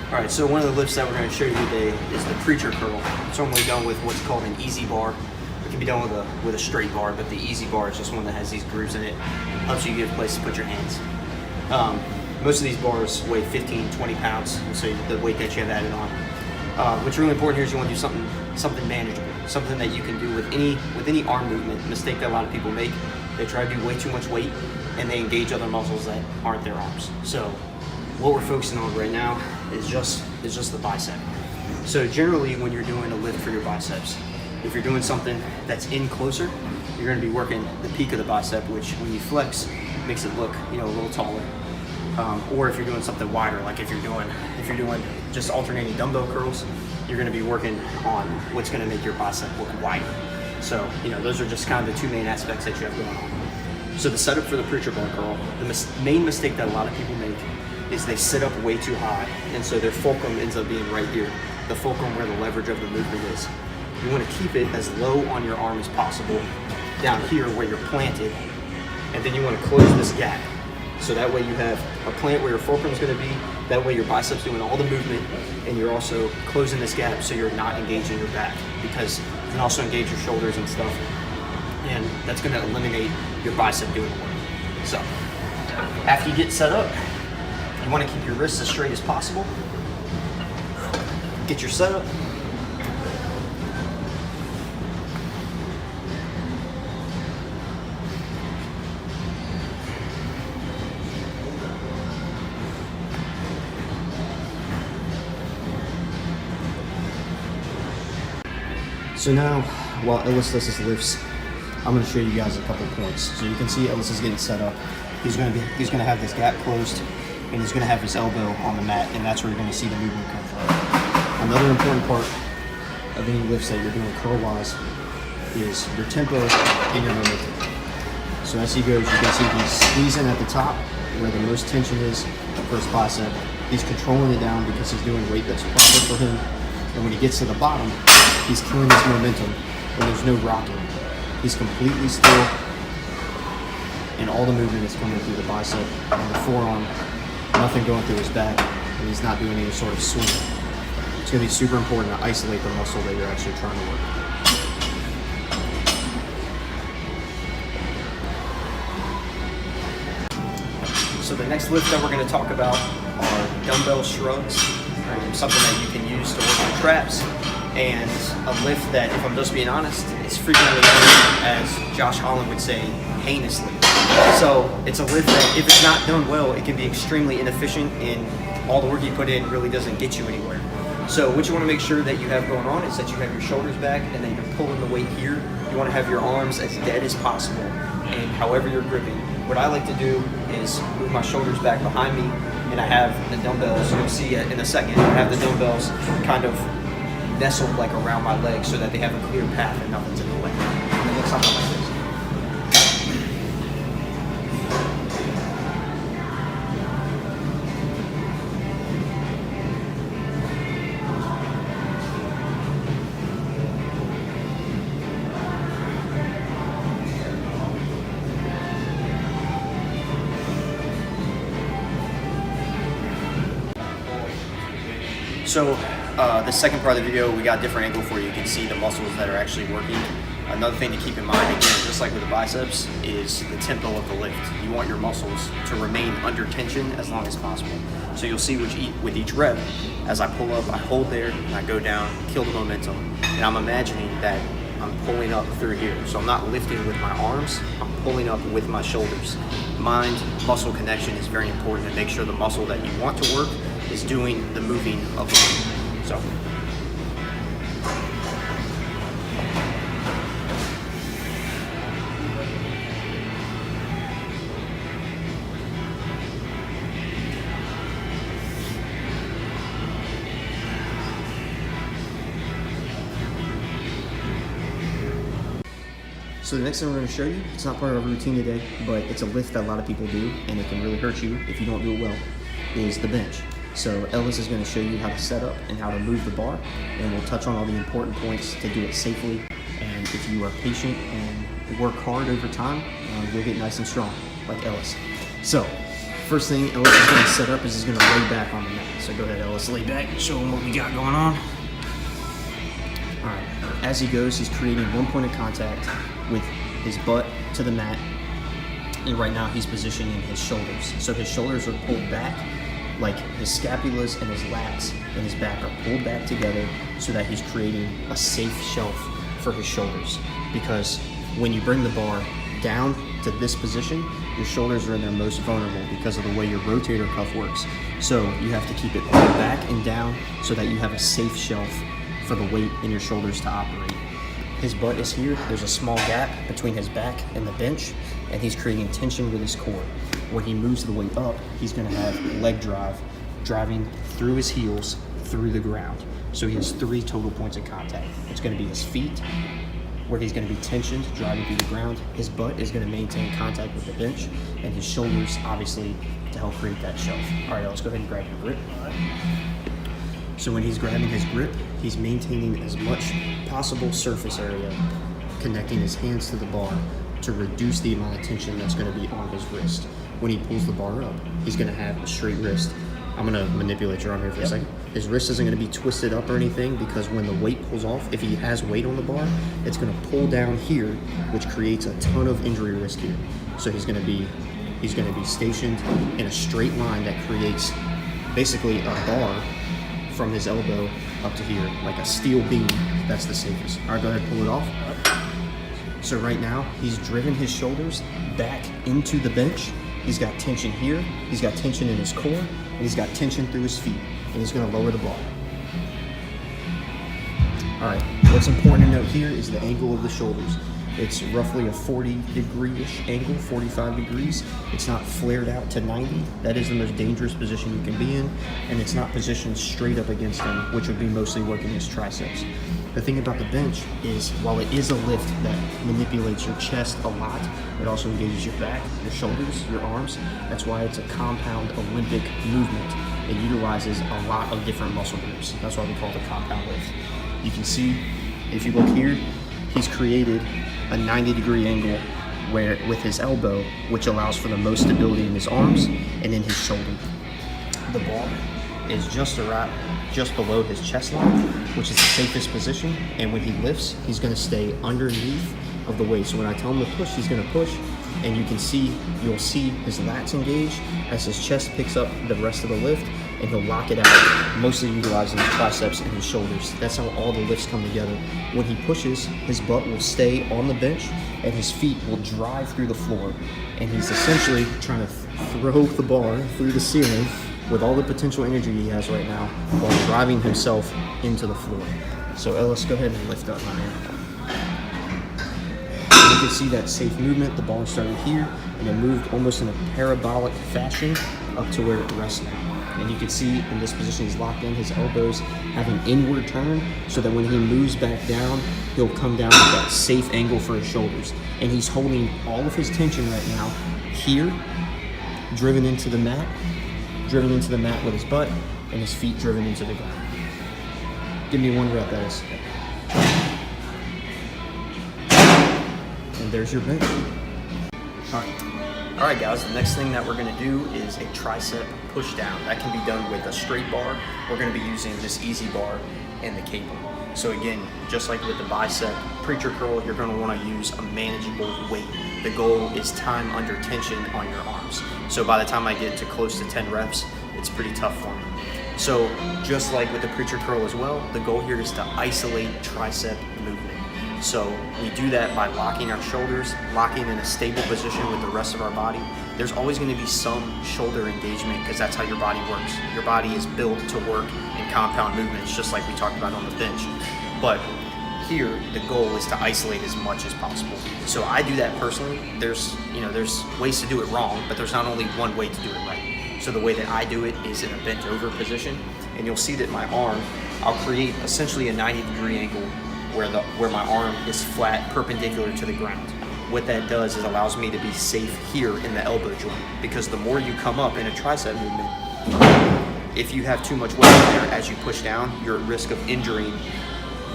All right, so one of the lifts that we're going to show you today is the preacher curl. It's normally done with what's called an easy bar. It can be done with a straight bar, but the easy bar is just one that has these grooves in it. Helps you get a place to put your hands. Most of these bars weigh 15, 20 pounds, so the weight that you have added on. What's really important here is you want to do something manageable, something that you can do with any arm movement. Mistake that a lot of people make: they try to do way too much weight and they engage other muscles that aren't their arms. So what we're focusing on right now is just the bicep. So generally, when you're doing a lift for your biceps, if you're doing something that's in closer, you're going to be working the peak of the bicep, which when you flex makes it look a little taller. Or if you're doing something wider, like if you're doing just alternating dumbbell curls, you're going to be working on what's going to make your bicep look wider. So those are just kind of the two main aspects that you have going on. So the setup for the preacher bar curl, the main mistake that a lot of people make is they sit up way too high, and so their fulcrum ends up being right here, the fulcrum where the leverage of the movement is. You want to keep it as low on your arm as possible, down here where you're planted, and then you want to close this gap. So that way you have a plant where your fulcrum is going to be, that way your bicep's doing all the movement, and you're also closing this gap so you're not engaging your back, because you can also engage your shoulders and stuff, and that's going to eliminate your bicep doing the work. So after you get set up, you want to keep your wrists as straight as possible. Get your setup. So now, while Ellis does his lifts, I'm going to show you guys a couple points. So you can see Ellis is getting set up. He's going to have this gap closed, and he's going to have his elbow on the mat, and that's where you're going to see the movement come from. Another important part of any lifts that you're doing curl-wise is your tempo and your momentum. So as he goes, you can see he's squeezing at the top where the most tension is for his bicep. He's controlling it down because he's doing weight that's proper for him. And when he gets to the bottom, he's killing his momentum and there's no rocking. He's completely still, and all the movement is coming through the bicep and the forearm, nothing going through his back, and he's not doing any sort of swing. It's going to be super important to isolate the muscle that you're actually trying to work. So the next lift that we're going to talk about are dumbbell shrugs, something that you can use to work on traps, and a lift that, if I'm just being honest, is frequently done, as Josh Holland would say, heinously. So it's a lift that, if it's not done well, it can be extremely inefficient, and all the work you put in really doesn't get you anywhere. So what you want to make sure that you have going on is that you have your shoulders back, and then you're pulling the weight here. You want to have your arms as dead as possible, and however you're gripping. What I like to do is move my shoulders back behind me, and I have the dumbbells, you'll see in a second, I have the dumbbells kind of nestled like around my legs so that they have a clear path and nothing's in the way. And it looks something like this. So the second part of the video, we got a different angle for you. You can see the muscles that are actually working. Another thing to keep in mind, again, just like with the biceps, is the tempo of the lift. You want your muscles to remain under tension as long as possible. So you'll see with each rep, as I pull up, I hold there, and I go down, kill the momentum, and I'm imagining that I'm pulling up through here. So I'm not lifting with my arms, I'm pulling up with my shoulders. Mind-muscle connection is very important to make sure the muscle that you want to work is doing the moving of the movement. So. So the next thing we're going to show you, it's not part of our routine today, but it's a lift that a lot of people do, and it can really hurt you if you don't do it well, is the bench. So Ellis is going to show you how to set up and how to move the bar, and we'll touch on all the important points to do it safely. And if you are patient and work hard over time, you'll get nice and strong, like Ellis. So First thing Ellis is going to set up is he's going to lay back on the mat. So go ahead, Ellis, lay back and show him what we got going on. All right, as he goes, he's creating one point of contact with his butt to the mat. And right now he's positioning his shoulders. So his shoulders are pulled back, like his scapulas and his lats and his back are pulled back together so that he's creating a safe shelf for his shoulders. Because when you bring the bar down to this position, your shoulders are in their most vulnerable because of the way your rotator cuff works. So you have to keep it pulled back and down so that you have a safe shelf for the weight in your shoulders to operate. His butt is here. There's a small gap between his back and the bench, and he's creating tension with his core. When he moves the weight up, he's going to have leg drive, driving through his heels, through the ground. So he has 3 total points of contact. It's going to be his feet, where he's going to be tensioned, driving through the ground. His butt is going to maintain contact with the bench, and his shoulders, obviously, to help create that shelf. All right, let's go ahead and grab your grip. So when he's grabbing his grip, he's maintaining as much possible surface area, connecting his hands to the bar to reduce the amount of tension that's going to be on his wrist. When he pulls the bar up, he's going to have a straight wrist. I'm going to manipulate your arm here for a second. His wrist isn't going to be twisted up or anything because when the weight pulls off, if he has weight on the bar, it's going to pull down here, which creates a ton of injury risk here. So he's going to be stationed in a straight line that creates basically a bar from his elbow up to here, like a steel beam. That's the safest. All right, go ahead and pull it off. So right now, he's driven his shoulders back into the bench. He's got tension here, he's got tension in his core, and he's got tension through his feet, and he's gonna lower the bar. All right, what's important to note here is the angle of the shoulders. It's roughly a 40-degree-ish angle, 45 degrees. It's not flared out to 90. That is the most dangerous position you can be in, and it's not positioned straight up against him, which would be mostly working his triceps. The thing about the bench is, while it is a lift that manipulates your chest a lot, it also engages your back, your shoulders, your arms. That's why it's a compound Olympic movement. It utilizes a lot of different muscle groups. That's why we call it a compound lift. You can see, if you look here, he's created a 90-degree angle where with his elbow, which allows for the most stability in his arms and in his shoulder. The bar is just below his chest line, which is the safest position. And when he lifts, he's going to stay underneath of the weight. So when I tell him to push, he's going to push, and you'll see his lats engage as his chest picks up the rest of the lift, and he'll lock it out, mostly utilizing his triceps and his shoulders. That's how all the lifts come together. When he pushes, his butt will stay on the bench, and his feet will drive through the floor. And he's essentially trying to throw the bar through the ceiling with all the potential energy he has right now while driving himself into the floor. So Ellis, go ahead and lift up, my man. You can see that safe movement. The bar started here, and it moved almost in a parabolic fashion up to where it rests now. And you can see in this position he's locked in, his elbows have an inward turn so that when he moves back down, he'll come down with that safe angle for his shoulders. And he's holding all of his tension right now here, driven into the mat with his butt, and his feet driven into the ground. Give me one rep, Ellis. And there's your bench. All right, guys, the next thing that we're gonna do is a tricep push down. That can be done with a straight bar. We're gonna be using this easy bar and the cable. So again, just like with the bicep preacher curl, you're gonna wanna use a manageable weight. The goal is time under tension on your arms. So by the time I get to close to 10 reps, it's pretty tough for me. So just like with the preacher curl as well, the goal here is to isolate tricep movement. So we do that by locking our shoulders, locking in a stable position with the rest of our body. There's always going to be some shoulder engagement because that's how your body works. Your body is built to work in compound movements, just like we talked about on the bench. But here, the goal is to isolate as much as possible. So I do that personally. There's ways to do it wrong, but there's not only one way to do it right. So the way that I do it is in a bent over position, and you'll see that my arm, I'll create essentially a 90-degree angle where my arm is flat, perpendicular to the ground. What that does is allows me to be safe here in the elbow joint, because the more you come up in a tricep movement, if you have too much weight in there as you push down, you're at risk of injuring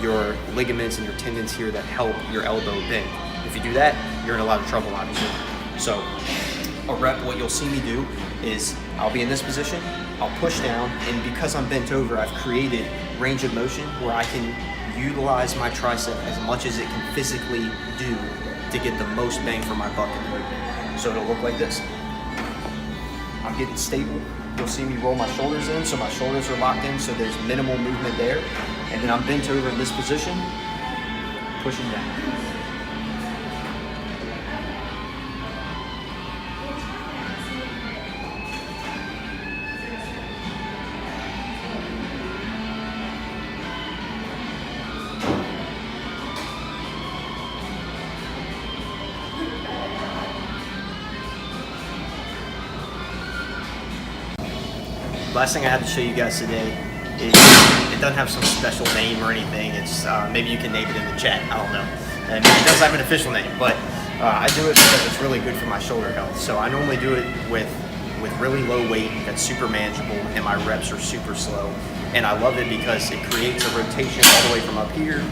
your ligaments and your tendons here that help your elbow bend. If you do that, you're in a lot of trouble, obviously. So a rep, what you'll see me do is I'll be in this position, I'll push down, and because I'm bent over, I've created range of motion where I can utilize my tricep as much as it can physically do to get the most bang for my buck in the movement. So it'll look like this. I'm getting stable. You'll see me roll my shoulders in, so my shoulders are locked in, so there's minimal movement there. And then I'm bent over in this position, pushing down. Last thing I have to show you guys today is, it doesn't have some special name or anything. It's maybe you can name it in the chat, I don't know. And it does have an official name, but I do it because it's really good for my shoulder health. So I normally do it with really low weight that's super manageable, and my reps are super slow. And I love it because it creates a rotation all the way from up here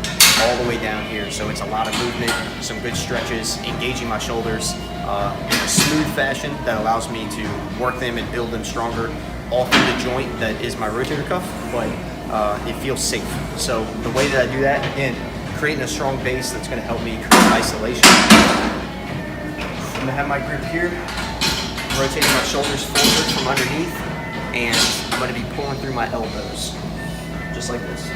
all the way down here. So it's a lot of movement, some good stretches, engaging my shoulders in a smooth fashion that allows me to work them and build them stronger all through the joint that is my rotator cuff, but it feels safe. So the way that I do that, again, creating a strong base that's gonna help me create isolation. I'm gonna have my grip here, rotating my shoulders forward from underneath, and I'm gonna be pulling through my elbows, just like this.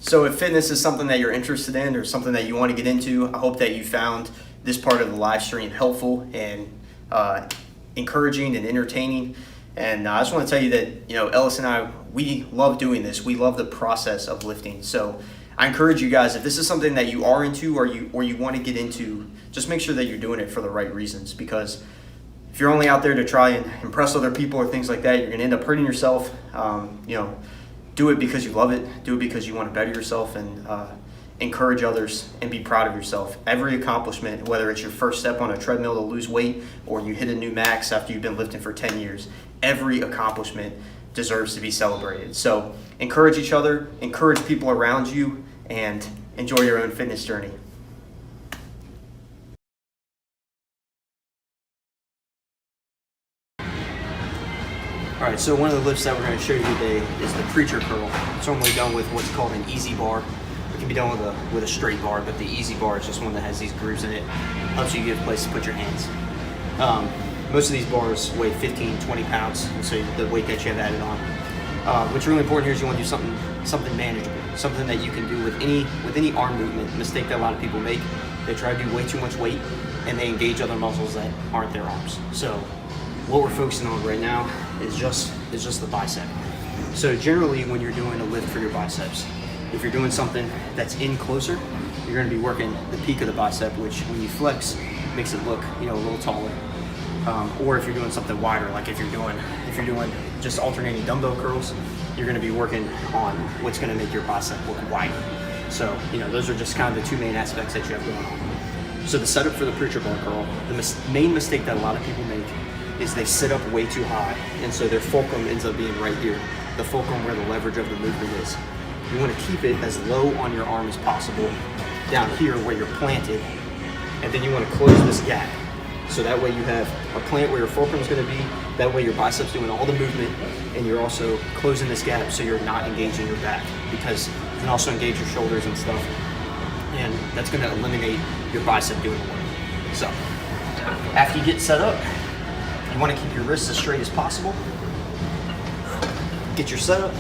So if fitness is something that you're interested in or something that you want to get into, I hope that you found this part of the live stream helpful and encouraging and entertaining. And I just want to tell you that, Ellis and I, we love doing this. We love the process of lifting. So I encourage you guys, if this is something that you are into or you want to get into, just make sure that you're doing it for the right reasons. Because if you're only out there to try and impress other people or things like that, you're going to end up hurting yourself. Do it because you love it. Do it because you want to better yourself and encourage others and be proud of yourself. Every accomplishment, whether it's your first step on a treadmill to lose weight or you hit a new max after you've been lifting for 10 years, every accomplishment deserves to be celebrated. So encourage each other, encourage people around you, and enjoy your own fitness journey. All right, so one of the lifts that we're going to show you today is the preacher curl. It's normally done with what's called an easy bar. It can be done with a straight bar, but the easy bar is just one that has these grooves in it. Helps you get a place to put your hands. Most of these bars weigh 15, 20 pounds, and so the weight that you have added on. What's really important here is you want to do something manageable, something that you can do with any arm movement. Mistake that a lot of people make: they try to do way too much weight, and they engage other muscles that aren't their arms. So what we're focusing on right now is just the bicep. So generally, when you're doing a lift for your biceps, if you're doing something that's in closer, you're going to be working the peak of the bicep, which when you flex makes it look a little taller. Or if you're doing something wider, like if you're doing just alternating dumbbell curls, you're going to be working on what's going to make your bicep look wider. So those are just kind of the two main aspects that you have going on. So the setup for the preacher bar curl, the main mistake that a lot of people make is they sit up way too high, and so their fulcrum ends up being right here, the fulcrum where the leverage of the movement is. You want to keep it as low on your arm as possible, down here where you're planted, and then you want to close this gap. So that way you have a plant where your fulcrum is going to be, that way your biceps doing all the movement, and you're also closing this gap so you're not engaging your back, because you can also engage your shoulders and stuff, and that's going to eliminate your bicep doing the work. So after you get set up, you want to keep your wrists as straight as possible. Get your setup.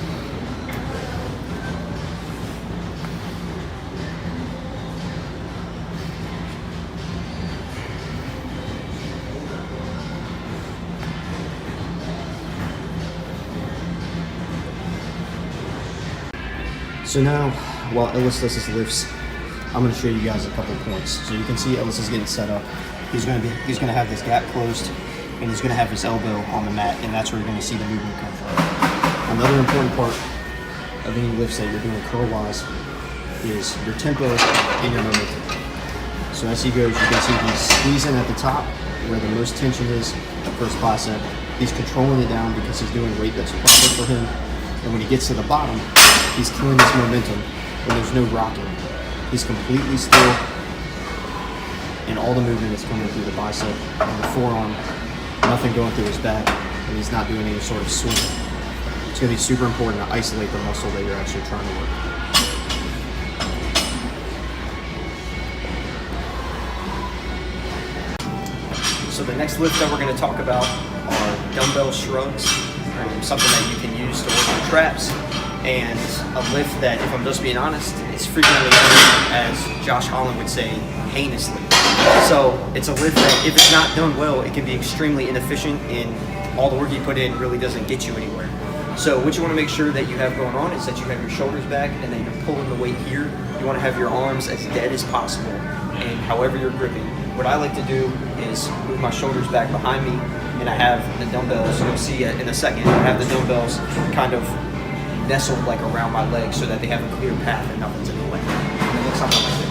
So now, while Ellis does his lifts, I'm going to show you guys a couple of points. So you can see Ellis is getting set up. He's going to have this gap closed. and he's gonna have his elbow on the mat, and that's where you're gonna see the movement come from. Another important part of any lifts that you're doing curl-wise is your tempo and your momentum. So as he goes, you can see he's squeezing at the top where the most tension is for his bicep. He's controlling it down because he's doing weight that's proper for him. And when he gets to the bottom, he's killing his momentum when there's no rocking. He's completely still, and all the movement is coming through the bicep and the forearm, nothing going through his back, and he's not doing any sort of swing. It's going to be super important to isolate the muscle that you're actually trying to work. So the next lift that we're going to talk about are dumbbell shrugs, something that you can use to work on traps, and a lift that, if I'm just being honest, is frequently done, as Josh Holland would say, heinously. So it's a lift that, if it's not done well, it can be extremely inefficient, and all the work you put in really doesn't get you anywhere. So what you want to make sure that you have going on is that you have your shoulders back, and then you're pulling the weight here. You want to have your arms as dead as possible, and however you're gripping. What I like to do is move my shoulders back behind me, and I have the dumbbells, you'll see it in a second, I have the dumbbells kind of nestled like around my legs so that they have a clear path and nothing's in the way. And it looks something like this.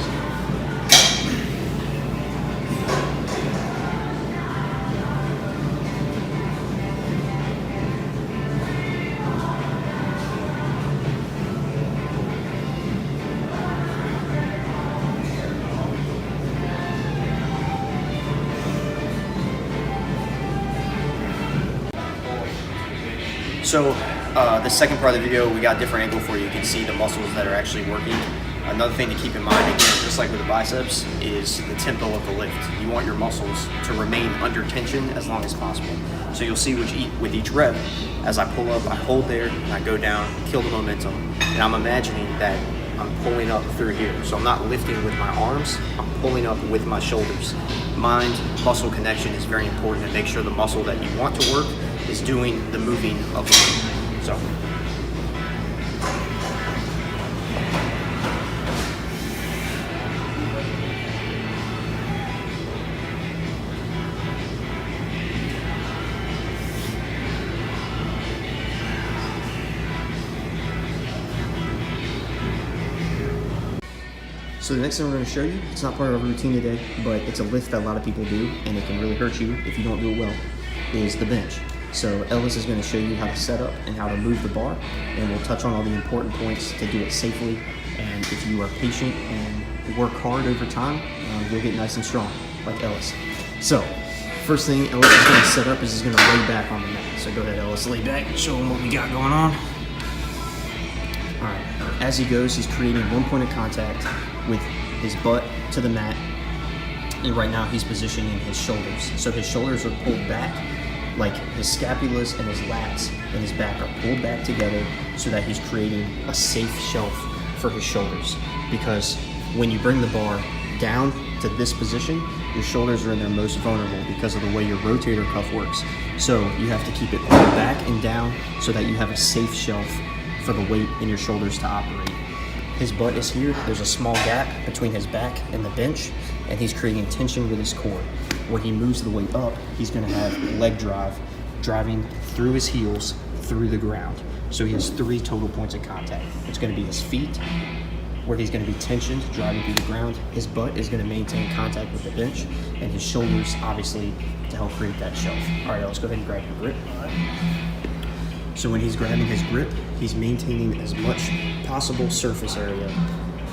So the second part of the video, we got a different angle for you. You can see the muscles that are actually working. Another thing to keep in mind, again, just like with the biceps, is the tempo of the lift. You want your muscles to remain under tension as long as possible. So you'll see with each rep, as I pull up, I hold there, and I go down, kill the momentum, and I'm imagining that I'm pulling up through here. So I'm not lifting with my arms, I'm pulling up with my shoulders. Mind-muscle connection is very important to make sure the muscle that you want to work is doing the moving of the weight. So. So the next thing we're going to show you, it's not part of our routine today, but it's a lift that a lot of people do, and it can really hurt you if you don't do it well, is the bench. So Ellis is going to show you how to set up and how to move the bar, and we'll touch on all the important points to do it safely. And if you are patient and work hard over time, you'll get nice and strong, like Ellis. So first thing Ellis is going to set up is he's going to lay back on the mat. So go ahead, Ellis, lay back and show him what we got going on. All right. As he goes, he's creating one point of contact with his butt to the mat, and right now he's positioning his shoulders. So his shoulders are pulled back, like his scapulas and his lats and his back are pulled back together so that he's creating a safe shelf for his shoulders. Because when you bring the bar down to this position, your shoulders are in their most vulnerable because of the way your rotator cuff works. So you have to keep it pulled back and down so that you have a safe shelf for the weight in your shoulders to operate. His butt is here. There's a small gap between his back and the bench, and he's creating tension with his core. When he moves the weight up, he's going to have leg drive driving through his heels through the ground. So he has 3 total points of contact. It's going to be his feet, where he's going to be tensioned driving through the ground. His butt is going to maintain contact with the bench, and his shoulders, obviously, to help create that shelf. All right, let's go ahead and grab your grip. So when he's grabbing his grip, he's maintaining as much possible surface area,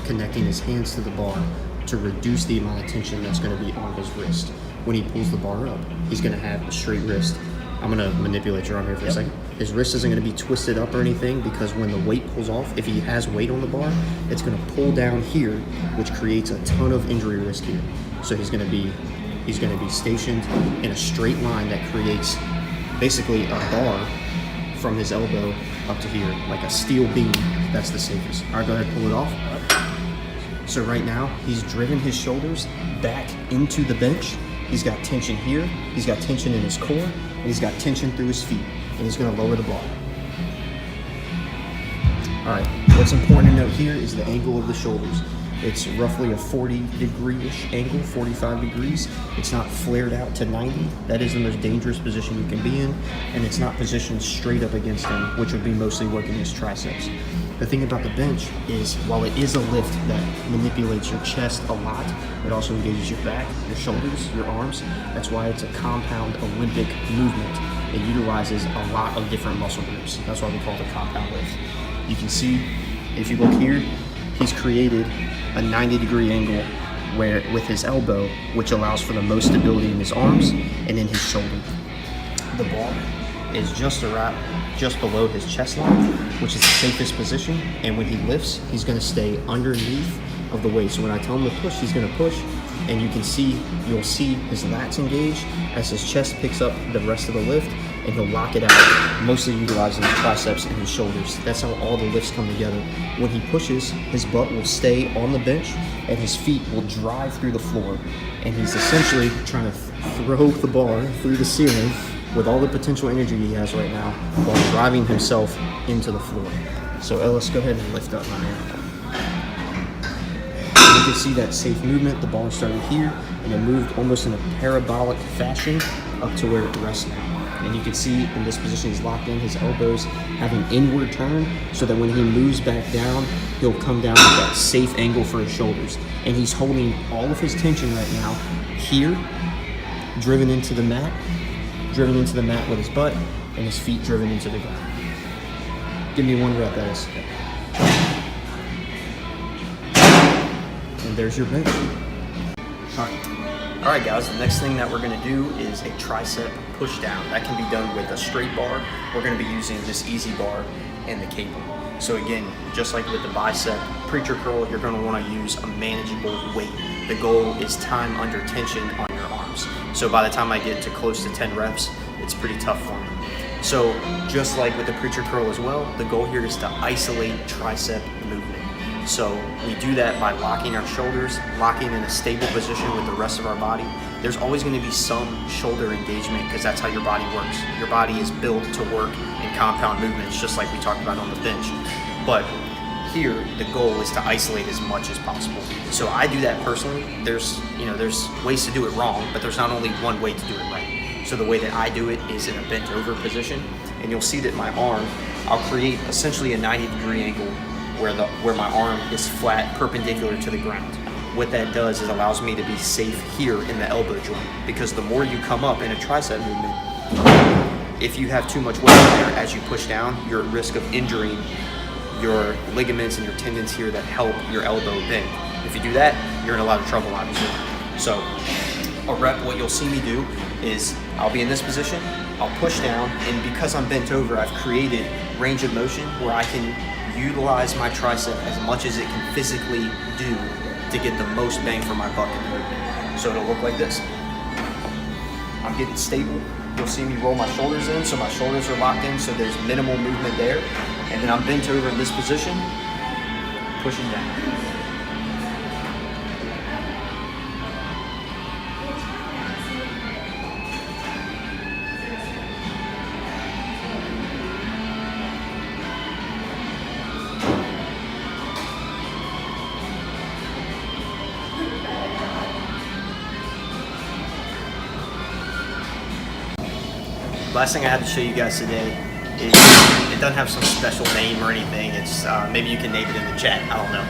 connecting his hands to the bar to reduce the amount of tension that's going to be on his wrist. When he pulls the bar up, he's going to have a straight wrist. I'm going to manipulate your arm here for a second. His wrist isn't going to be twisted up or anything, because when the weight pulls off, if he has weight on the bar, it's going to pull down here, which creates a ton of injury risk here. So he's going to be stationed in a straight line that creates basically a bar from his elbow up to here, like a steel beam. That's the safest. All right, go ahead and pull it off. So right now, he's driven his shoulders back into the bench. He's got tension here, he's got tension in his core, and he's got tension through his feet, and he's gonna lower the bar. All right, what's important to note here is the angle of the shoulders. It's roughly a 40-degree-ish angle, 45 degrees. It's not flared out to 90. That is the most dangerous position you can be in, and it's not positioned straight up against him, which would be mostly working his triceps. The thing about the bench is, while it is a lift that manipulates your chest a lot, it also engages your back, your shoulders, your arms. That's why it's a compound Olympic movement. It utilizes a lot of different muscle groups. That's why we call it a compound lift. You can see, if you look here, he's created a 90-degree angle where with his elbow, which allows for the most stability in his arms and in his shoulder. The bar is just below his chest line, which is the safest position. And when he lifts, he's going to stay underneath of the weight. So when I tell him to push, he's going to push. And you can see, you'll see his lats engage as his chest picks up the rest of the lift, and he'll lock it out, mostly utilizing his triceps and his shoulders. That's how all the lifts come together. When he pushes, his butt will stay on the bench and his feet will drive through the floor. And he's essentially trying to throw the bar through the ceiling with all the potential energy he has right now while driving himself into the floor. So Ellis, go ahead and lift up, my man. You can see that safe movement. The ball started here and it moved almost in a parabolic fashion up to where it rests now. And you can see in this position he's locked in, his elbows have an inward turn so that when he moves back down, he'll come down with that safe angle for his shoulders. And he's holding all of his tension right now here, driven into the mat with his butt, and his feet driven into the ground. Give me one rep, Ellis. And there's your bench. All right, guys, the next thing that we're gonna do is a tricep push down. That can be done with a straight bar. We're gonna be using this easy bar and the cable. So again, just like with the bicep preacher curl, you're gonna wanna use a manageable weight. The goal is time under tension on your arms. So by the time I get to close to 10 reps, it's pretty tough for me. So just like with the preacher curl as well, the goal here is to isolate tricep movement. So we do that by locking our shoulders, locking in a stable position with the rest of our body. There's always going to be some shoulder engagement because that's how your body works. Your body is built to work in compound movements, just like we talked about on the bench. But here, the goal is to isolate as much as possible. So I do that personally. There's ways to do it wrong, but there's not only one way to do it right. So the way that I do it is in a bent over position, and you'll see that my arm, I'll create essentially a 90-degree angle where my arm is flat, perpendicular to the ground. What that does is allows me to be safe here in the elbow joint, because the more you come up in a tricep movement, if you have too much weight in there as you push down, you're at risk of injuring your ligaments and your tendons here that help your elbow bend. If you do that, you're in a lot of trouble, obviously. So a rep, what you'll see me do is I'll be in this position, I'll push down, and because I'm bent over, I've created range of motion where I can utilize my tricep as much as it can physically do to get the most bang for my buck in the movement. So it'll look like this. I'm getting stable. You'll see me roll my shoulders in, so my shoulders are locked in, so there's minimal movement there. And then I'm bent over in this position, pushing down. Last thing I have to show you guys today is, it doesn't have some special name or anything. It's maybe you can name it in the chat, I don't know.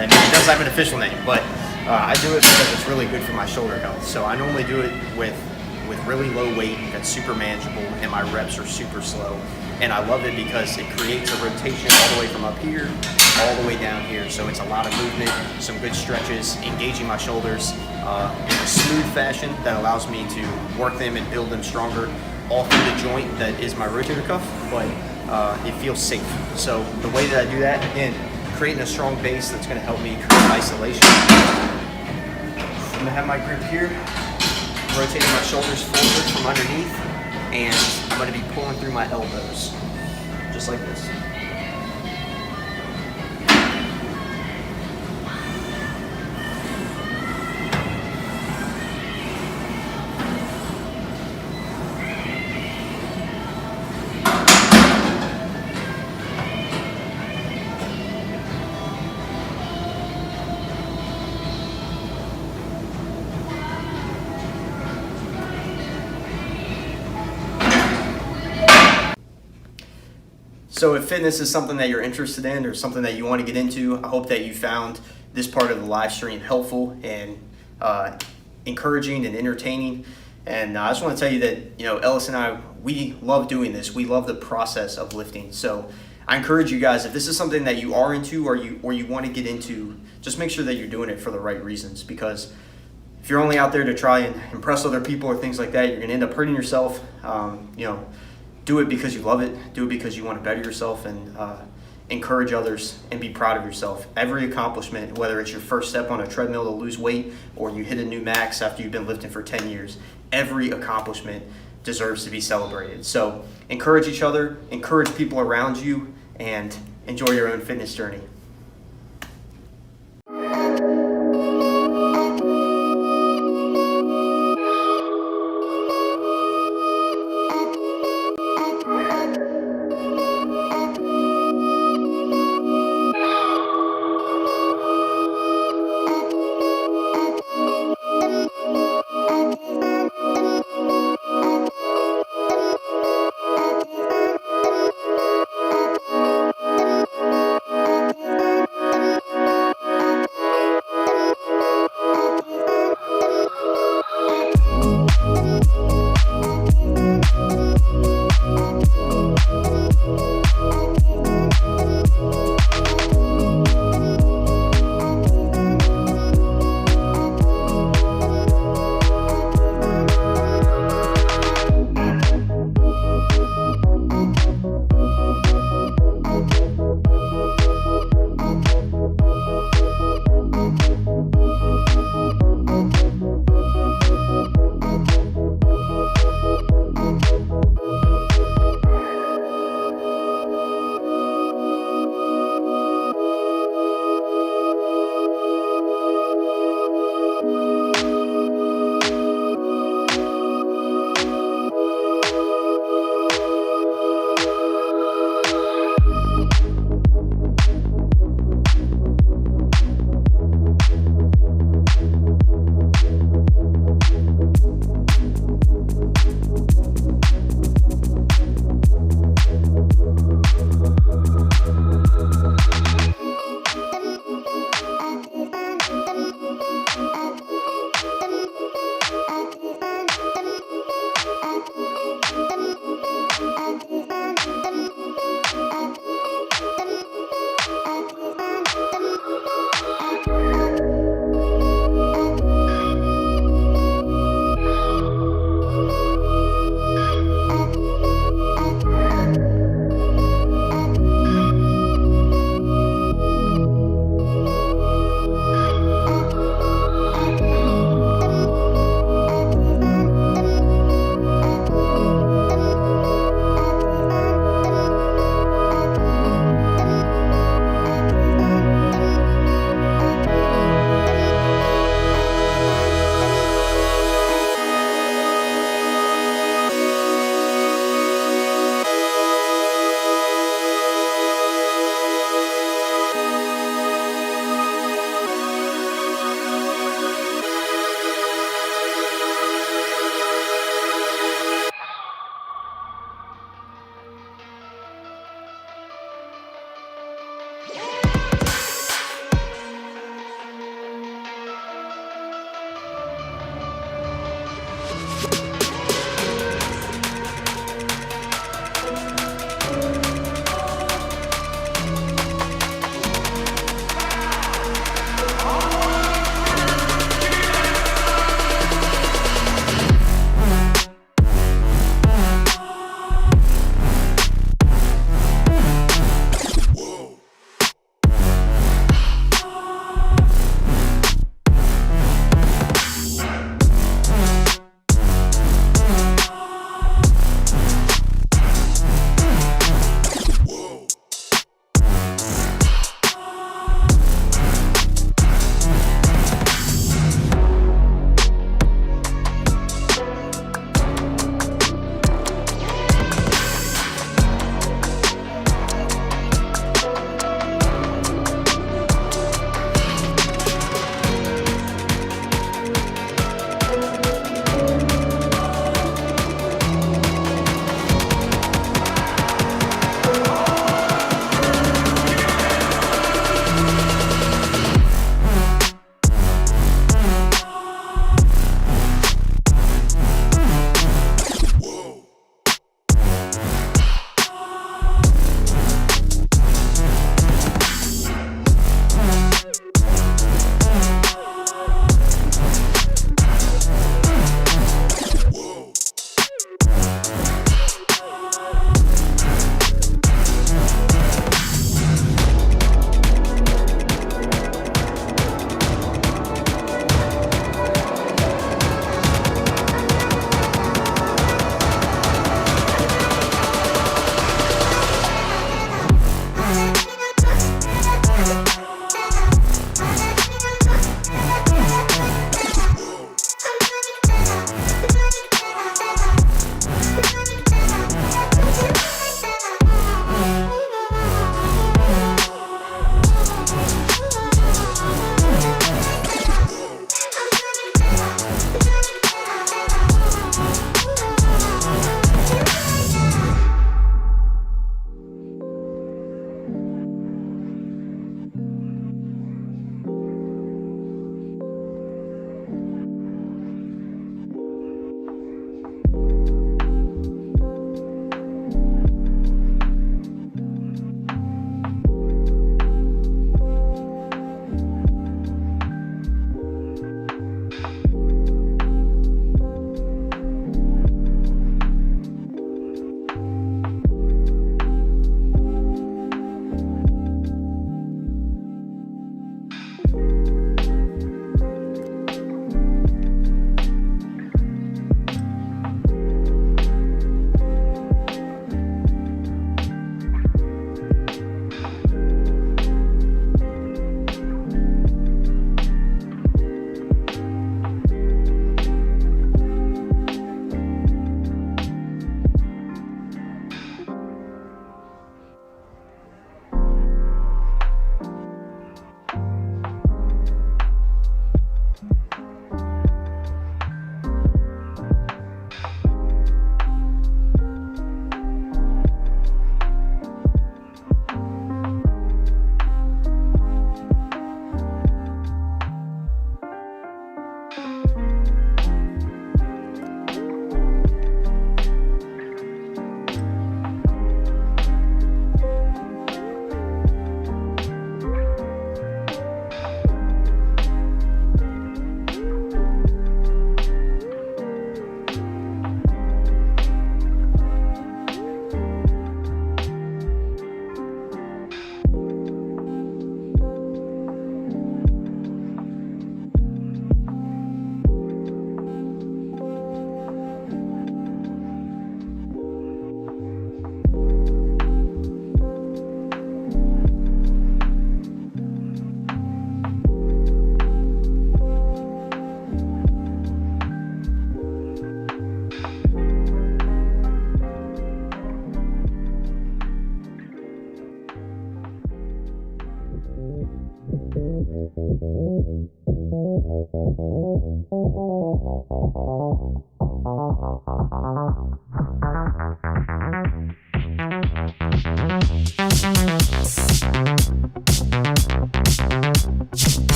And it does have an official name, but I do it because it's really good for my shoulder health. So I normally do it with really low weight that's super manageable, and my reps are super slow. And I love it because it creates a rotation all the way from up here all the way down here. So it's a lot of movement, some good stretches, engaging my shoulders in a smooth fashion that allows me to work them and build them stronger all through the joint that is my rotator cuff, but it feels safe. So the way that I do that, again, creating a strong base that's going to help me create isolation. I'm going to have my grip here, rotating my shoulders forward from underneath, and I'm going to be pulling through my elbows, just like this. So if fitness is something that you're interested in or something that you want to get into, I hope that you found this part of the live stream helpful and encouraging and entertaining. And I just want to tell you that, you know, Ellis and I, we love doing this. We love the process of lifting. So I encourage you guys, if this is something that you are into or you want to get into, just make sure that you're doing it for the right reasons. Because if you're only out there to try and impress other people or things like that, you're going to end up hurting yourself. You know, do it because you love it. Do it because you want to better yourself and encourage others and be proud of yourself. Every accomplishment, whether it's your first step on a treadmill to lose weight or you hit a new max after you've been lifting for 10 years, every accomplishment deserves to be celebrated. So encourage each other, encourage people around you, and enjoy your own fitness journey.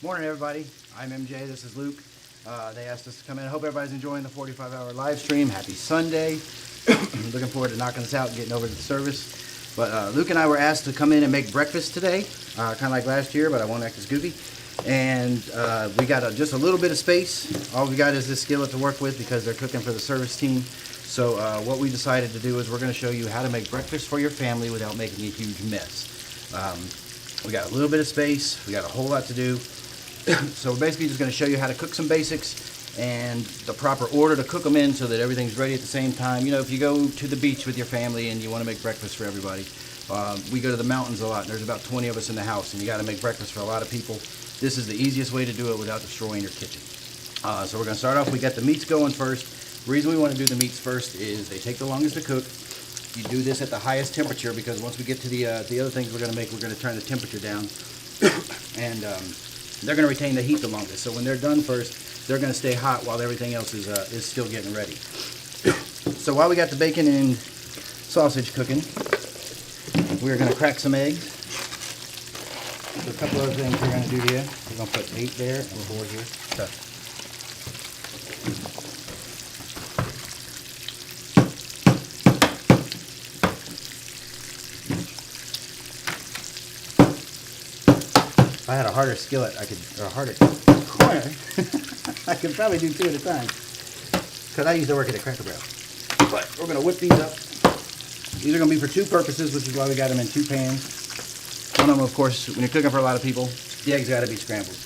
Morning, everybody. I'm MJ. This is Luke. They asked us to come in. I hope everybody's enjoying the 45-hour live stream. Happy Sunday. Looking forward to knocking this out and getting over to the service. But Luke and I were asked to come in and make breakfast today, kind of like last year, but I won't act as goofy. And we got just a little bit of space. All we got is this skillet to work with because they're cooking for the service team. So what we decided to do is we're going to show you how to make breakfast for your family without making a huge mess. We got a little bit of space. We got a whole lot to do. So we're basically just going to show you how to cook some basics and the proper order to cook them in so that everything's ready at the same time. You know, if you go to the beach with your family and you want to make breakfast for everybody, we go to the mountains a lot and there's about 20 of us in the house and you got to make breakfast for a lot of people. This is the easiest way to do it without destroying your kitchen. So we're going to start off. We got the meats going first. The reason we want to do the meats first is they take the longest to cook. You do this at the highest temperature because once we get to the other things we're going to make, we're going to turn the temperature down. And they're going to retain the heat the longest. So when they're done first, they're going to stay hot while everything else is still getting ready. So while we got the bacon and sausage cooking, we're going to crack some eggs. So a couple other things we're going to do here. We're going to put 8 there and 4 here. So, if I had a harder skillet, or a harder corner, I could probably do 2 at a time. Because I used to work at a Cracker Barrel. But we're going to whip these up. These are going to be for 2 purposes, which is why we got them in 2 pans. One of them, of course, when you're cooking for a lot of people, the eggs got to be scrambled.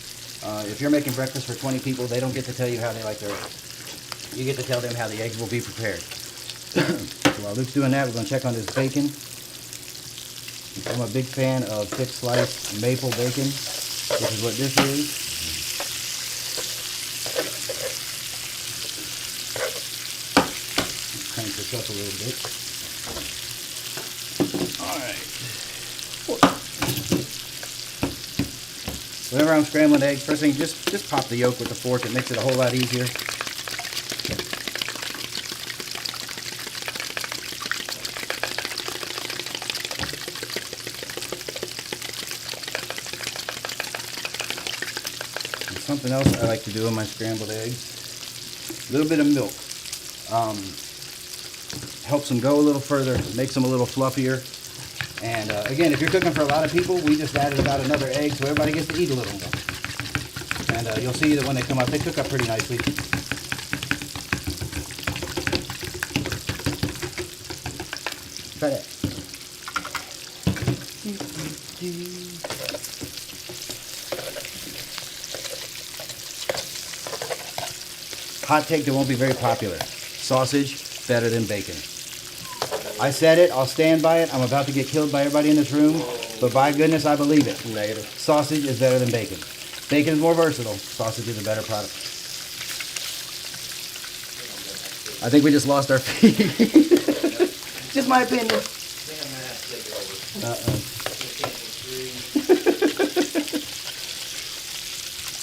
If you're making breakfast for 20 people, they don't get to tell you how they like their eggs. You get to tell them how the eggs will be prepared. So while Luke's doing that, we're going to check on this bacon. I'm a big fan of thick sliced maple bacon, which is what this is. Crank this up a little bit. Alright. Whenever I'm scrambling eggs, first thing, just pop the yolk with the fork. It makes it a whole lot easier. Something else I like to do in my scrambled eggs, a little bit of milk. Helps them go a little further, makes them a little fluffier. And again, if you're cooking for a lot of people, we just added about another egg so everybody gets to eat a little more. And you'll see that when they come up, they cook up pretty nicely. Try that. Hot take that won't be very popular. Sausage, better than bacon. I said it, I'll stand by it. I'm about to get killed by everybody in this room, but by goodness, I believe it. Negative. Sausage is better than bacon. Bacon is more versatile. Sausage is a better product. I think we just lost our feed. Just my opinion.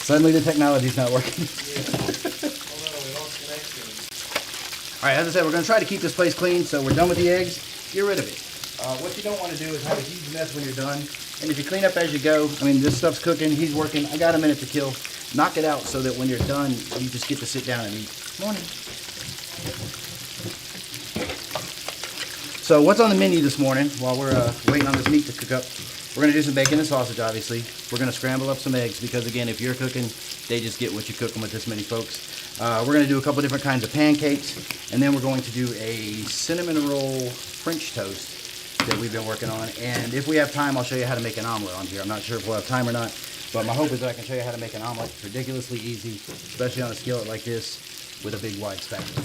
Suddenly the technology's not working. Alright, as I said, we're going to try to keep this place clean, so we're done with the eggs. Get rid of it. What you don't want to do is have a huge mess when you're done. And if you clean up as you go, I mean, this stuff's cooking, he's working, I got a minute to kill. Knock it out so that when you're done, you just get to sit down and eat. Morning. So what's on the menu this morning while we're waiting on this meat to cook up? We're going to do some bacon and sausage, obviously. We're going to scramble up some eggs because, again, if you're cooking, they just get what you cook them with this many folks. We're going to do a couple different kinds of pancakes, and then we're going to do a cinnamon roll French toast that we've been working on. And if we have time, I'll show you how to make an omelet on here. I'm not sure if we'll have time or not, but my hope is that I can show you how to make an omelet. It's ridiculously easy, especially on a skillet like this with a big wide spatula.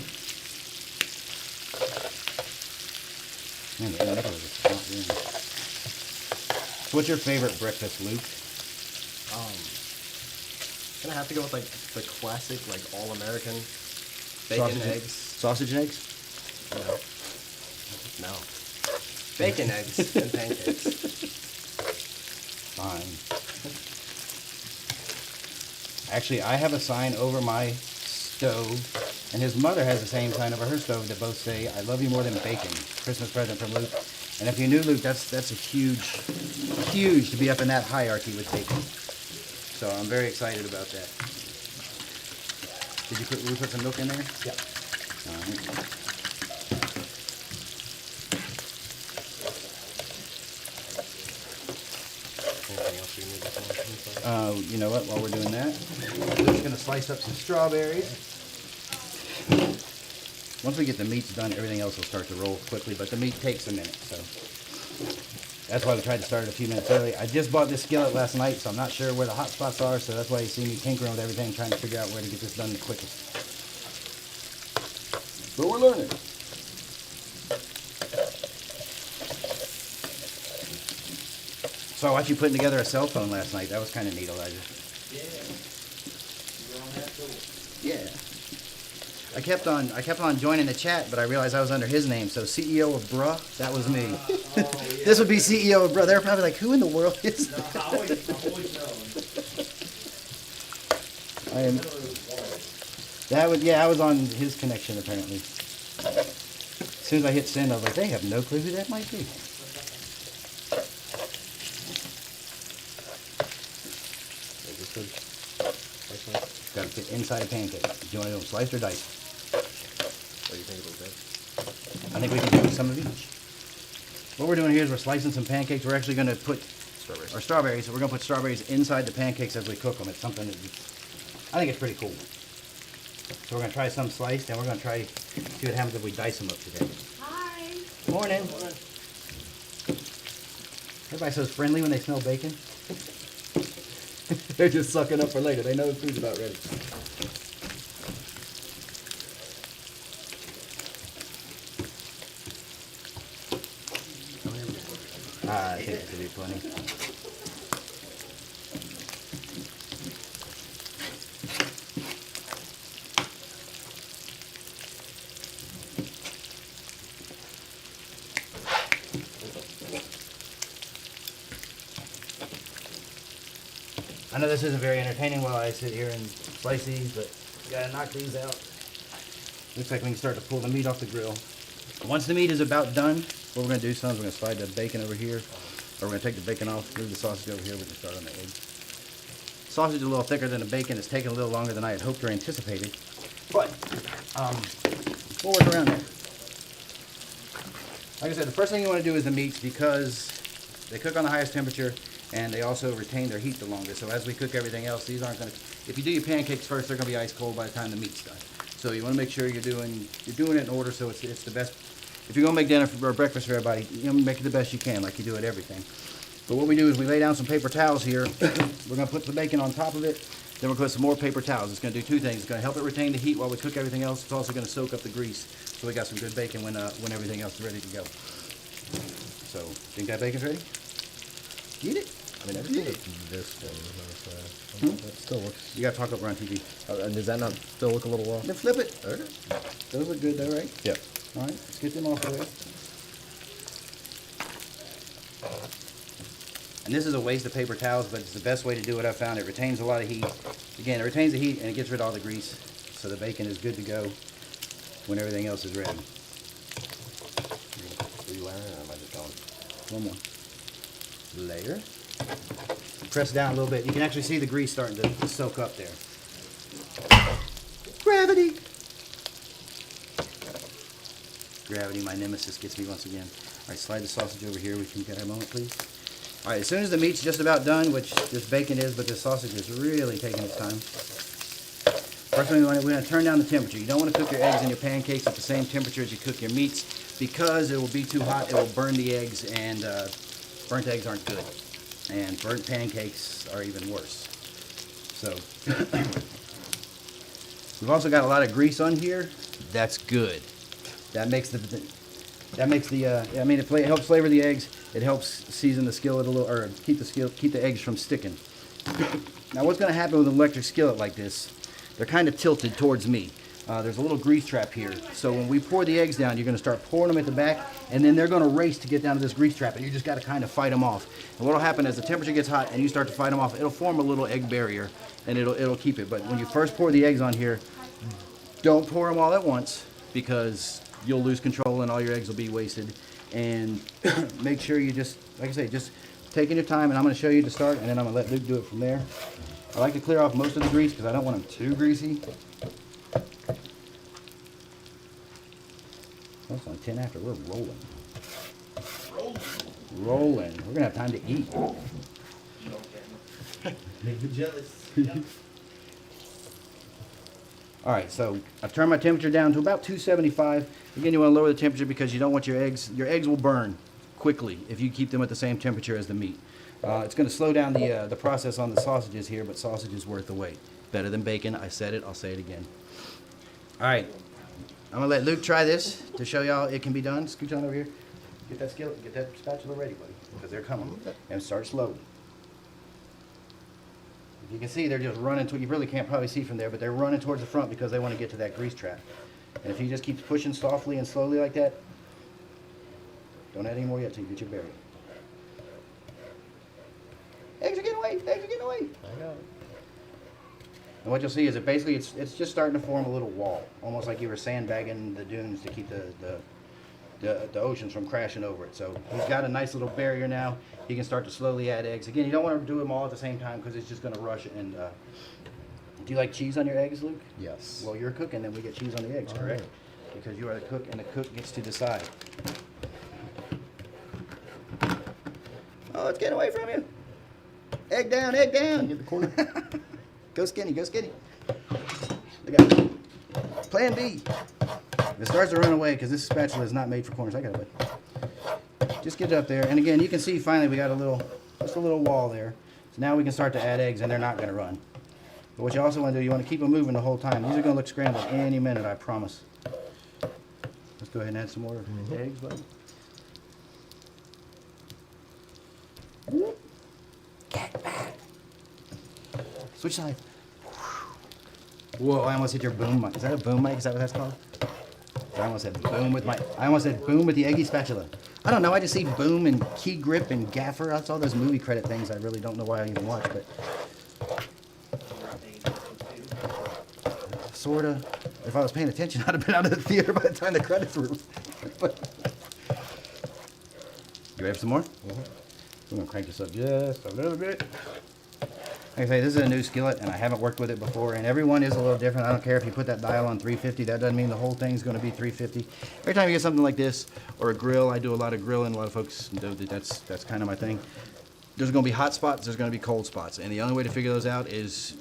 Man, the middle of this is not in. So what's your favorite breakfast, Luke? Gonna have to go with like the classic, like all-American bacon, eggs. Sausage and eggs? No. Bacon, eggs, and pancakes. Fine. Actually, I have a sign over my stove, and his mother has the same sign over her stove that both say, "I love you more than bacon." Christmas present from Luke. And if you knew Luke, that's a huge to be up in that hierarchy with bacon. So I'm very excited about that. Did we put some milk in there? Yeah. All right. Anything else you need this one? You know what? While we're doing that, we're just gonna slice up some strawberries. Once we get the meats done, everything else will start to roll quickly, but the meat takes a minute, so that's why we tried to start it a few minutes early. I just bought this skillet last night, so I'm not sure where the hot spots are, so that's why you see me tinkering with everything, trying to figure out where to get this done the quickest. But we're learning. So I watched you putting together a cell phone last night. That was kind of neat, Elijah. Yeah. I kept on joining the chat, but I realized I was under his name. So CEO of Bruh, that was me. This would be CEO of Bruh. They're probably like, who in the world is that? I was on his connection apparently. As soon as I hit send, I was like, they have no clue who that might be. Got to fit inside a pancake. Do you want to do them sliced or diced? What do you think it'll be? I think we can do some of each. What we're doing here is we're slicing some pancakes. We're actually going to put our strawberries. So we're going to put strawberries inside the pancakes as we cook them. It's something that I think it's pretty cool. So we're going to try some sliced, and we're going to try see what happens if we dice them up today. Hi. Morning. Everybody's so friendly when they smell bacon. They're just sucking up for later. They know the food's about ready. I think that could be plenty. I know this isn't very entertaining while I sit here and slice these, but you gotta knock these out. Looks like we can start to pull the meat off the grill. Once the meat is about done, what we're gonna do, son, is we're gonna slide the bacon over here, or we're gonna take the bacon off, move the sausage over here, we can start on the egg. Sausage is a little thicker than the bacon. It's taking a little longer than I had hoped or anticipated, but we'll work around that. Like I said, the first thing you wanna do is the meats because they cook on the highest temperature, and they also retain their heat the longest. So as we cook everything else, these aren't going to, if you do your pancakes first, they're going to be ice cold by the time the meat's done. So you want to make sure you're doing it in order so it's the best. If you're going to make dinner or breakfast for everybody, you know, make it the best you can, like you do at everything. But what we do is we lay down some paper towels here. We're going to put the bacon on top of it. Then we're going to put some more paper towels. It's going to do two things. It's going to help it retain the heat while we cook everything else. It's also going to soak up the grease. So we got some good bacon when everything else is ready to go. So, think that bacon's ready? Eat it. I mean, everything with this one, that still looks. You got to talk up around TV. And does that not still look a little off? Then flip it. Okay. Those look good though, right? Yep. All right, let's get them off the way. And this is a waste of paper towels, but it's the best way to do it. I found it retains a lot of heat. Again, it retains the heat and it gets rid of all the grease, so the bacon is good to go when everything else is ready. Or am I just going? One more layer. Press down a little bit. You can actually see the grease starting to soak up there. Gravity. Gravity, my nemesis, gets me once again. All right, slide the sausage over here. We can get a moment, please. All right, as soon as the meat's just about done, which this bacon is, but this sausage is really taking its time. First thing we're going to turn down the temperature. You don't want to cook your eggs and your pancakes at the same temperature as you cook your meats because it will be too hot. It will burn the eggs, and burnt eggs aren't good. And burnt pancakes are even worse. So, we've also got a lot of grease on here. That's good. That makes it helps flavor the eggs. It helps season the skillet a little, or keep the eggs from sticking. Now, what's going to happen with an electric skillet like this? They're kind of tilted towards me. There's a little grease trap here. So when we pour the eggs down, you're going to start pouring them at the back, and then they're going to race to get down to this grease trap, and you just got to kind of fight them off. And what will happen as the temperature gets hot and you start to fight them off, it'll form a little egg barrier, and it'll keep it. But when you first pour the eggs on here, don't pour them all at once because you'll lose control and all your eggs will be wasted. And make sure you just, like I say, just taking your time, and I'm going to show you to start, and then I'm going to let Luke do it from there. I like to clear off most of the grease because I don't want them too greasy. Oh, it's only 10 after. We're rolling. Rolling. We're going to have time to eat. Make me jealous. All right, so I've turned my temperature down to about 275. Again, you want to lower the temperature because you don't want your eggs will burn quickly if you keep them at the same temperature as the meat. It's going to slow down the process on the sausages here, but sausage is worth the wait. Better than bacon. I said it. I'll say it again. All right, I'm going to let Luke try this to show y'all it can be done. Scooch on over here. Get that skillet, get that spatula ready, buddy, because they're coming. And start slowly. If you can see, they're just running to, you really can't probably see from there, but they're running towards the front because they want to get to that grease trap. And if you just keep pushing softly and slowly like that, don't add any more yet till you get your berry. Eggs are getting away, eggs are getting away. I know. And what you'll see is basically it's just starting to form a little wall, almost like you were sandbagging the dunes to keep the oceans from crashing over it. So he's got a nice little barrier now. He can start to slowly add eggs. Again, you don't want to do them all at the same time because it's just going to rush. And do you like cheese on your eggs, Luke? Yes. Well, you're cooking, then we get cheese on the eggs, correct? Right. Because you are the cook, and the cook gets to decide. Oh, it's getting away from you. Egg down, egg down. Get the corner. Go skinny, go skinny. Look at it. Plan B. If it starts to run away, because this spatula is not made for corners. I got it, bud. Just get it up there. And again, you can see finally we got just a little wall there. So now we can start to add eggs, and they're not going to run. But what you also want to do, you want to keep them moving the whole time. These are going to look scrambled any minute, I promise. Let's go ahead and add some more eggs, bud. Get back. Switch side. Whoa, I almost hit your boom mic. Is that a boom mic? Is that what that's called? I almost said boom with the eggy spatula. I don't know, I just see boom and key grip and gaffer. That's all those movie credit things I really don't know why I even watch, but sorta. If I was paying attention, I'd have been out of the theater by the time the credits were. You ready for some more? I'm gonna crank this up just a little bit. Like I say, this is a new skillet, and I haven't worked with it before, and every one is a little different. I don't care if you put that dial on 350. That doesn't mean the whole thing's going to be 350. Every time you get something like this, or a grill, I do a lot of grilling. A lot of folks do that's kind of my thing. There's going to be hot spots. There's going to be cold spots, and the only way to figure those out is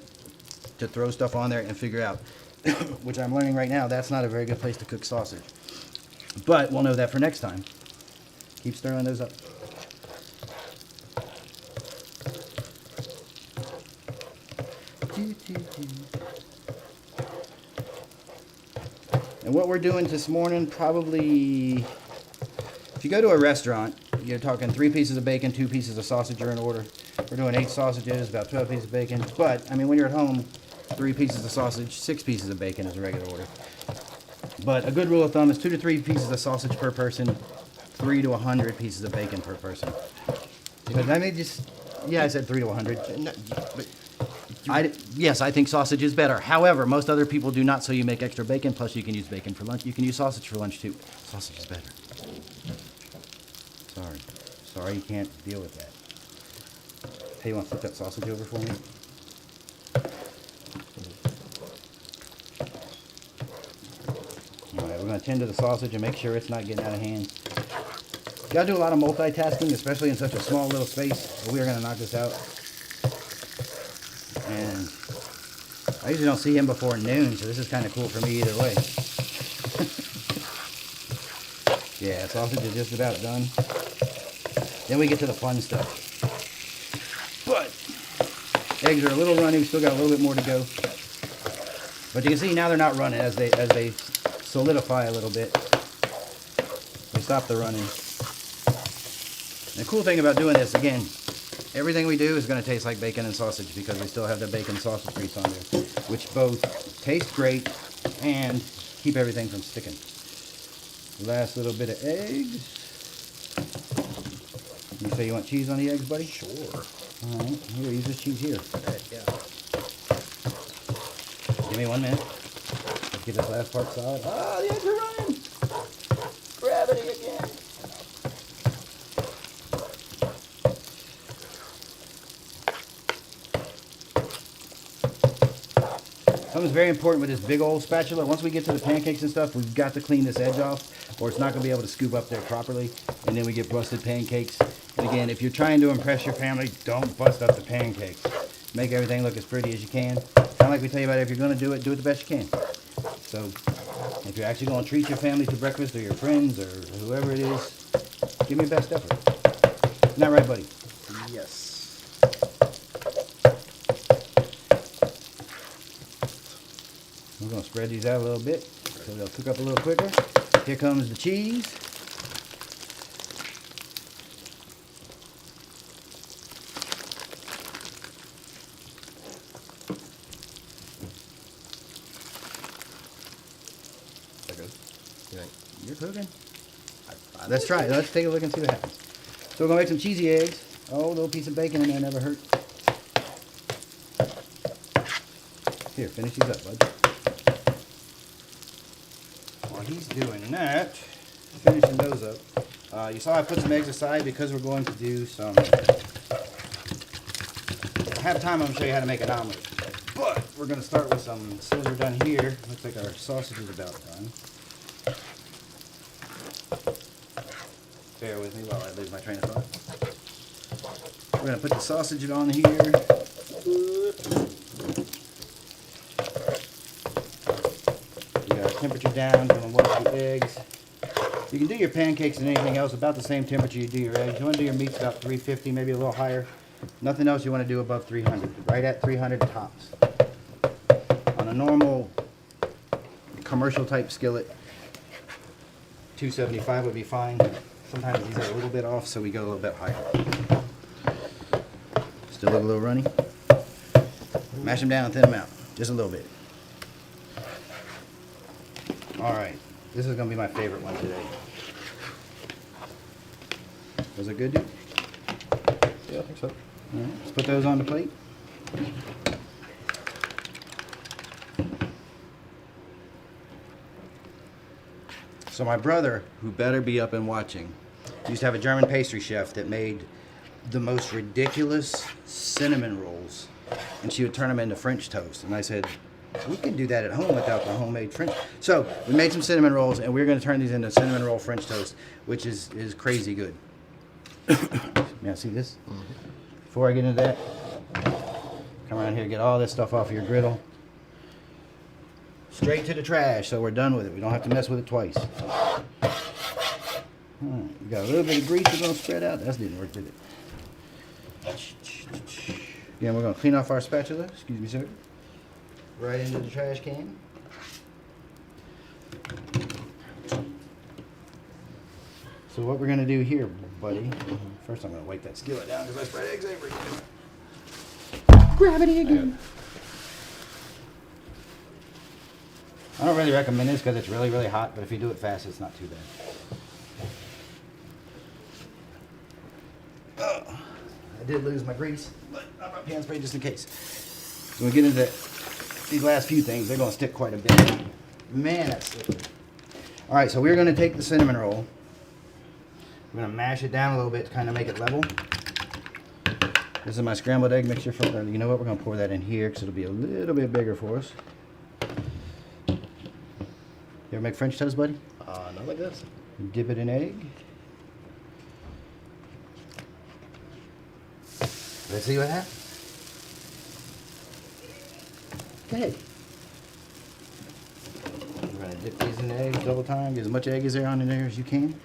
to throw stuff on there and figure out, which I'm learning right now, that's not a very good place to cook sausage. But we'll know that for next time. Keep stirring those up. And what we're doing this morning, probably, if you go to a restaurant, you're talking 3 pieces of bacon, 2 pieces of sausage are in order. We're doing 8 sausages, about 12 pieces of bacon. But, I mean, when you're at home, 3 pieces of sausage, 6 pieces of bacon is a regular order. But a good rule of thumb is 2 to 3 pieces of sausage per person, 3 to 100 pieces of bacon per person. Because I mean, yeah, I said 3 to 100. No, but yes, I think sausage is better. However, most other people do not, so you make extra bacon, plus you can use bacon for lunch. You can use sausage for lunch, too. Sausage is better. Sorry you can't deal with that. Hey, you want to flip that sausage over for me? All right, we're going to tend to the sausage and make sure it's not getting out of hand. You got to do a lot of multitasking, especially in such a small little space. But we are going to knock this out. And I usually don't see him before noon, so this is kind of cool for me either way. Yeah, sausage is just about done. Then we get to the fun stuff. But eggs are a little runny. We still got a little bit more to go. But you can see now they're not running as they solidify a little bit. We stop the running. And the cool thing about doing this, again, everything we do is going to taste like bacon and sausage because we still have the bacon sausage grease on there, which both taste great and keep everything from sticking. Last little bit of eggs. You say you want cheese on the eggs, buddy? Sure. All right, here, use this cheese here. Yeah. Give me 1 minute. Let's get this last part solid. Ah, the eggs are running! Gravity again! Something's very important with this big old spatula. Once we get to the pancakes and stuff, we've got to clean this edge off, or it's not going to be able to scoop up there properly, and then we get busted pancakes. And again, if you're trying to impress your family, don't bust up the pancakes. Make everything look as pretty as you can. Kind of like we tell you about, if you're going to do it the best you can. So, if you're actually going to treat your family to breakfast, or your friends, or whoever it is, give me your best effort. Isn't that right, buddy? Yes. We're going to spread these out a little bit so they'll cook up a little quicker. Here comes the cheese. Is that good? You think? You're cooking. Let's try it. Let's take a look and see what happens. So we're going to make some cheesy eggs. Oh, a little piece of bacon in there never hurt. Here, finish these up, bud. While he's doing that, finishing those up, you saw I put some eggs aside because we're going to do some... If I have time, I'm going to show you how to make an omelet. But we're going to start with some, as soon as we're done here, looks like our sausage is about done. Bear with me while I lose my train of thought. We're going to put the sausage on here. You got temperature down, going to wash the eggs. You can do your pancakes and anything else about the same temperature you do your eggs. You want to do your meats about 350, maybe a little higher. Nothing else you want to do above 300, right at 300 tops. On a normal commercial type skillet, 275 would be fine. Sometimes these are a little bit off, so we go a little bit higher. Still look a little runny. Mash them down, thin them out, just a little bit. All right, this is gonna be my favorite one today. Was it good, dude? Yeah, I think so. All right, let's put those on the plate. So my brother, who better be up and watching, used to have a German pastry chef that made the most ridiculous cinnamon rolls, and she would turn them into French toast. And I said, we can do that at home without the homemade French. So we made some cinnamon rolls, and we're going to turn these into cinnamon roll French toast, which is crazy good. May I see this? Before I get into that, come around here, get all this stuff off of your griddle. Straight to the trash, so we're done with it. We don't have to mess with it twice. We got a little bit of grease we're going to spread out. That didn't work, did it? Again, we're going to clean off our spatula. Excuse me, sir. Right into the trash can. So what we're going to do here, buddy, first I'm going to wipe that skillet down because I spread eggs everywhere. Gravity again. I don't really recommend this because it's really, really hot, but if you do it fast, it's not too bad. I did lose my grease, but I brought pan spray just in case. So when we get into these last few things, they're going to stick quite a bit. Man, that's slippery. All right, so we're going to take the cinnamon roll. We're going to mash it down a little bit to kind of make it level. This is my scrambled egg mixture. You know what? We're going to pour that in here because it'll be a little bit bigger for us. You ever make French toast, buddy? Not like this. Dip it in egg. Let's see what happens. Go ahead. We're going to dip these in eggs double time. Get as much egg as there on in there as you can.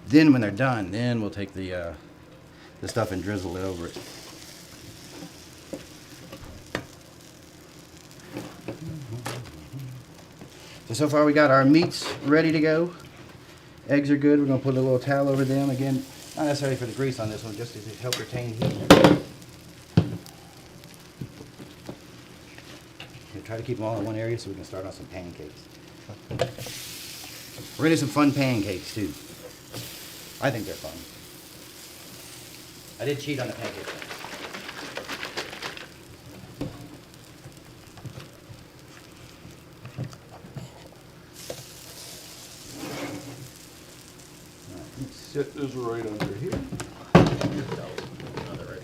Then when they're done, then we'll take the stuff and drizzle it over it. So far we got our meats ready to go. Eggs are good. We're going to put a little towel over them. Again, not necessarily for the grease on this one, just to help retain heat. Okay, try to keep them all in one area so we can start on some pancakes. We're going to do some fun pancakes too. I think they're fun. I did cheat on the pancakes. Set this right under here.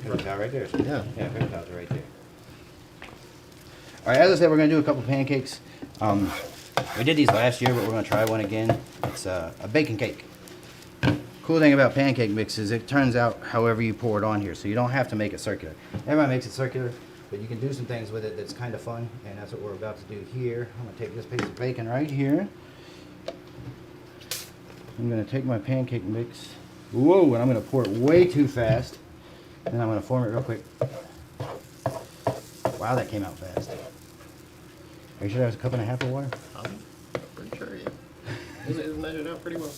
Paper towel right there. Yeah. Yeah, paper towels are right there. All right, as I said, we're gonna do a couple pancakes. We did these last year, but we're gonna try one again. It's a bacon cake. Cool thing about pancake mix is it turns out however you pour it on here, so you don't have to make it circular. Everybody makes it circular, but you can do some things with it that's kind of fun, and that's what we're about to do here. I'm gonna take this piece of bacon right here. I'm gonna take my pancake mix. Whoa, and I'm gonna pour it way too fast. Then I'm gonna form it real quick. Wow, that came out fast. Are you sure that was a cup and a half of water? I'm pretty sure, yeah. It measured out pretty well.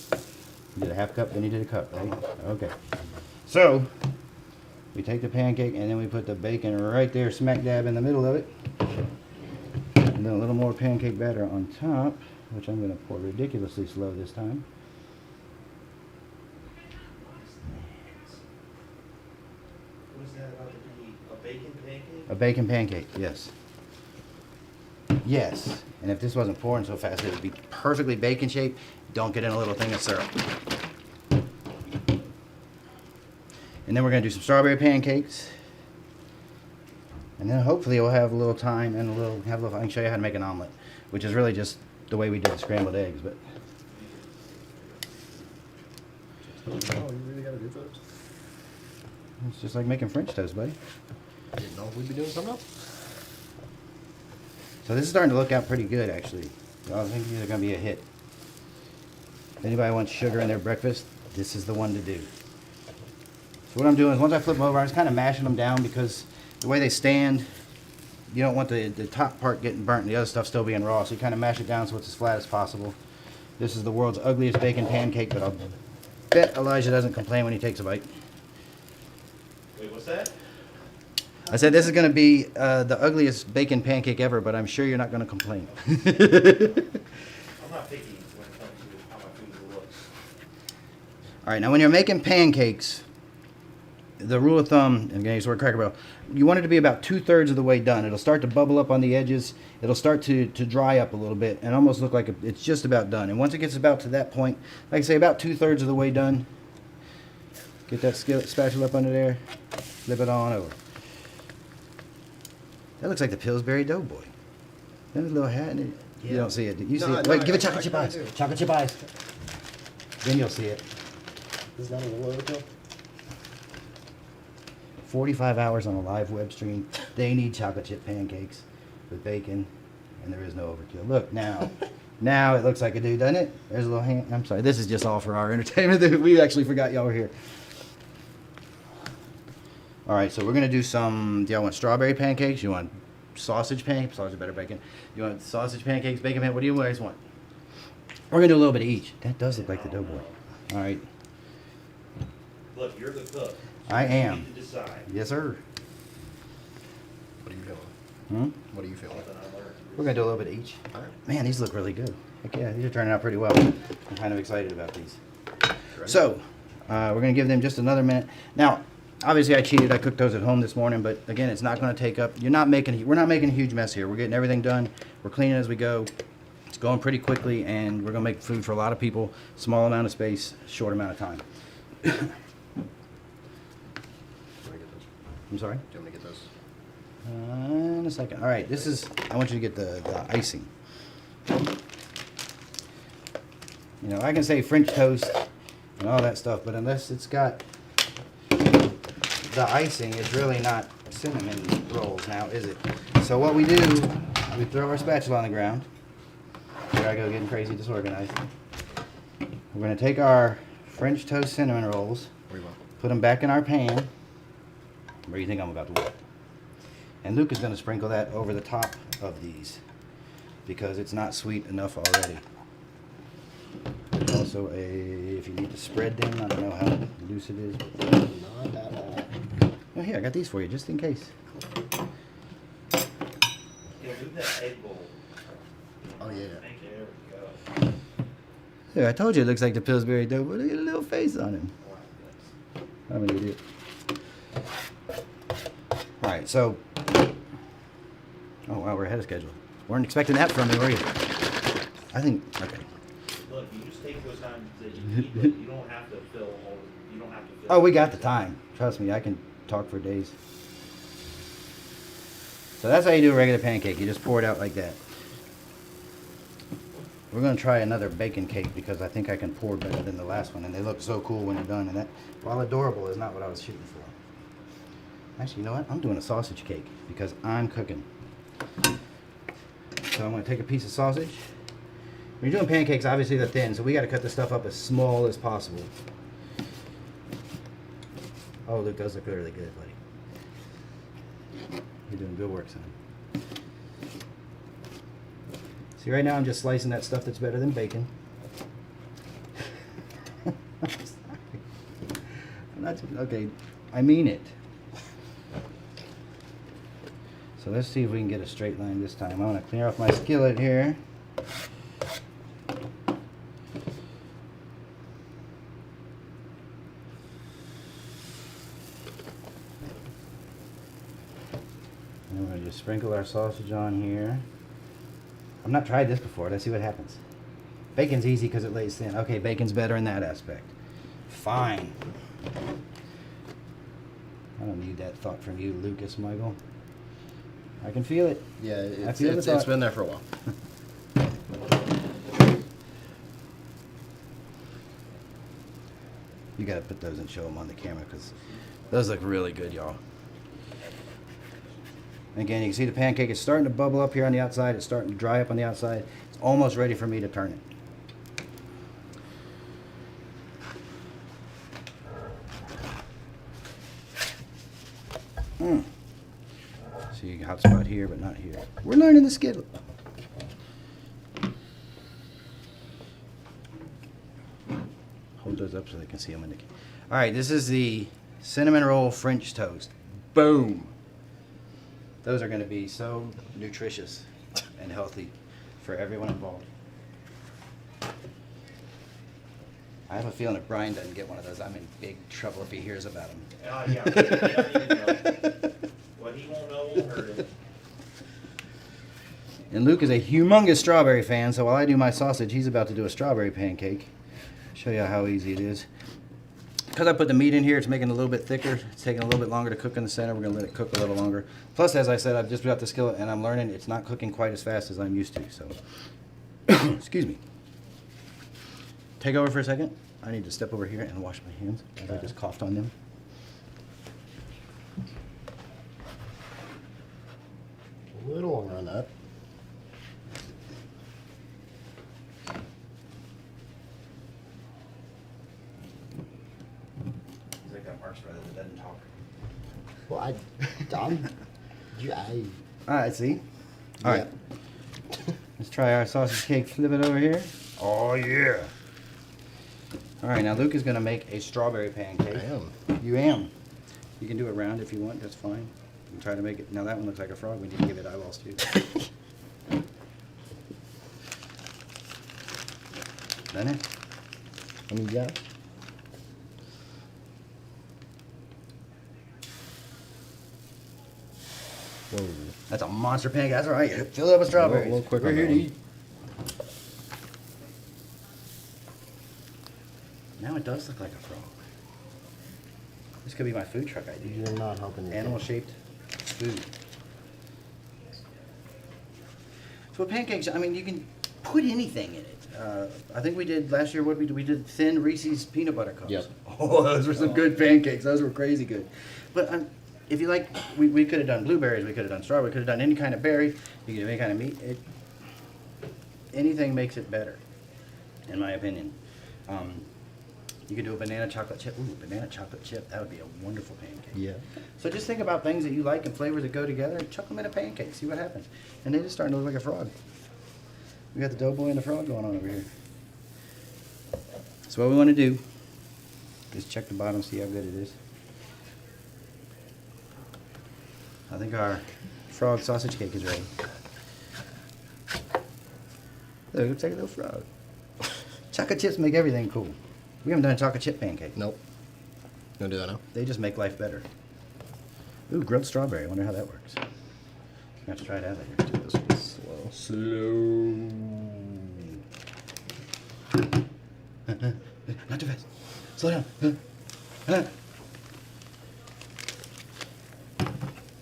You did a half cup, then you did a cup, right? Okay. So, we take the pancake and then we put the bacon right there, smack dab in the middle of it. And then a little more pancake batter on top, which I'm going to pour ridiculously slow this time. What is that about to be? A bacon pancake? A bacon pancake, yes. Yes. And if this wasn't pouring so fast, it would be perfectly bacon shaped. Don't get in a little thing of syrup. And then we're going to do some strawberry pancakes. And then hopefully we'll have a little time and I can show you how to make an omelet, which is really just the way we did the scrambled eggs. But Oh, you really gotta do those? it's just like making French toast, buddy. I didn't know we'd be doing something else. So this is starting to look out pretty good, actually. I think these are going to be a hit. If anybody wants sugar in their breakfast, this is the one to do. So what I'm doing is once I flip them over, I'm just kind of mashing them down because the way they stand, you don't want the top part getting burnt and the other stuff still being raw. So you kind of mash it down so it's as flat as possible. This is the world's ugliest bacon pancake, but I'll bet Elijah doesn't complain when he takes a bite. Wait, what's that? I said this is going to be the ugliest bacon pancake ever, but I'm sure you're not going to complain. I'm not picky when it comes to how my food looks. All right, now when you're making pancakes, the rule of thumb, and again, sort of Cracker Barrel, you want it to be about 2/3 of the way done. It'll start to bubble up on the edges. It'll start to dry up a little bit and almost look like it's just about done. And once it gets about to that point, like I say, about 2/3 of the way done, get that spatula up under there, flip it on over. That looks like the Pillsbury Doughboy. That little hat in it. You Yeah. don't see it. You see No, it? no, Wait, give it I chocolate chip kinda eyes. do. Chocolate chip eyes. Then you'll see it. Is that a little overkill? 45 hours on a live web stream. They need chocolate chip pancakes with bacon, and there is no overkill. Look, now. Now it looks like a dude, doesn't it? There's a little hand. I'm sorry, this is just all for our entertainment. We actually forgot y'all were here. All right, so we're gonna do some. Do y'all want strawberry pancakes? You want sausage pancakes? Sausage better bacon. You want sausage pancakes, bacon pancakes? What do you guys want? We're gonna do a little bit of each. That does look like the Doughboy. All right, Look, you're the cook. I You am. need to decide. Yes, sir. What are you feeling? Hmm? What are you feeling? Something I learned. We're gonna do a little bit of each. All right. Man, these look really good. Heck yeah, these are turning out pretty well. I'm kind of excited about these. Ready? So, we're going to give them just another minute. Now, obviously I cheated. I cooked those at home this morning, but again, it's not going to take up. We're not making a huge mess here. We're getting everything done. We're cleaning as we go. It's going pretty quickly, and we're going to make food for a lot of people. Small amount of space, short amount of time. Do you want to get those? I'm sorry? Do you want me to get those? In a second. All right, I want you to get the icing. You know, I can say French toast and all that stuff, but unless it's got the icing, it's really not cinnamon rolls now, is it? So what we do, we throw our spatula on the ground. Here I go getting crazy disorganized. We're going to take our French toast cinnamon rolls, Where you want? put them back in our pan. Where do you think I'm about to look? And Luke is going to sprinkle that over the top of these because it's not sweet enough already. There's also if you need to spread them, I don't know how loose it is. But Not at all. well, here, I got these for you just in case. Yeah, move that egg bowl. Oh, yeah. There we go. There, I told you it looks like the Pillsbury Doughboy. Look at the little face on him. I'm an idiot. All right, so. Oh, wow, we're ahead of schedule. Weren't expecting that from me, were you? I think, okay. Look, you just take those times that you need. Look, you don't have to fill all. You don't have to fill. Oh, we got the time. Trust me, I can talk for days. So that's how you do a regular pancake. You just pour it out like that. We're going to try another bacon cake because I think I can pour better than the last one. And they look so cool when they're done. And that, while adorable, is not what I was shooting for. Actually, you know what? I'm doing a sausage cake because I'm cooking. So I'm going to take a piece of sausage. When you're doing pancakes, obviously they're thin, so we got to cut the stuff up as small as possible. Oh, Luke, those look really good, buddy. You're doing good work, son. See, right now I'm just slicing that stuff that's better than bacon. I'm not, okay, I mean it. So let's see if we can get a straight line this time. I'm going to clear off my skillet here. And we're going to just sprinkle our sausage on here. I've not tried this before. Let's see what happens. Bacon's easy because it lays thin. Okay, bacon's better in that aspect. Fine. I don't need that thought from you, Lucas Michael. I can feel it. Yeah, it's it's been there for a while. You got to put those and show them on the camera because those look really good, y'all. Again, you can see the pancake is starting to bubble up here on the outside. It's starting to dry up on the outside. It's almost ready for me to turn it. See, hot spot here, but not here. We're learning the skillet. Hold those up so they can see them in the camera. All right, this is the cinnamon roll French toast. Boom. Those are going to be so nutritious and healthy for everyone involved. I have a feeling if Brian doesn't get one of those, I'm in big trouble if he hears about them. Oh, yeah. He don't even know. What he won't know won't hurt him. And Luke is a humongous strawberry fan, so while I do my sausage, he's about to do a strawberry pancake. Show you how easy it is. Because I put the meat in here, it's making it a little bit thicker. It's taking a little bit longer to cook in the center. We're going to let it cook a little longer. Plus, as I said, I've just got the skillet, and I'm learning it's not cooking quite as fast as I'm used to. So, excuse me. Take over for a second. I need to step over here and wash my hands as I just coughed on them. A little longer on that. He's like that Mark's brother that doesn't talk. Well, All right, see? All right. Let's try our sausage cake. Flip it over here. Oh, yeah. All right, now Luke is going to make a strawberry pancake. I am. You am. You can do it round if you want. That's fine. You can try to make it. Now that one looks like a frog. We need to give it eyeballs too. Done it? I mean, yeah. Whoa. That's a monster pancake. That's all right. Fill it up with strawberries. A little quick We're on here that to one. eat. Now it does look like a frog. This could be my food truck idea. You're not helping. Animal-shaped food. So with pancakes, I mean, you can put anything in it. I think we did last year. What we did? We did thin Reese's peanut butter cups. Yep. Oh, those were some good pancakes. Those were crazy good. But if you like, we could have done blueberries. We could have done strawberry. We could have done any kind of berry. You could do any kind of meat. Anything makes it better, in my opinion. You could do a banana chocolate chip. Ooh, banana chocolate chip. That would be a wonderful pancake. Yeah. So just think about things that you like and flavors that go together and chuck them in a pancake. See what happens. And they're just starting to look like a frog. We got the doughboy and the frog going on over here. So what we want to do is check the bottom, see how good it is. I think our frog sausage cake is ready. Look, it looks like a little frog. Chocolate chips make everything cool. We haven't done a chocolate chip pancake. Nope. You want to do that now? They just make life better. Ooh, grilled strawberry. I wonder how that works. I have to try it out later. Do this one slow. Slow. Not too fast. Slow down.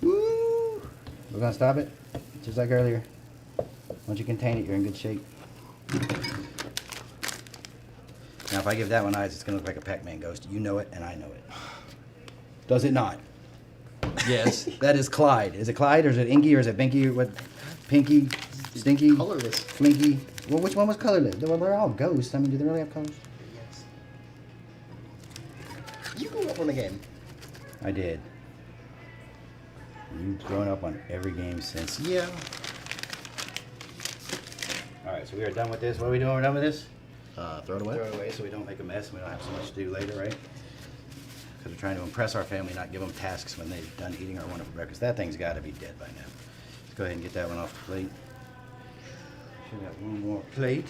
Woo! We're gonna stop it, just like earlier. Once you contain it, you're in good shape. Now, if I give that one eyes, it's gonna look like a Pac-Man ghost. You know it, and I know it. Does it not? Yes, that is Clyde. Is it Clyde, or is it Inky, or is it Binky? What? Pinky? Stinky? Colorless. Flinky? Well, which one was colorless? Well, they're all ghosts. I mean, do they really have colors? Yes. You grew up on the game. I did. You've grown up on every game since. Yeah. Alright, so we are done with this. What are we doing? We're done with this? Throw it away. Throw it away so we don't make a mess and we don't have so much to do later, right? Because we're trying to impress our family, not give them tasks when they're done eating our wonderful breakfast. That thing's got to be dead by now. Let's go ahead and get that one off the plate. Should have one more plate.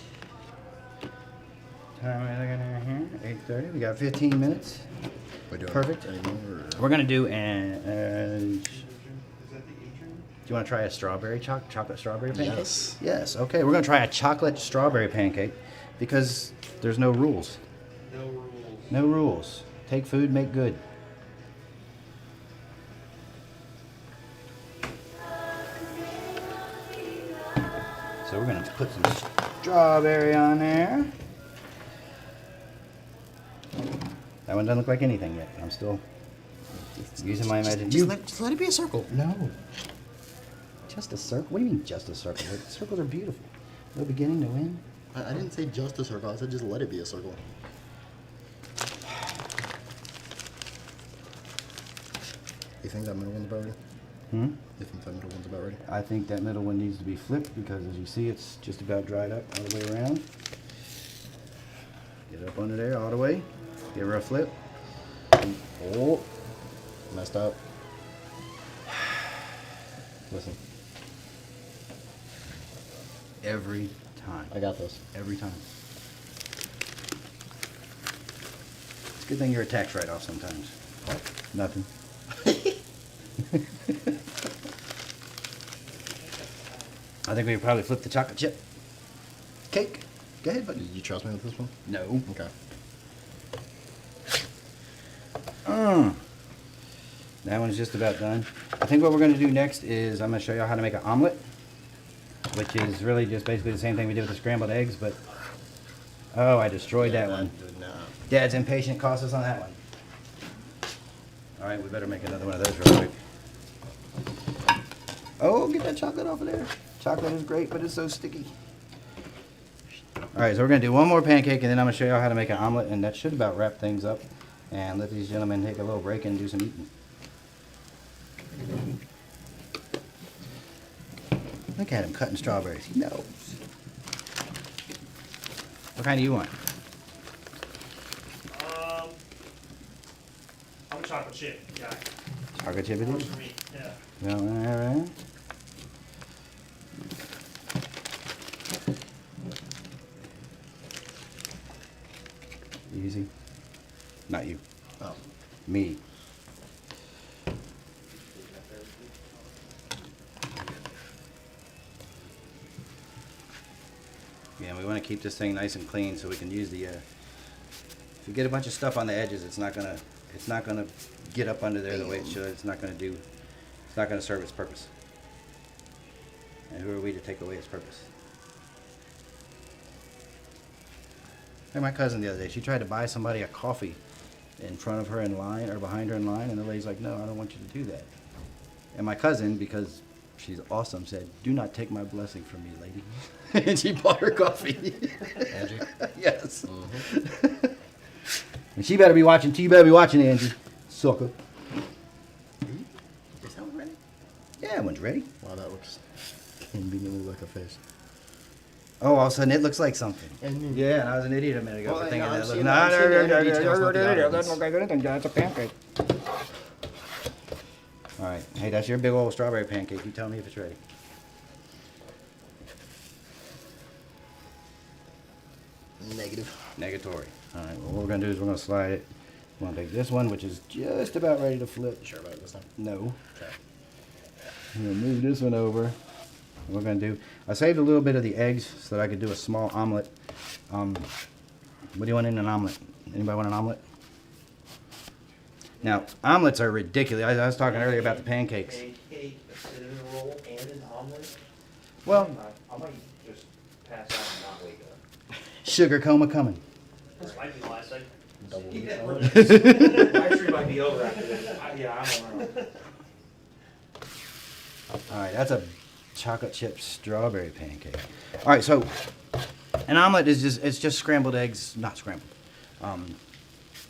Time are we looking at here? 8:30. We got 15 minutes. We're doing Perfect. anymore, or- We're gonna do an. Do you want to try a strawberry chocolate strawberry pancake? Yes. Yes. Okay, we're gonna try a chocolate strawberry pancake because there's no rules. No rules. No rules. Take food, make good. So we're gonna put some strawberry on there. That one doesn't look like anything yet. I'm still using my imagination. Just let it be a circle. No. Just a circle? What do you mean just a circle? Circles are beautiful. No beginning, no end. I didn't say just a circle. I said just let it be a circle. You think that middle one's about ready? Hmm? You think that middle one's about ready? I think that middle one needs to be flipped because as you see, it's just about dried up all the way around. Get it up under there all the way. Give her a flip. Oh, Messed up. Listen, every time. I got this. Every time. It's a good thing you're a tax write-off sometimes. What? Nothing. I think we could probably flip the chocolate chip cake. Go ahead, buddy. You trust me with this one? No. Okay. That one's just about done. I think what we're going to do next is I'm going to show you how to make an omelet, which is really just basically the same thing we did with the scrambled eggs, but oh, I destroyed that one. No. Dad's impatient cost us on that one. All right, we better make another one of those real quick. Oh, get that chocolate off of there. Chocolate is great, but it's so sticky. All right, so we're going to do one more pancake, and then I'm going to show you how to make an omelet, and that should about wrap things up and let these gentlemen take a little break and do some eating. Look at him cutting strawberries. He knows. What kind do you want? I'm a chocolate chip guy. Chocolate chip it Works is? for me, yeah. Yeah, all right. Easy. Not you. Oh. Me. Yeah, we want to keep this thing nice and clean so we can use the. If you get a bunch of stuff on the edges, it's not gonna get up under there the way it should. It's not gonna serve its purpose. And who are we to take away its purpose? Like my cousin the other day, she tried to buy somebody a coffee in front of her in line or behind her in line, and the lady's like, "No, I don't want you to do that." And my cousin, because she's awesome, said, "Do not take my blessing from me, lady." And she bought her coffee. Angie? Yes. And she better be watching. You better be watching, Angie. Sucker. Is that one ready? Yeah, one's ready. Wow, that looks conveniently like a face. Oh, all of a sudden it looks like something. And Yeah, and I was an idiot a minute ago Well, for thinking I'm that. seeing No, that- I'm seeing the other details, not the other ones. doesn't look like anything. That's a pancake. All right. Hey, that's your big old strawberry pancake. You tell me if it's ready. negative. Negatory. All right. Well, what we're gonna do is we're gonna slide it. We're gonna take this one, which is just about ready to flip. You sure about it this time? No. Okay. I'm gonna move this one over. What we're gonna do, I saved a little bit of the eggs so that I could do a small omelet. What do you want in an omelet? Anybody want an omelet? Now, omelets are ridiculous. I was talking earlier about the pancakes. Pancake, a cinnamon roll. Well, I might just pass out and not wake up. sugar coma coming. This might be the last segment. Live stream might be over after this. Yeah, I don't know. All right, that's a chocolate chip strawberry pancake. All right, so an omelet is just scrambled eggs, not scrambled.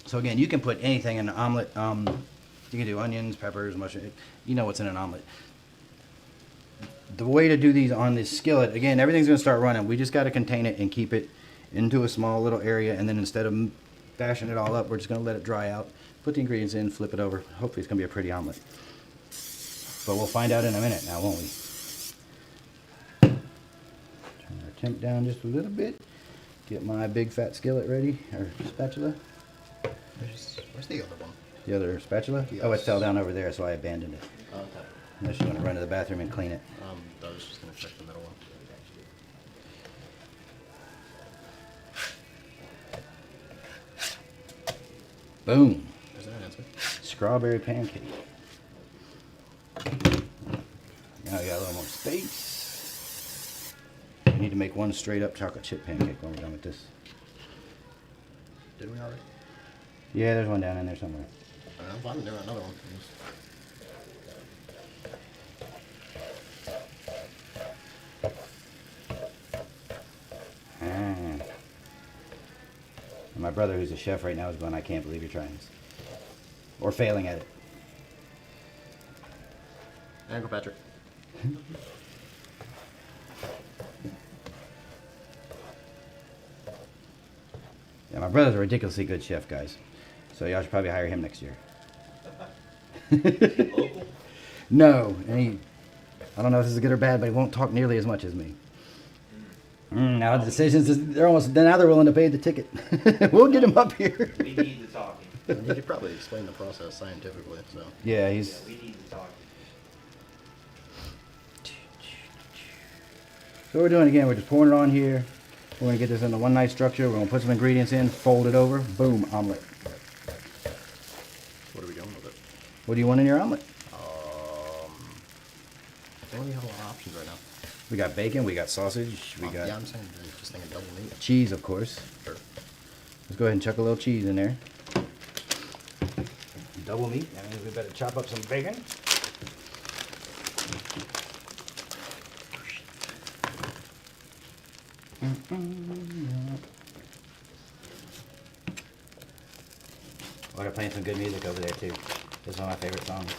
So again, you can put anything in an omelet. You can do onions, peppers, mushroom. You know what's in an omelet. The way to do these on this skillet, again, everything's gonna start running. We just gotta contain it and keep it into a small little area, and then instead of bashing it all up, we're just gonna let it dry out. Put the ingredients in, flip it over. Hopefully it's gonna be a pretty omelet. But we'll find out in a minute now, won't we? Turn our temp down just a little bit. Get my big fat skillet ready, or spatula. Where's the other one? The other spatula? Yes. Oh, it fell down over there, so I abandoned it. Okay. Unless you want to run to the bathroom and clean it. I was just gonna check the middle one. Boom. There's that answer. Strawberry pancake. Now we got a little more space. We need to make one straight up chocolate chip pancake when we're done with this. Did we already? Yeah, there's one down in there somewhere. I'm fine doing another one. And my brother, who's a chef right now, is going, I can't believe you're trying this. Or failing at it. Uncle Patrick. Yeah, my brother's a ridiculously good chef, guys. So y'all should probably hire him next year. Local? No, and I don't know if this is good or bad, but he won't talk nearly as much as me. Now the decisions, now they're willing to pay the ticket. We'll get him up here. We need the talking. You could probably explain the process scientifically, so. Yeah, he's... We need the talking. So what we're doing again, we're just pouring it on here. We're gonna get this into one nice structure. We're gonna put some ingredients in, fold it over, boom, omelet. What are we doing with it? What do you want in your omelet? I think we have a lot of options right now. We got bacon, we got sausage, we got Yeah, I'm saying just think of double meat. cheese, of course. Sure. Let's go ahead and chuck a little cheese in there. Double meat, that means we better chop up some bacon. Oh, they're playing some good music over there too. This is one of my favorite songs.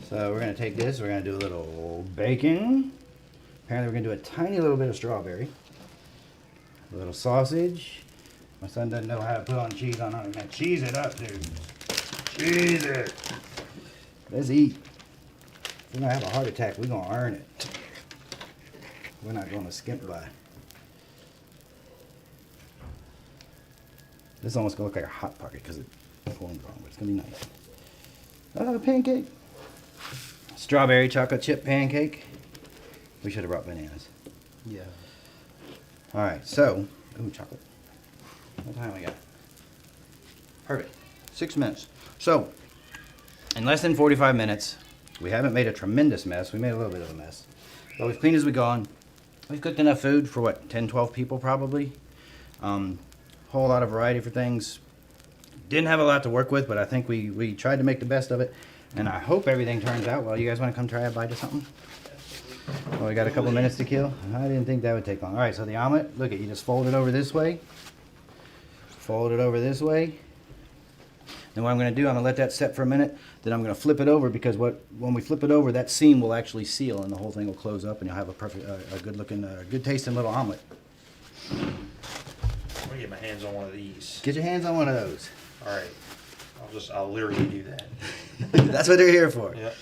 So we're going to take this, we're going to do a little bacon. Apparently we're going to do a tiny little bit of strawberry. A little sausage. My son doesn't know how to put on cheese on it. Man, cheese it up, dude. Cheese it. Let's eat. If we're going to have a heart attack, we're going to earn it. We're not going to skimp by. This is almost going to look like a Hot Pocket because it's formed wrong, but it's going to be nice. Pancake. Strawberry chocolate chip pancake. We should have brought bananas. Yeah. All right, so, ooh, chocolate. What time we got? Perfect. 6 minutes. So, in less than 45 minutes, we haven't made a tremendous mess. We made a little bit of a mess. But we've cleaned as we gone. We've cooked enough food for what, 10, 12 people probably. Whole lot of variety for things. Didn't have a lot to work with, but I think we tried to make the best of it. And I hope everything turns out well. You guys want to come try a bite of something? Well, we got a couple minutes to kill. I didn't think that would take long. All right, so the omelet, look at, you just fold it over this way. Fold it over this way. Then what I'm going to do, I'm going to let that set for a minute. Then I'm going to flip it over because when we flip it over, that seam will actually seal and the whole thing will close up and you'll have a perfect, a good looking, good tasting little omelet. I'm gonna get my hands on one of these. Get your hands on one of those. All right. I'll literally do that. That's what they're here for. Yep.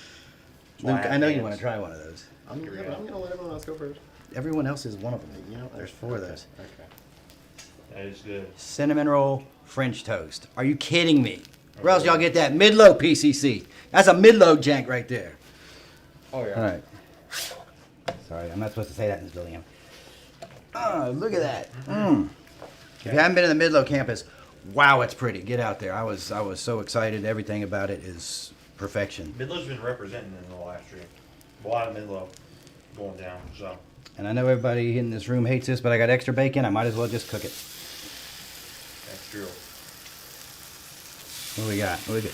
Luke, I know you want to try one of those. I'm gonna let everyone else go first. Everyone else is one of them. You know, There's 4 of those. Okay. That is good. Cinnamon roll French toast. Are you kidding me? Where else y'all get that? Mid-low PCC. That's a mid-low jank right there. Oh yeah. All right. Sorry, I'm not supposed to say that in this building. Oh, look at that. If you haven't been in the Midlow campus, wow, it's pretty. Get out there. I was so excited. Everything about it is perfection. Midlow's been representing in the live stream. A lot of Midlow going down, so. And I know everybody in this room hates this, but I got extra bacon. I might as well just cook it. That's true. What do we got? What do we got?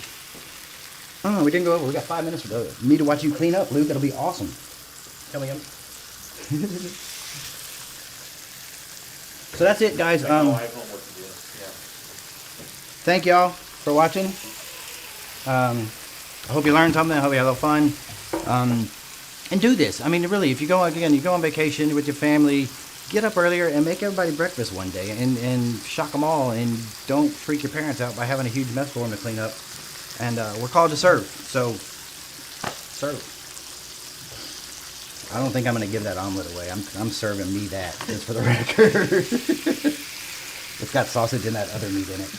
Oh, we didn't go over. We got 5 minutes for me to watch you clean up, Luke. It'll be awesome. Coming up. So that's it, guys. I have homework to do. Yeah. Thank y'all for watching. I hope you learned something. I hope you had a little fun. And do this. I mean, really, if you go on vacation with your family, get up earlier and make everybody breakfast one day and shock them all, and don't freak your parents out by having a huge mess for them to clean up. And we're called to serve, so serve. I don't think I'm going to give that omelet away. I'm serving me that, just for the record. It's got sausage and that other meat in it.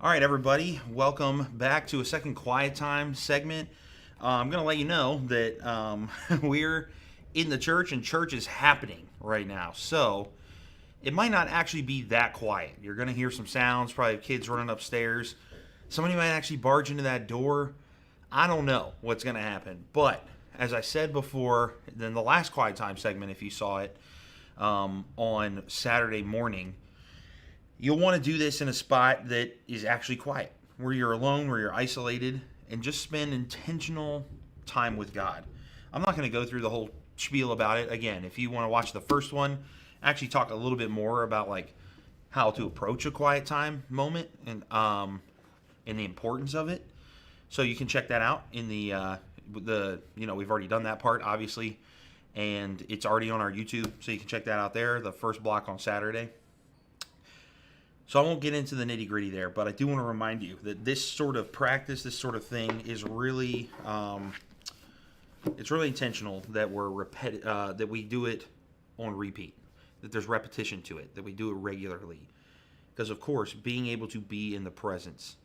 All right, everybody, welcome back to a second Quiet Time segment. I'm going to let you know that we're in the church and church is happening right now. So it might not actually be that quiet. You're going to hear some sounds, probably kids running upstairs. Somebody might actually barge into that door. I don't know what's going to happen. But as I said before, in the last Quiet Time segment, if you saw it on Saturday morning, you'll want to do this in a spot that is actually quiet, where you're alone, where you're isolated, and just spend intentional time with God. I'm not going to go through the whole spiel about it. Again, if you want to watch the first one, actually talk a little bit more about like how to approach a quiet time moment and the importance of it. So you can check that out in the we've already done that part, obviously, and it's already on our YouTube, so you can check that out there, the first block on Saturday. So I won't get into the nitty-gritty there, but I do want to remind you that this sort of practice, this sort of thing is really, it's really intentional that that we do it on repeat, that there's repetition to it, that we do it regularly. Because, of course, being able to be in the presence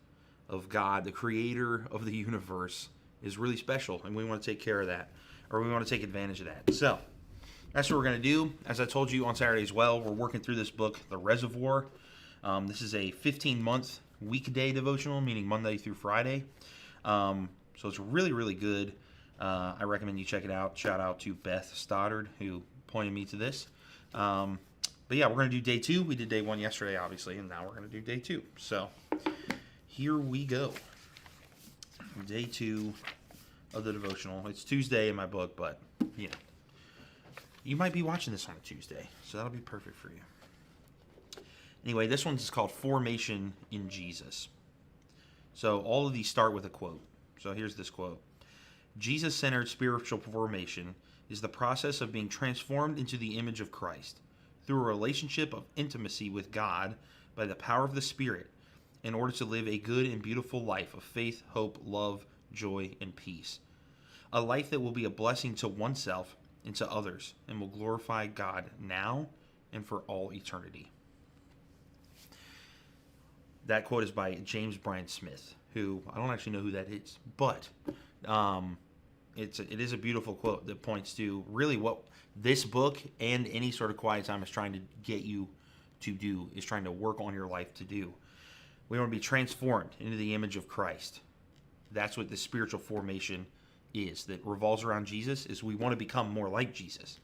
of God, the creator of the universe, is really special, and we want to take care of that, or we want to take advantage of that. So that's what we're going to do. As I told you on Saturday as well, we're working through this book, The Reservoir. This is a 15-month weekday devotional, meaning Monday through Friday. So it's really, really good. I recommend you check it out. Shout out to Beth Stoddard, who pointed me to this. But yeah, we're going to do day 2. We did day 1 yesterday, obviously, and now we're going to do day 2. So here we go. Day 2 of the devotional. It's Tuesday in my book, but you might be watching this on a Tuesday, so that'll be perfect for you. Anyway, this one's called Formation in Jesus. So all of these start with a quote. So here's this quote. Jesus-centered spiritual formation is the process of being transformed into the image of Christ through a relationship of intimacy with God by the power of the Spirit in order to live a good and beautiful life of faith, hope, love, joy, and peace. A life that will be a blessing to oneself and to others and will glorify God now and for all eternity. That quote is by James Bryan Smith, who I don't actually know who that is, but it is a beautiful quote that points to really what this book and any sort of quiet time is trying to get you to do, is trying to work on your life to do. We want to be transformed into the image of Christ. That's what the spiritual formation is, that revolves around Jesus, is we want to become more like Jesus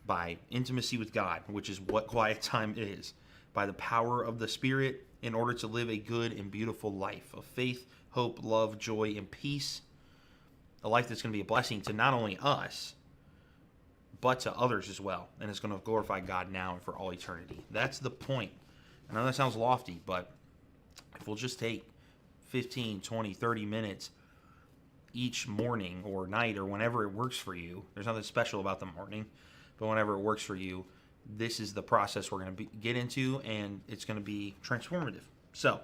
by intimacy with God, which is what quiet time is, by the power of the Spirit, in order to live a good and beautiful life of faith, hope, love, joy, and peace. A life that's going to be a blessing to not only us, but to others as well. And it's going to glorify God now and for all eternity. That's the point. I know that sounds lofty, but if we'll just take 15, 20, 30 minutes each morning or night or whenever it works for you, there's nothing special about the morning, but whenever it works for you, this is the process we're going to get into, and it's going to be transformative. So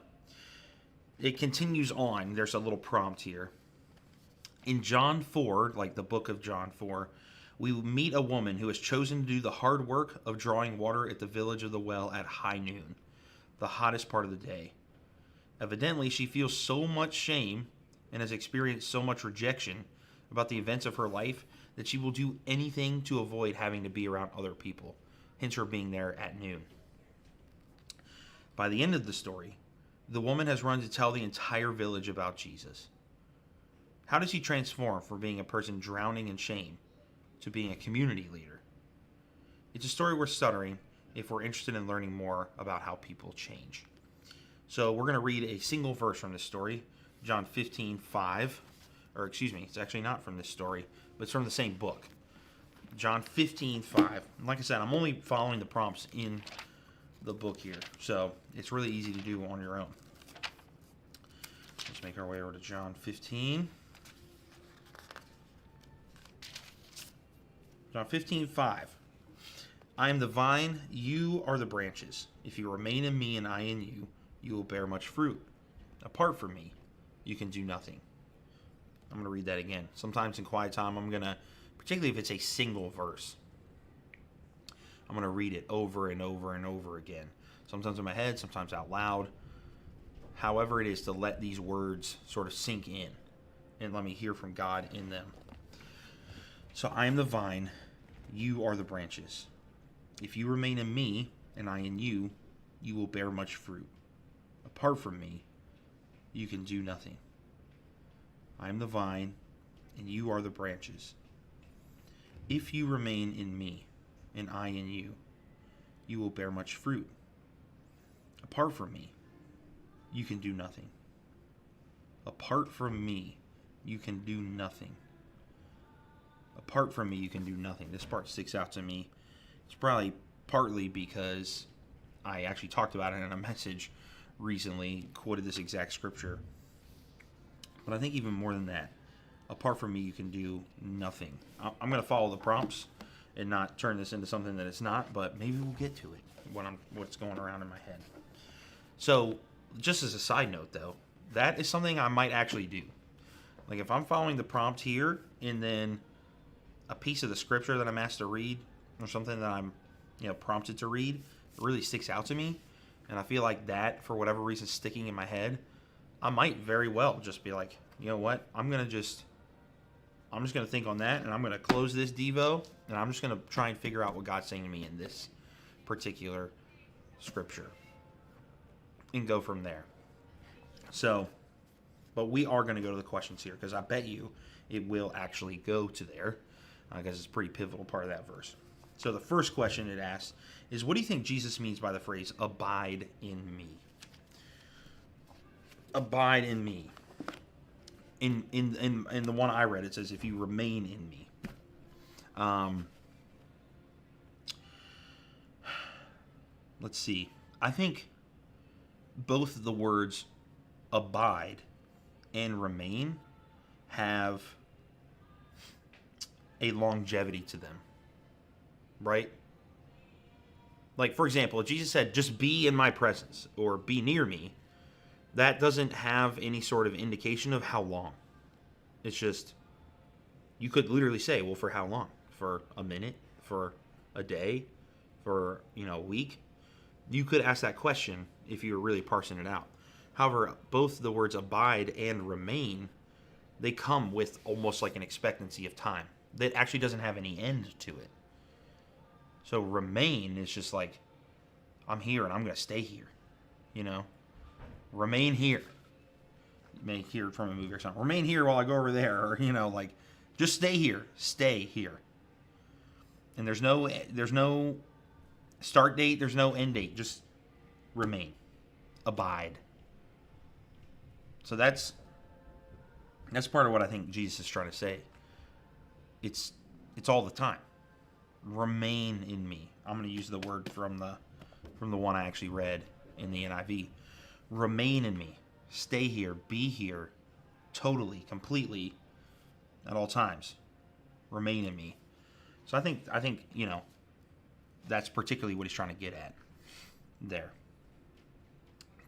it continues on. There's a little prompt here. In John 4, like the book of John 4, we meet a woman who has chosen to do the hard work of drawing water at the village of the well at high noon, the hottest part of the day. Evidently, she feels so much shame and has experienced so much rejection about the events of her life that she will do anything to avoid having to be around other people. Hence her being there at noon. By the end of the story, the woman has run to tell the entire village about Jesus. How does he transform from being a person drowning in shame to being a community leader? It's a story worth studying if we're interested in learning more about how people change. So we're going to read a single verse from this story, John 15:5, or excuse me, it's actually not from this story, but it's from the same book. John 15:5. Like I said, I'm only following the prompts in the book here, so it's really easy to do on your own. Let's make our way over to John 15. John 15:5. I am the vine, you are the branches. If you remain in me and I in you, you will bear much fruit. Apart from me, you can do nothing. I'm going to read that again. Sometimes in quiet time, I'm going to, particularly if it's a single verse, I'm going to read it over and over and over again. Sometimes in my head, sometimes out loud. however it is to let these words sort of sink in and let me hear from God in them. So I am the vine, you are the branches. If you remain in me and I in you, you will bear much fruit. Apart from me, you can do nothing. I am the vine and you are the branches. If you remain in me and I in you, you will bear much fruit. Apart from me, you can do nothing. Apart from me, you can do nothing. Apart from me, you can do nothing. This part sticks out to me. It's probably partly because I actually talked about it in a message recently, quoted this exact scripture. But I think even more than that, apart from me, you can do nothing. I'm going to follow the prompts and not turn this into something that it's not, but maybe we'll get to it what's going around in my head. So, just as a side note, though, that is something I might actually do. Like, if I'm following the prompt here, and then a piece of the scripture that I'm asked to read, or something that I'm, prompted to read, really sticks out to me, and I feel like that, for whatever reason, sticking in my head, I might very well just be like, you know what, I'm just going to think on that, and I'm going to close this Devo, and I'm just going to try and figure out what God's saying to me in this particular scripture, and go from there. So, but we are going to go to the questions here, because I bet you it will actually go to there, because it's a pretty pivotal part of that verse. So the first question it asks is, what do you think Jesus means by the phrase, abide in me? Abide in me. In the one I read, it says, if you remain in me. Let's see. I think both the words abide and remain have a longevity to them, right? Like, for example, if Jesus said, just be in my presence or be near me, that doesn't have any sort of indication of how long. It's just, you could literally say, well, for how long? For a minute? For a day? For, a week? You could ask that question if you were really parsing it out. However, both the words abide and remain, they come with almost like an expectancy of time that actually doesn't have any end to it. So remain is just like, I'm here and I'm going to stay here, Remain here. You may hear it from a movie or something. Remain here while I go over there, or just stay here. Stay here. And there's no start date. There's no end date. Just remain. Abide. So that's part of what I think Jesus is trying to say. It's all the time. Remain in me. I'm going to use the word from the one I actually read in the NIV. Remain in me. Stay here. Be here. Totally, completely, at all times. Remain in me. So I think that's particularly what he's trying to get at there.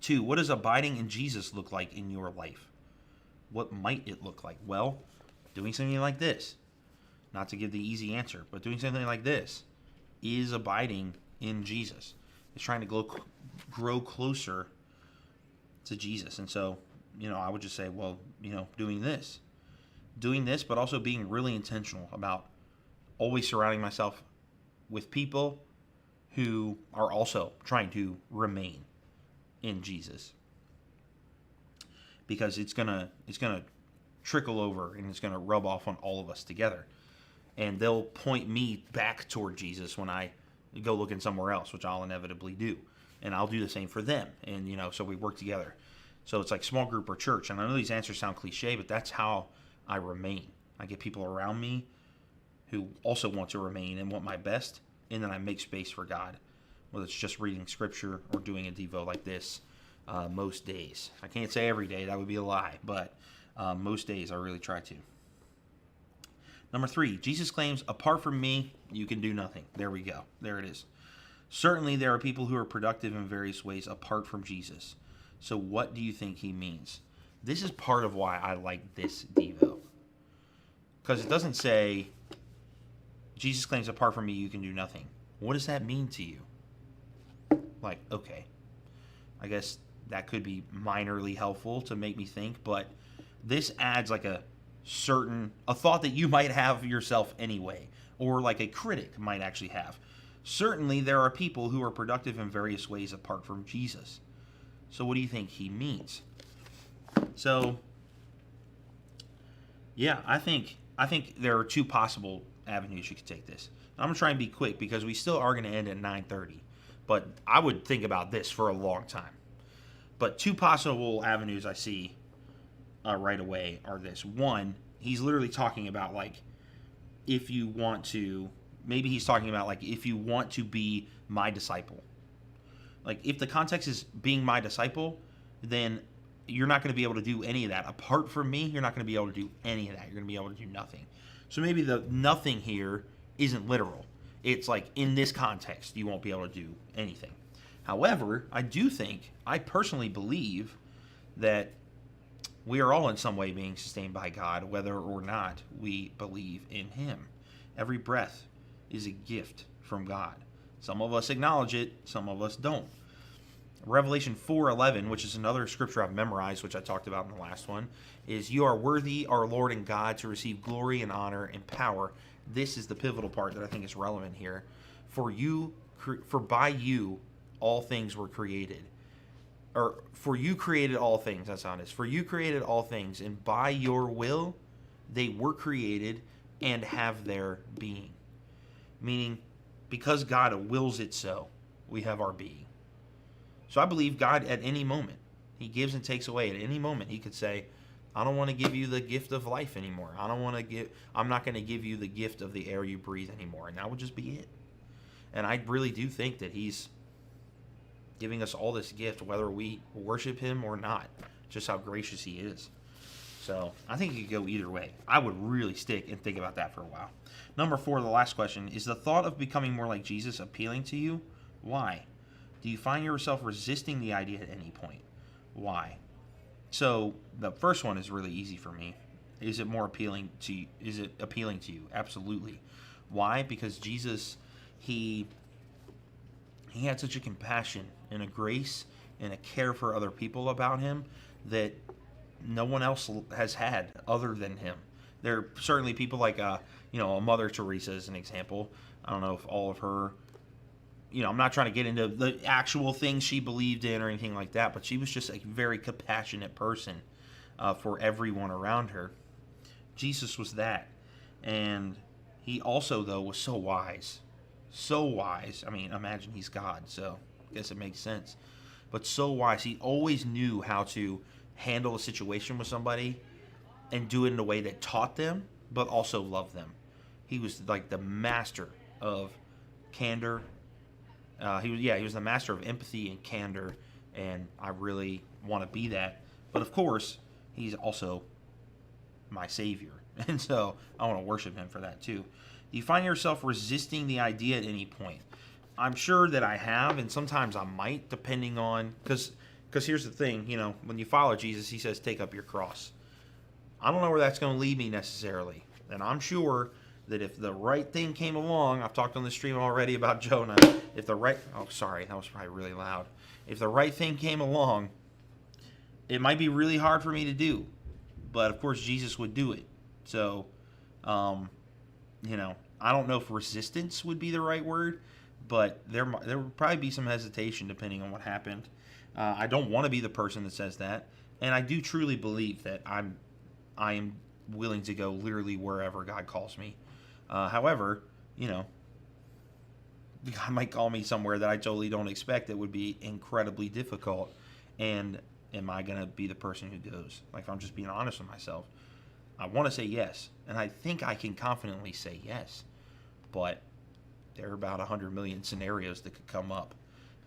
2, what does abiding in Jesus look like in your life? What might it look like? Well, doing something like this. Not to give the easy answer, but doing something like this is abiding in Jesus. It's trying to grow closer to Jesus. And so, I would just say, well, doing this, but also being really intentional about always surrounding myself with people who are also trying to remain in Jesus, because it's gonna trickle over and it's gonna rub off on all of us together, and they'll point me back toward Jesus when I go looking somewhere else, which I'll inevitably do, and I'll do the same for them, and so we work together. So it's like small group or church, and I know these answers sound cliche, but that's how I remain. I get people around me who also want to remain and want my best, and then I make space for God, whether it's just reading scripture or doing a Devo like this most days. I can't say every day, that would be a lie, but most days I really try to. Number 3, Jesus claims, apart from me, you can do nothing. There we go. There it is. Certainly there are people who are productive in various ways apart from Jesus. So what do you think he means? This is part of why I like this Devo. Because it doesn't say, Jesus claims, apart from me, you can do nothing. What does that mean to you? Like, okay, I guess that could be minorly helpful to make me think, but this adds like a thought that you might have yourself anyway, or like a critic might actually have. Certainly there are people who are productive in various ways apart from Jesus. So what do you think he means? So yeah, I think there are two possible avenues you could take this. I'm gonna try and be quick because we still are gonna end at 9:30, but I would think about this for a long time. But two possible avenues I see right away are this. One, he's literally talking about like, if you want to, maybe he's talking about like, if you want to be my disciple. Like, if the context is being my disciple, then you're not going to be able to do any of that. Apart from me, you're not going to be able to do any of that. You're going to be able to do nothing. So maybe the nothing here isn't literal. It's like, in this context, you won't be able to do anything. However, I personally believe that we are all in some way being sustained by God, whether or not we believe in him. Every breath is a gift from God. Some of us acknowledge it, some of us don't. Revelation 4:11, which is another scripture I've memorized, which I talked about in the last one, is, "You are worthy, our Lord and God, to receive glory and honor and power." This is the pivotal part that I think is relevant here. For by you all things were created. Or, for you created all things, that's how it is. For you created all things, and by your will they were created and have their being. Meaning, because God wills it so, we have our being. So I believe God at any moment, he gives and takes away. At any moment, he could say, I don't want to give you the gift of life anymore. I'm not going to give you the gift of the air you breathe anymore. And that would just be it. And I really do think that he's giving us all this gift, whether we worship him or not. Just how gracious he is. So I think it could go either way. I would really stick and think about that for a while. Number 4, the last question. Is the thought of becoming more like Jesus appealing to you? Why? Do you find yourself resisting the idea at any point? Why? So the first one is really easy for me. Is it appealing to you? Absolutely. Why? Because Jesus, he had such a compassion and a grace and a care for other people about him that no one else has had other than him. There are certainly people like a Mother Teresa as an example. I don't know if all of her, I'm not trying to get into the actual things she believed in or anything like that, but she was just a very compassionate person for everyone around her. Jesus was that. And he also, though, was so wise. So wise. I mean, imagine he's God, so I guess it makes sense. But so wise. He always knew how to handle a situation with somebody and do it in a way that taught them, but also loved them. He was like the master of candor. He was the master of empathy and candor, and I really want to be that. But of course, he's also my savior, and so I want to worship him for that too. Do you find yourself resisting the idea at any point? I'm sure that I have, and sometimes I might, depending on, because here's the thing, when you follow Jesus, he says, take up your cross. I don't know where that's going to lead me necessarily, and I'm sure that if the right thing came along, I've talked on the stream already about Jonah, that was probably really loud. If the right thing came along, it might be really hard for me to do, but of course Jesus would do it. So, I don't know if resistance would be the right word, but there would probably be some hesitation depending on what happened. I don't want to be the person that says that, and I do truly believe that I am willing to go literally wherever God calls me. However, God might call me somewhere that I totally don't expect that would be incredibly difficult, and am I going to be the person who goes? Like, if I'm just being honest with myself, I want to say yes, and I think I can confidently say yes, but there are about 100 million scenarios that could come up,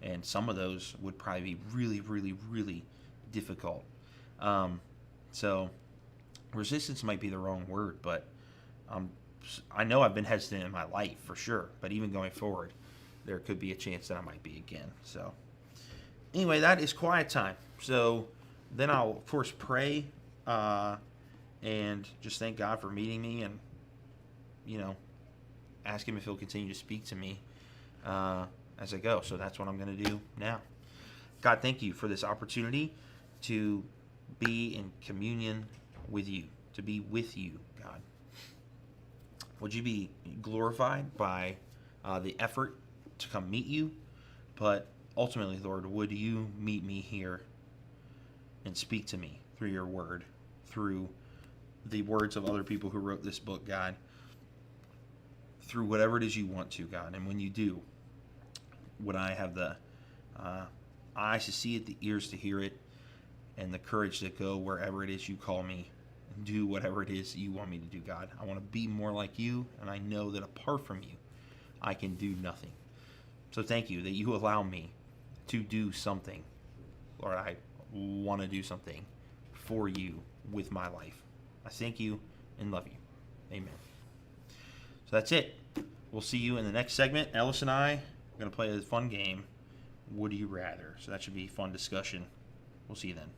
and some of those would probably be really, really, really difficult. So resistance might be the wrong word, but I know I've been hesitant in my life for sure, but even going forward, there could be a chance that I might be again. So anyway, that is quiet time. So then I'll, of course, pray and just thank God for meeting me and, ask him if he'll continue to speak to me as I go. So that's what I'm going to do now. God, thank you for this opportunity to be in communion with you, to be with you, God. Would you be glorified by the effort to come meet you? But ultimately, Lord, would you meet me here and speak to me through your word, through the words of other people who wrote this book, God, through whatever it is you want to, God. And when you do, would I have the eyes to see it, the ears to hear it, and the courage to go wherever it is you call me and do whatever it is you want me to do, God. I want to be more like you, and I know that apart from you, I can do nothing. So thank you that you allow me to do something. Lord, I want to do something for you with my life. I thank you and love you. Amen. So that's it. We'll see you in the next segment. Ellis and I are going to play a fun game, Would You Rather? So that should be a fun discussion. We'll see you then.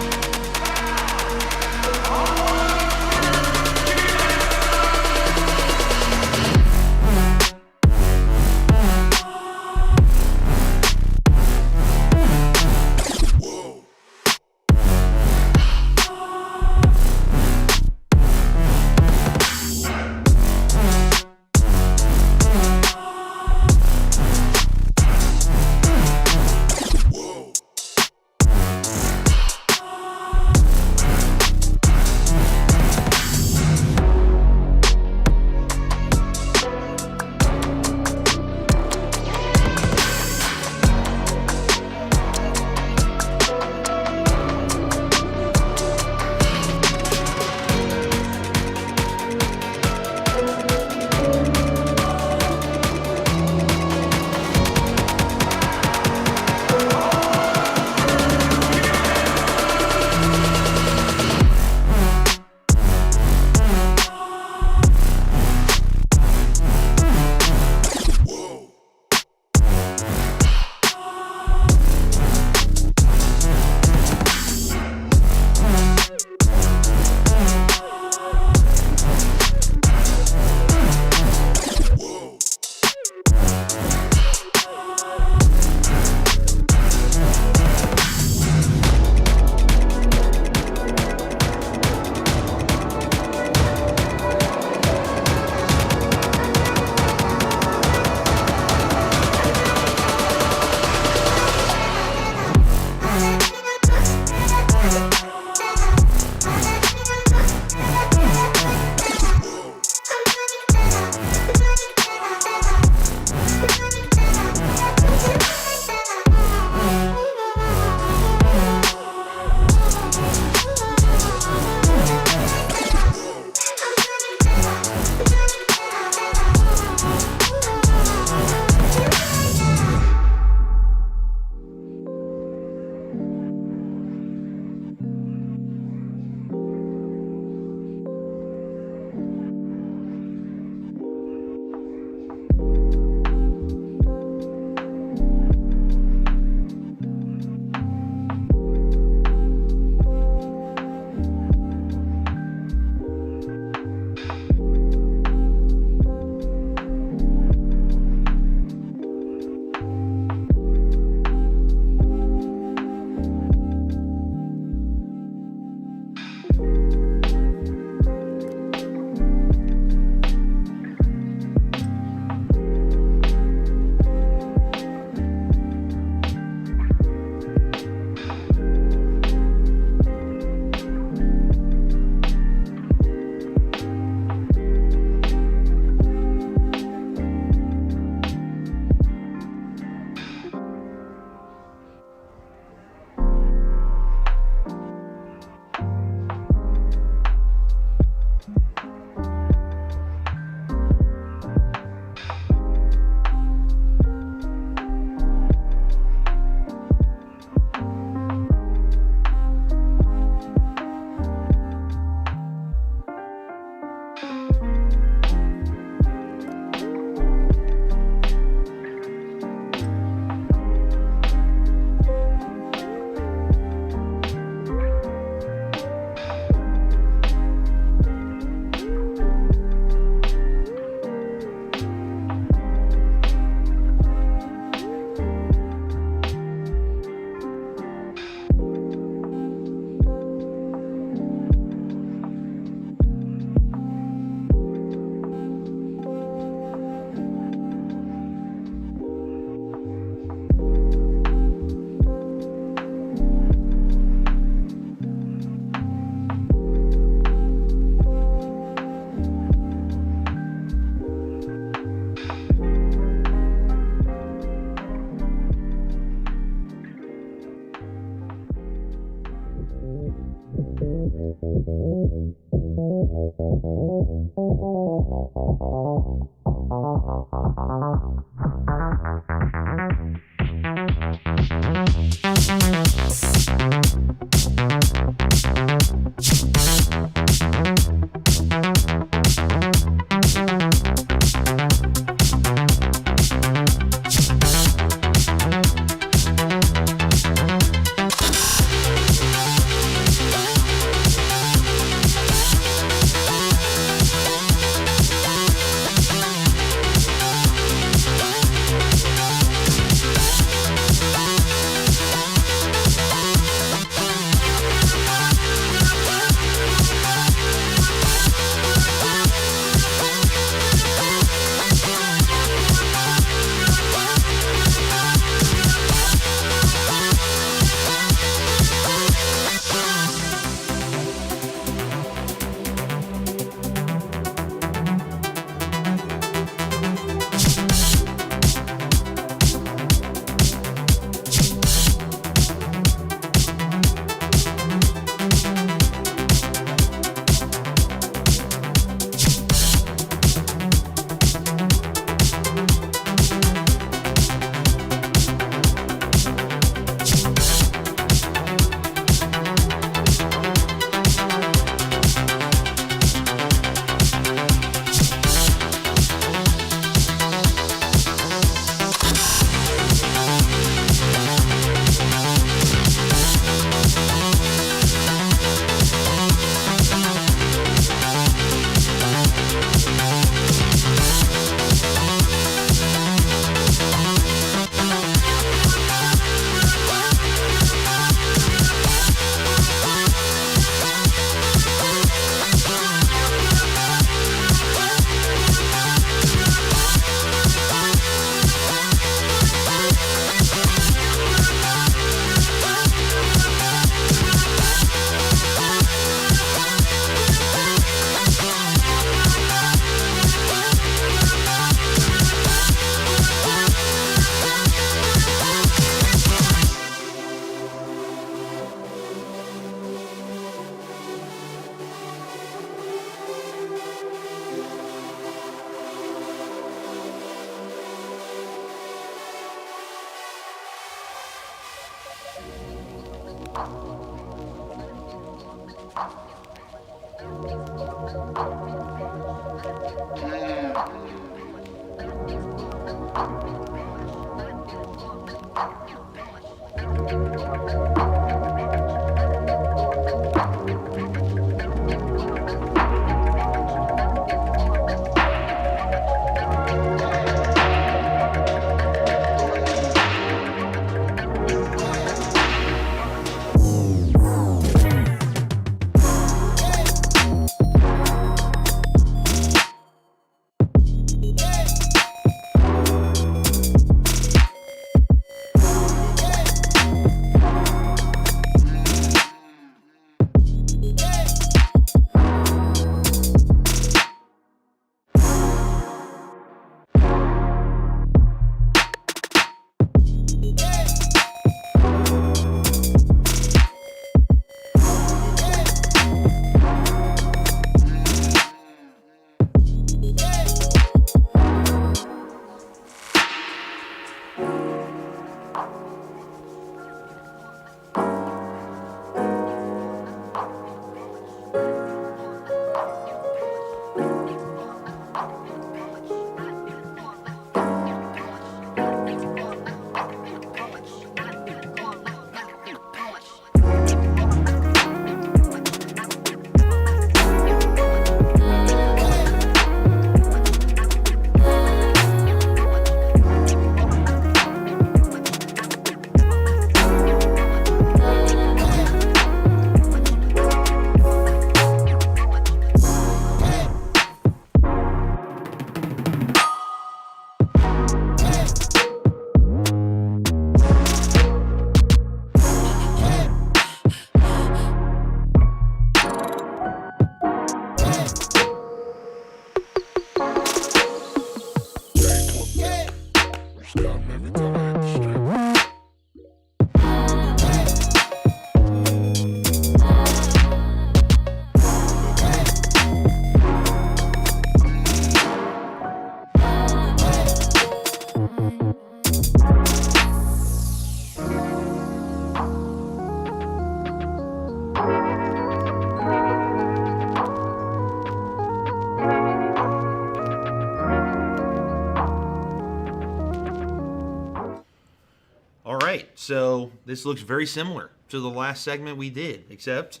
so this looks very similar to the last segment we did, except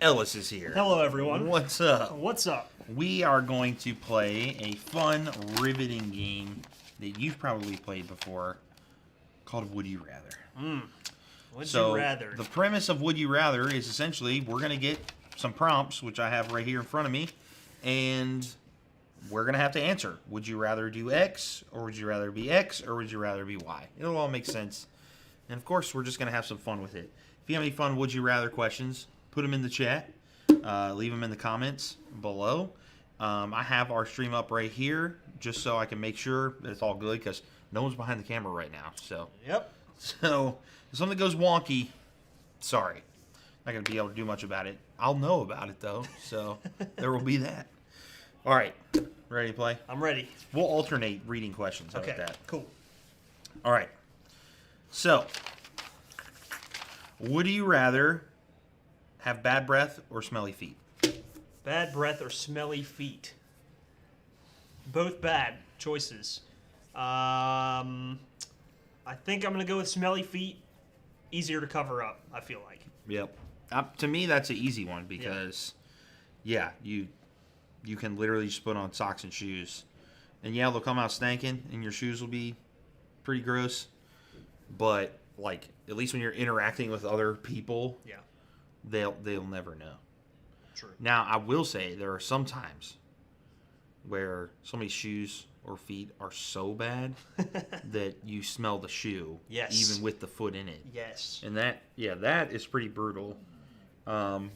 Ellis is here. Hello, everyone. What's up? What's up? We are going to play a fun, riveting game that you've probably played before called Would You Rather. Would So you rather? the premise of Would You Rather is essentially we're going to get some prompts, which I have right here in front of me, and we're going to have to answer. Would you rather do X, or would you rather be X, or would you rather be Y? It'll all make sense. And, of course, we're just going to have some fun with it. If you have any fun Would You Rather questions, put them in the chat. Leave them in the comments below. I have our stream up right here just so I can make sure that it's all good because no one's behind the camera right now. So if something goes wonky, sorry. Not going to be able to do much about it. I'll know about it, though, so there will be that. All right. Ready to play? I'm ready. We'll alternate reading questions. How Okay, about that? cool. All right. So, would you rather have bad breath or smelly feet? Bad breath or smelly feet? Both bad choices. I think I'm going to go with smelly feet. Easier to cover up, I feel like. Yep. To me, that's an easy one because, you can literally just put on socks and shoes. And, they'll come out stanking and your shoes will be pretty gross. But, like, at least when you're interacting with other people, they'll never know. True. Now, I will say there are some times where somebody's shoes or feet are so bad that you smell the shoe, even with the foot in it. Yes. And that is pretty brutal. And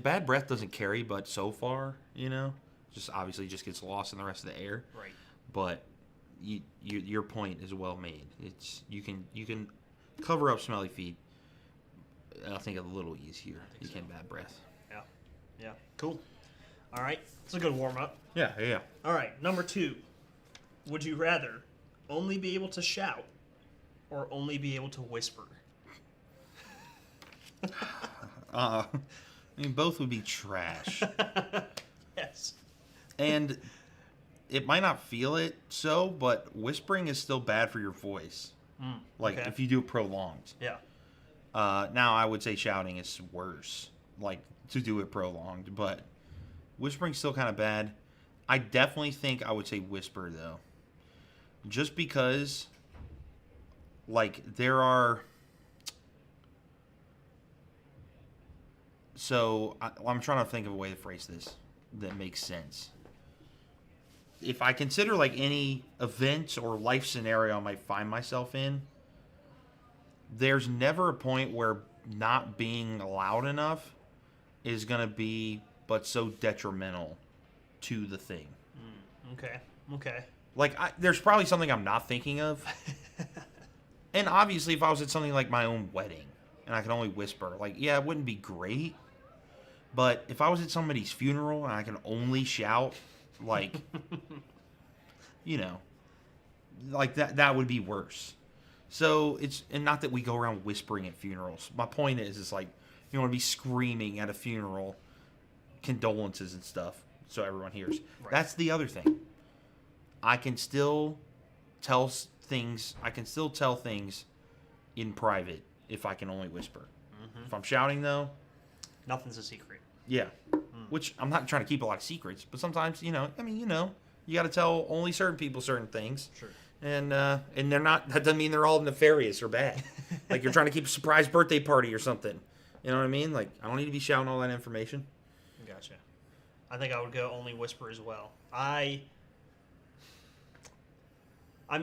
bad breath doesn't carry, but so far, just obviously just gets lost in the rest of the air. Right. But your point is well made. It's you can cover up smelly feet. I think a little easier. You can bad breath. Yeah. Cool. All right. It's a good warm up. Yeah. All right. Number 2. Would you rather only be able to shout or only be able to whisper? I mean, both would be trash. Yes. And it might not feel it so, but whispering is still bad for your voice. Like, okay. if you do it prolonged. Yeah. Now, I would say shouting is worse, like, to do it prolonged. But whispering's still kind of bad. I definitely think I would say whisper, though. Just because, like, there are... So, I'm trying to think of a way to phrase this that makes sense. If I consider, like, any event or life scenario I might find myself in, there's never a point where not being loud enough is going to be but so detrimental to the thing. Okay. Like, there's probably something I'm not thinking of. And obviously, if I was at something like my own wedding and I could only whisper, like, it wouldn't be great. But if I was at somebody's funeral and I can only shout, like, like that would be worse. So and not that we go around whispering at funerals. My point is like, you want to be screaming at a funeral, condolences and stuff, so everyone hears. Right. That's the other thing. I can still tell things. In private if I can only whisper. If I'm shouting, though, nothing's a secret. Yeah. Which I'm not trying to keep a lot of secrets, but sometimes, you got to tell only certain people certain things. Sure. And they're not. That doesn't mean they're all nefarious or bad. Like you're trying to keep a surprise birthday party or something. You know what I mean? Like I don't need to be shouting all that information. Gotcha. I think I would go only whisper as well. I'm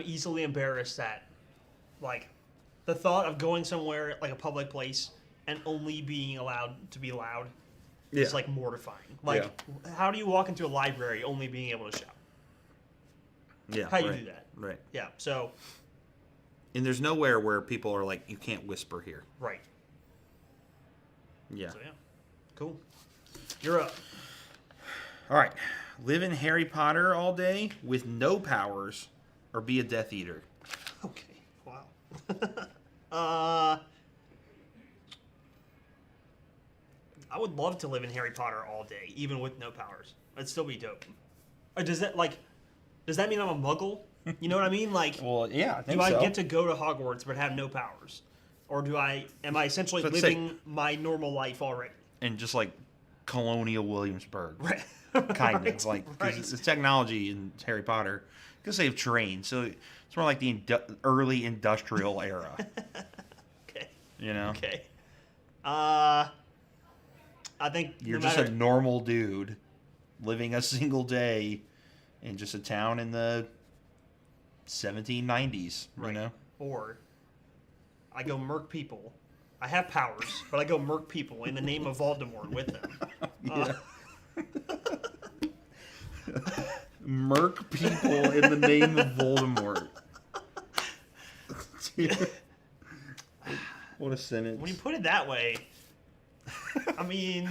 easily embarrassed at, like, the thought of going somewhere like a public place and only being allowed to be loud is like mortifying. Like, how do you walk into a library only being able to shout? Yeah. How do you do that? Right. Yeah. So. And there's nowhere where people are like, you can't whisper here. Right. Yeah. So cool. You're up. All right. Live in Harry Potter all day with no powers, or be a Death Eater. Okay. Wow. I would love to live in Harry Potter all day, even with no powers. That'd still be dope. Or does that mean I'm a Muggle? You know what I mean? Like, Well, yeah, I think do I so. get to go to Hogwarts but have no powers, or am I essentially Let's living my normal life already? And just like colonial Williamsburg. Right. Kind Right, of like 'cause right. it's the technology in Harry Potter because they have trains, so it's more like the early industrial era. Okay. You know, Okay. I think you're no just matter, a normal dude living a single day in just a town in the 1790s. right. You know, Or I go murk people. I have powers, but I go murk people in the name of Voldemort with them. yeah. Murk people in the name of Voldemort. Dude. What a sentence. When you put it that way, I mean,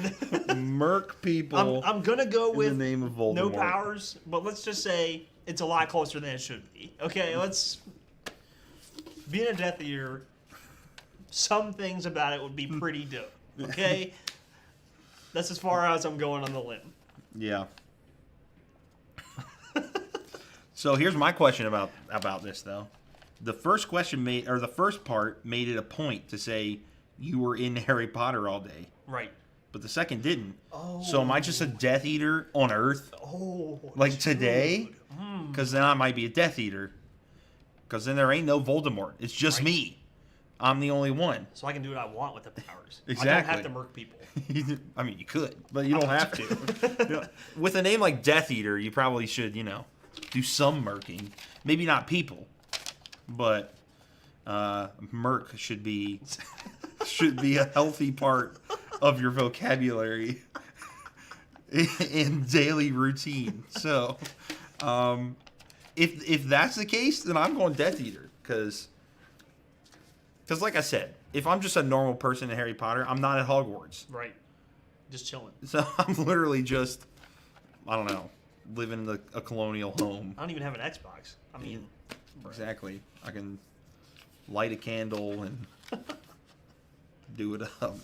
Murk people I'm gonna go in with the name of Voldemort. no powers, but let's just say it's a lot closer than it should be. Okay, let's. Being a Death Eater, some things about it would be pretty dope. Okay, that's as far as I'm going on the limb. Yeah. So here's my question about this though. The first question the first part made it a point to say you were in Harry Potter all day, Right. but the second didn't. Oh. So am I just a Death Eater on Earth, Oh. like dude. today? Because then I might be a Death Eater. Because then there ain't no Voldemort. It's just Right. me. I'm the only one. So I can do what I want with the powers. I don't Exactly. have to murk people. I mean, you could, but you don't have to. You know, with a name like Death Eater, you probably should, do some murking. Maybe not people, but murk should be a healthy part of your vocabulary in daily routine. So, if that's the case, then I'm going Death Eater because like I said, if I'm just a normal person in Harry Potter, I'm not at Hogwarts. Right. Just chilling. So I'm literally just, I don't know, living in a colonial home. I don't even have an Xbox. I mean, Exactly. I can light a candle and do it up.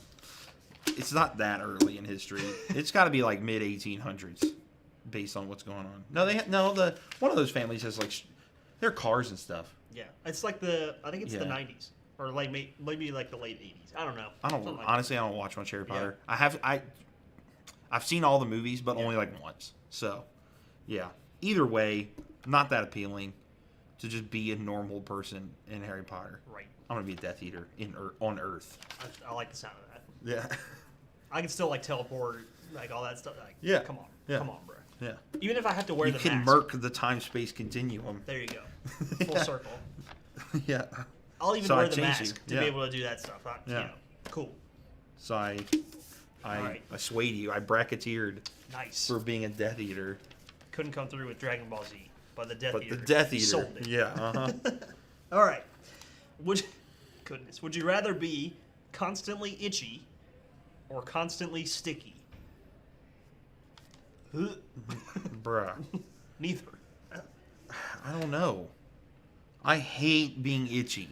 It's not that early in history. It's got to be like mid 1800s, based on what's going on. No, one of those families has like their cars and stuff. yeah. It's like I think it's the Yeah. 90s. Or like maybe like the late 80s. I don't know. I don't Something like honestly. I don't watch much Harry Yeah. Potter. I've seen all the movies, but only like once. So, yeah. Either way, not that appealing to just be a normal person in Harry Potter. that. Right. I'm gonna be a Death Eater on Earth. I like the sound of that. Yeah. I can still like teleport, like all that stuff. Like, Yeah. Come on. Yeah. Come on, bro. Yeah. Even if I have to wear You the can mask. murk the time-space continuum. There you go. Full Yeah. circle. Yeah. I'll even So I wear the changed mask you. to Yeah. be able to do that stuff. Yeah. Cool. So I Alright. swayed you. I bracketeered Nice. for being a Death Eater. Couldn't come through with Dragon Ball Z, but the Death But Eater. the Death Eater. Sold it. Yeah. Uh-huh. All right. Would you rather be constantly itchy or constantly sticky? Bruh. Neither. I don't know. I hate being itchy.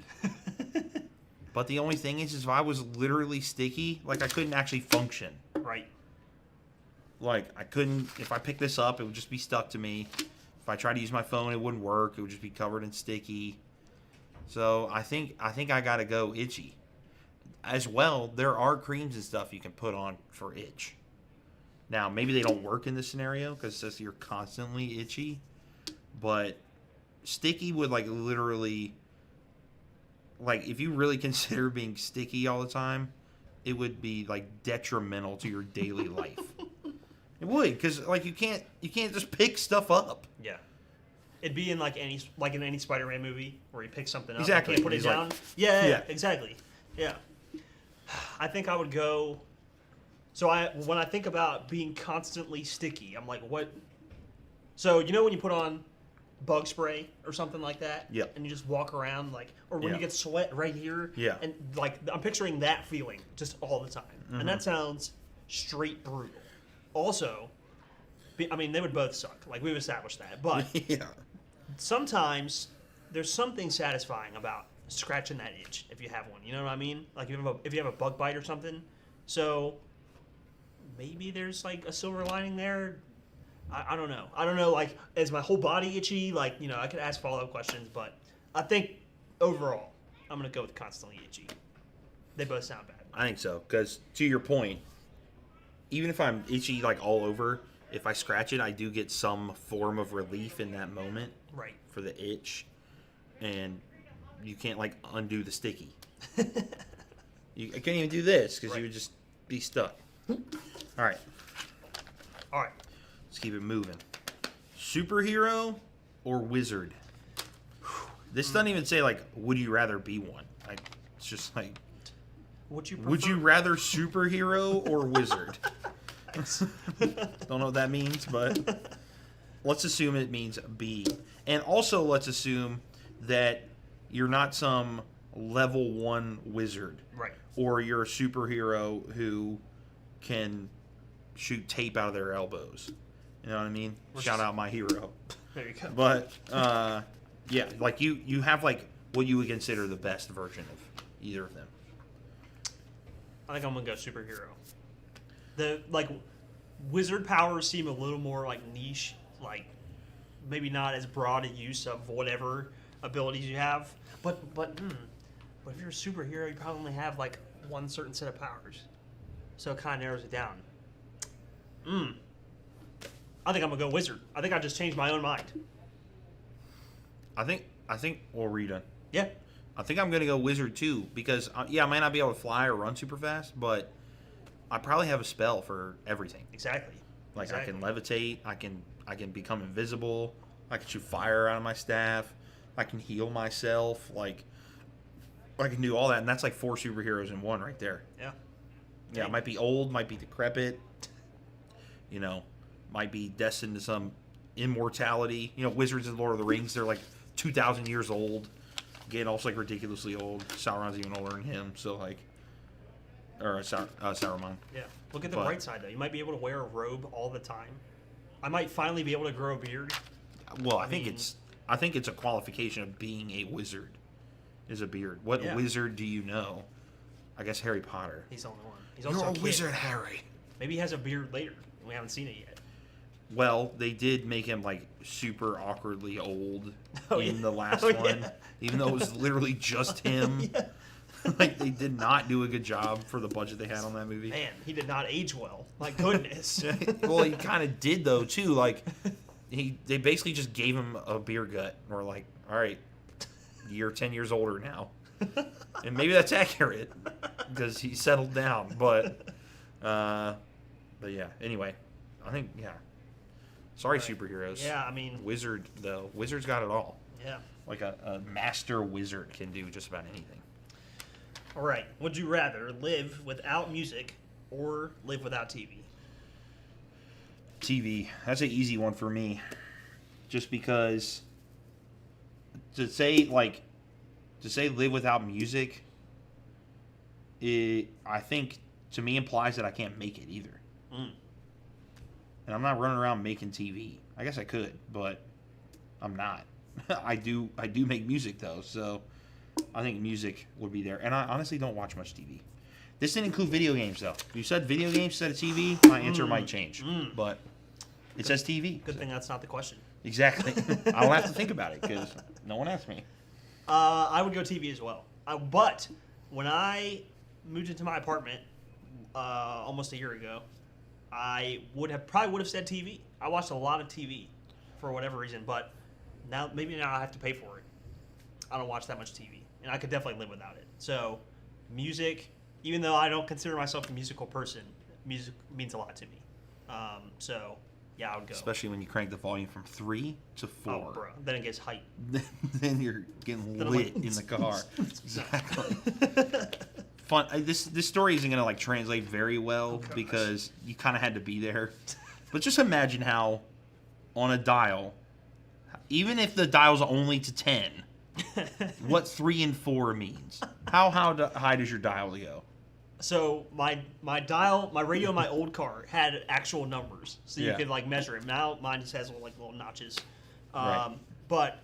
But the only thing is if I was literally sticky, like I couldn't actually function. Right. Like I couldn't, if I picked this up, it would just be stuck to me. If I tried to use my phone, it wouldn't work. It would just be covered in sticky. So I think I gotta go itchy. As well, there are creams and stuff you can put on for itch. Now, maybe they don't work in this scenario because it says you're constantly itchy. But sticky would like literally, like if you really consider being sticky all the time, it would be like detrimental to your daily life. It would, because like you can't just pick stuff up. Yeah. It'd be in like in any Spider-Man movie where he picks something up. Exactly. And can't put it He's down. like- yeah. Yeah. Exactly. Yeah. I think I would go. So when I think about being constantly sticky, I'm like, what? So you know when you put on bug spray or something like that, Yep. and you just walk around like, or when Yeah. you get sweat right here, Yeah. and like I'm picturing that feeling just all the time, and that sounds straight brutal. Also, I mean they would both suck, like we've established that, but Yeah. sometimes there's something satisfying about scratching that itch if you have one. You know what I mean? Like if you have a bug bite or something. So maybe there's like a silver lining there. I don't know. I don't know, like, is my whole body itchy? Like, you know, I could ask follow-up questions, but I think overall, I'm going to go with constantly itchy. They both sound bad. I think so, because to your point, even if I'm itchy like all over, if I scratch it, I do get some form of relief in that moment Right. for the itch, and you can't like undo the sticky. I can't even do this because Right. you would just be stuck. All right, All right. let's keep it moving. Superhero or wizard? This doesn't even say like, would you rather be one? Like, it's just like, Would you prefer? would you rather superhero or wizard? Don't know what that means, but let's assume it means be. And also let's assume that you're not some level 1 wizard. Right. Or you're a superhero who can shoot tape out of their elbows. You know what I mean? Shout out my hero. There you go. But yeah, like you have like what you would consider the best version of either of them. I think I'm going to go superhero. The, like, wizard powers seem a little more, like, niche. Like, maybe not as broad a use of whatever abilities you have. But if you're a superhero, you probably only have, like, one certain set of powers. So it kind of narrows it down. I think I'm going to go wizard. I think I just changed my own mind. I think well, are you done? Yeah. I think I'm gonna go wizard too because yeah, I might not be able to fly or run super fast, but I probably have a spell for everything. Exactly. Like Exactly. I can levitate, I can become invisible, I can shoot fire out of my staff, I can heal myself, like I can do all that, and that's like 4 superheroes in one right there. Yeah. Yeah, it might be old, might be decrepit, you know, might be destined to some immortality. You know, wizards in Lord of the Rings, they're like 2,000 years old. Again, also like ridiculously old. Sauron's even older than him, so like, or Saruman. Yeah. Look at the But- bright side, though. You might be able to wear a robe all the time. I might finally be able to grow a beard. Well, I think mean- it's a qualification of being a wizard, is a beard. What Yeah. wizard do you know? I guess Harry Potter. He's the only one. He's also a kid. Harry. Maybe he has a beard later. We haven't seen it yet. Well, they did make him like super awkwardly old Oh, in yeah. the last Oh, one, yeah. even though it was literally just him. Yeah. Like they did not do a good job for the budget they had on that movie. Man, he did not age well. My goodness. Well, he kind of did though too. Like they basically just gave him a beer gut. And we're like, all right, you're 10 years older now, and maybe that's accurate because he settled down. But yeah. Anyway, I think yeah. Sorry, Right. superheroes. Yeah, I mean, Wizard though. Wizard's got it all. yeah. Like a master wizard can do just about anything. All right. Would you rather live without music or live without TV? TV. That's an easy one for me. Just because to say live without music, I think to me implies that I can't make it either. Mm. And I'm not running around making TV. I guess I could, but I'm not. I do make music though, so I think music would be there. And I honestly don't watch much TV. This didn't include video games though. If you said video games instead of TV, my answer might change. But it says TV. Good so- thing that's not the question. Exactly. I don't have to think about it because no one asked me. I would go TV as well. But when I moved into my apartment almost a year ago, I probably would have said TV. I watched a lot of TV for whatever reason, but now I have to pay for it. I don't watch that much TV, and I could definitely live without it. So, music, even though I don't consider myself a musical person, music means a lot to me. So, yeah, I would go. Especially when you crank the volume from 3 to 4. Oh, bro, then it gets hype. Then you're getting Then I'm lit like, in the car. Exactly. Fun. This story isn't gonna like translate very well gosh. because you kind of had to be there. But just imagine how on a dial, even if the dial's only to 10, what 3 and 4 means. How high does your dial go? So my radio in my old car had actual numbers, so you Yeah. could like measure it. Now mine just has like little notches. Right. But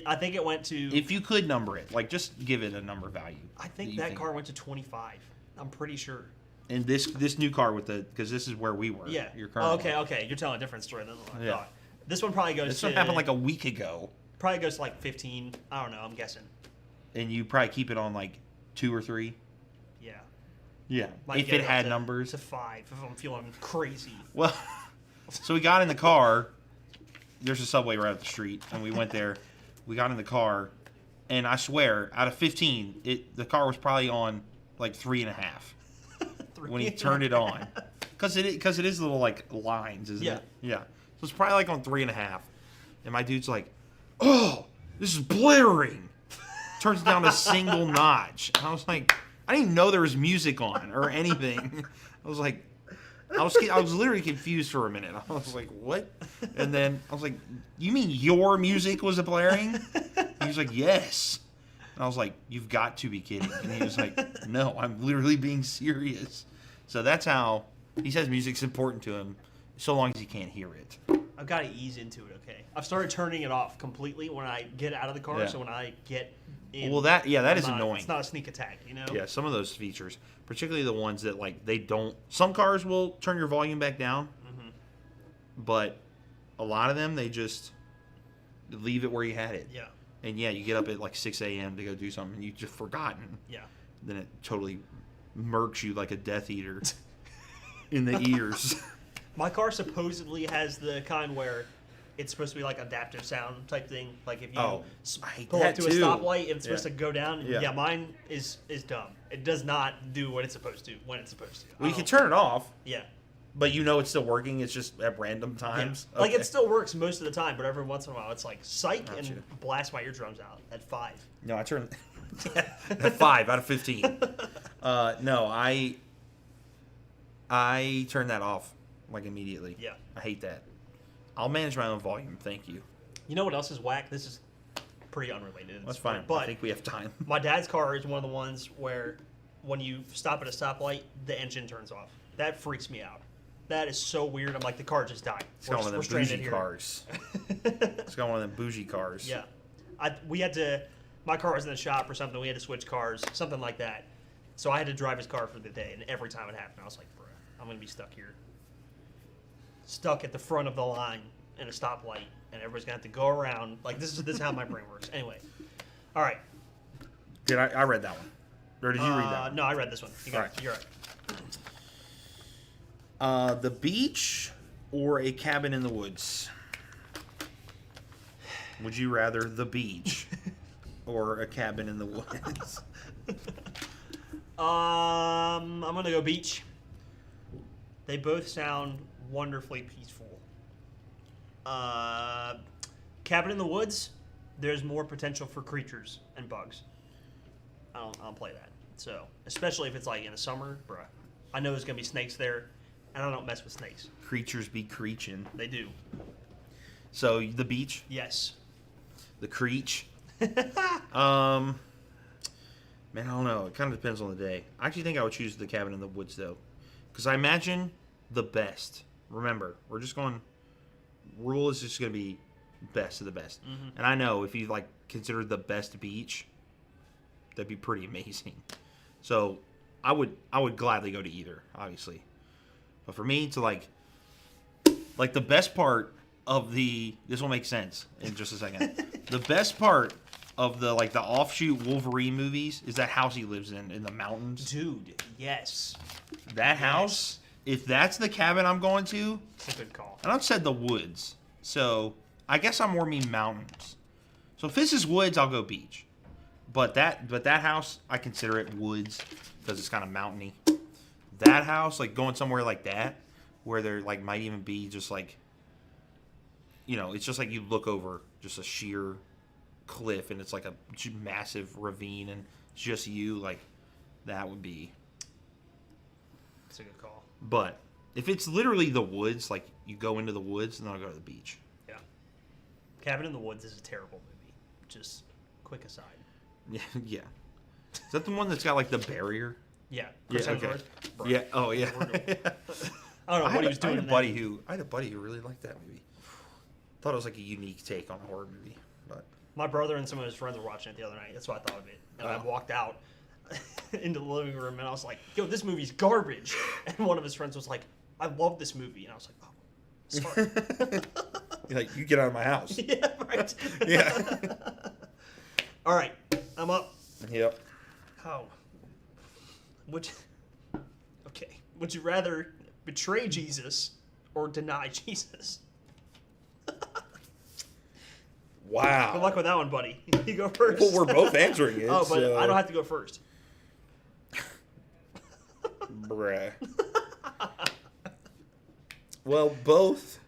I think it went to. If you could number it, like just give it a number value. I think you that car went to 25. I'm pretty sure. And this new car with because this is where we were. Yeah. Your current one. Okay. You're telling a different story than what I Yeah. thought. This one probably goes This to... one happened like a week ago. Probably goes to like 15. I don't know. I'm guessing. And you probably keep it on like 2 or 3. Yeah. Yeah. Might If get it up had to numbers. 5 if I'm feeling crazy. Well, so we got in the car. There's a Subway right up the street, and we went there. We got in the car, and I swear, out of 15, the car was probably on like 3.5 when he turned it on. Because it is little like lines, isn't it? Yeah. So it's probably like on 3.5, and my dude's like, "Oh, this is blaring." Turns it down a single notch. And I was like, I didn't even know there was music on or anything. I was like, I was literally confused for a minute. I was like, what? And then I was like, you mean your music was blaring? He was like, yes. And I was like, you've got to be kidding. And he was like, no, I'm literally being serious. So that's how he says music's important to him, so long as he can't hear it. I've got to ease into it, okay? I've started turning it off completely when I get out of the car, Yeah. so when I get in... Well, that is annoying. It's not a sneak attack, you know? Yeah, some of those features, particularly the ones that like they don't. Some cars will turn your volume back down, but a lot of them they just leave it where you had it. Yeah. And yeah, you get up at like 6 a.m. to go do something, and you've just forgotten. Yeah. Then it totally murks you like a Death Eater in the ears. My car supposedly has the kind where it's supposed to be like adaptive sound type thing. Like if you Oh, I hate pull up that to a too. stoplight, it's supposed Yeah. to go down. Yeah. Yeah, mine is dumb. It does not do what it's supposed to when it's supposed to. Well, you I can don't- turn it off, Yeah. but you know it's still working. It's just at random times. Yeah. Like Okay. it still works most of the time, but every once in a while it's like psych Gotcha. and blast my eardrums out at 5. No, I turned at 5 out of 15. No, I turned that off like immediately. Yeah. I hate that. I'll manage my own volume. Thank you. You know what else is whack? This is pretty unrelated. That's fine. But I think we have time. my dad's car is one of the ones where when you stop at a stoplight, the engine turns off. That freaks me out. That is so weird. I'm like, the car just died. It's got one of them stranded bougie here. cars. It's got one of them bougie cars. Yeah. We had to, my car was in the shop or something. We had to switch cars, something like that. So I had to drive his car for the day. And every time it happened, I was like, bruh, I'm going to be stuck here. Stuck at the front of the line in a stoplight. And everybody's going to have to go around. Like, this is how my brain works. Anyway. All right. Did I read that one? Or did you read that one? No, I read this one. You got All right. it. You're right. The beach or a cabin in the woods? Would you rather the beach or a cabin in the woods? I'm going to go beach. They both sound wonderfully peaceful. Cabin in the woods, there's more potential for creatures and bugs. I don't play that. So, especially if it's like in the summer, bruh. I know there's going to be snakes there, and I don't mess with snakes. Creatures be creeching. They do. So the beach, Yes. the creech. Man, I don't know. It kind of depends on the day. I actually think I would choose the cabin in the woods though, because I imagine the best. Remember, we're just going. Rule is just going to be best of the best, and I know if you like consider the best beach, that'd be pretty amazing. So I would gladly go to either, obviously. But for me to like the best part of this will make sense in just a second. The best part of the offshoot Wolverine movies is that house he lives in the mountains. Dude, yes. That house, if that's the cabin I'm going to, It's a good call. and I've said the woods. So I guess I more mean mountains. So if this is woods, I'll go beach. But that house, I consider it woods because it's kind of mountainy. That house, like going somewhere like that, where there like might even be just like, it's just like you look over just a sheer cliff and it's like a massive ravine and it's just you, like that would be. It's a good call. But if it's literally the woods, like you go into the woods, then I'll go to the beach. Yeah. Cabin in the Woods is a terrible movie. Just quick aside. Yeah, yeah. Is that the one that's got like the barrier? Yeah. Yeah, Chris okay. Hemsworth? Bro. Yeah. Oh, yeah. I don't know what he was doing. I in had a that. buddy who really liked that movie. Thought it was like a unique take on a horror movie, but My brother and some of his friends were watching it the other night. That's why I thought of it. And I Oh. walked out. into the living room, and I was like, "Yo, this movie's garbage." And one of his friends was like, "I love this movie," and I was like, "Oh, sorry." You're like, you get out of my house. Yeah, right. Yeah. All right, I'm up. Yep. Oh. Okay. Would you rather betray Jesus or deny Jesus? Wow. Good luck with that one, buddy. You go first. Well, we're both answering it. Oh, but so... I don't have to go first. Bruh. Well, both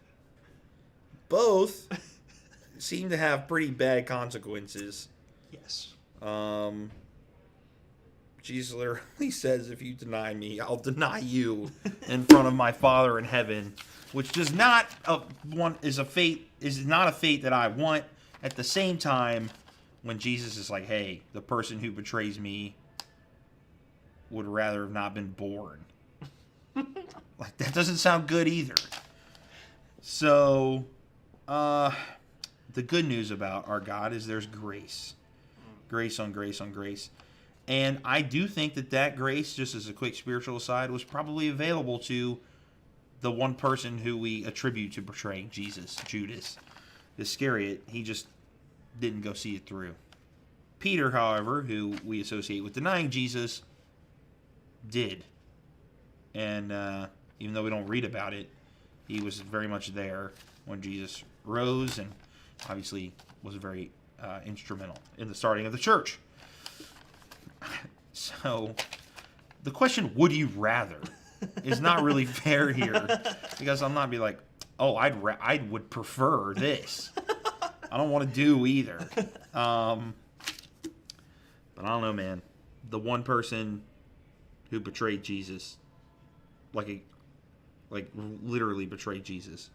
seem to have pretty bad consequences. Yes. Jesus literally says, if you deny me, I'll deny you in front of my Father in heaven, which is not a fate that I want. At the same time, when Jesus is like, hey, the person who betrays me would rather have not been born. Like, that doesn't sound good either. So, the good news about our God is there's grace. Grace on grace on grace. And I do think that grace, just as a quick spiritual aside, was probably available to the one person who we attribute to betraying Jesus, Judas Iscariot. He just didn't go see it through. Peter, however, who we associate with denying Jesus, did. And even though we don't read about it, he was very much there when Jesus rose, and obviously was very instrumental in the starting of the church. So, the question, would you rather, is not really fair here, because I'm not be like, oh, I would prefer this. I don't want to do either. But I don't know, man. The one person who betrayed Jesus, like literally betrayed Jesus,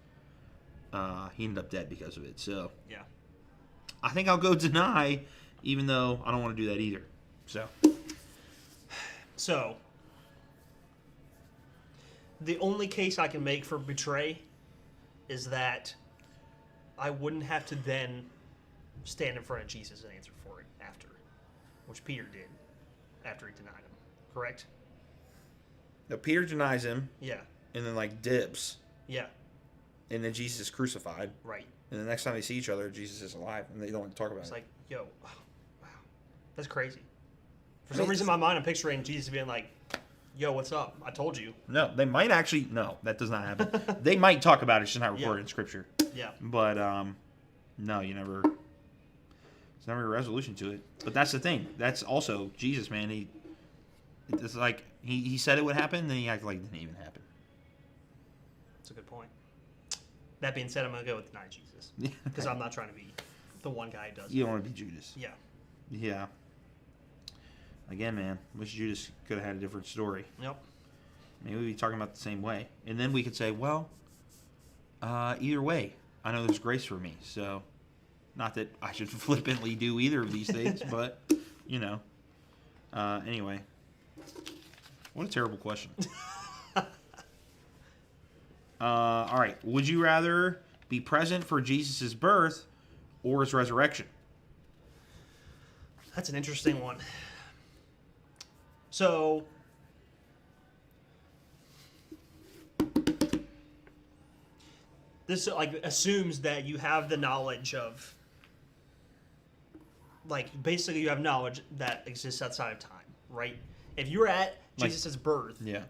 he ended up dead because of it. So Yeah. I think I'll go deny, even though I don't want to do that either. So, the only case I can make for betray is that I wouldn't have to then stand in front of Jesus and answer for it after, which Peter did after he denied him. Correct? Now Peter denies him, Yeah. and then dips, Yeah. and then Jesus is crucified, Right. and the next time they see each other, Jesus is alive, and they don't talk about It's it. like, yo, wow, that's crazy. For some reason in my mind, I'm picturing Jesus being like, yo, what's up? I told you. No, they might actually. No, that does not happen. They might talk about it, it's just not recorded in Scripture. Yeah. But no, you never. There's never a resolution to it. But that's the thing. That's also Jesus, man. It's like he said it would happen, then he acted like it didn't even happen. That's a good point. That being said, I'm gonna go with deny Jesus because I'm not trying to be the one guy who does. You don't want to be Judas. Yeah. Yeah. Again, man, wish Judas could have had a different story. Yep. Maybe we'd be talking about the same way. And then we could say, well, either way, I know there's grace for me. So, not that I should flippantly do either of these things, but, anyway. What a terrible question. All right. Would you rather be present for Jesus' birth or his resurrection? That's an interesting one. So, this assumes that you have the knowledge of, basically you have knowledge that exists outside of time, right? If you were at Jesus' birth, Yeah.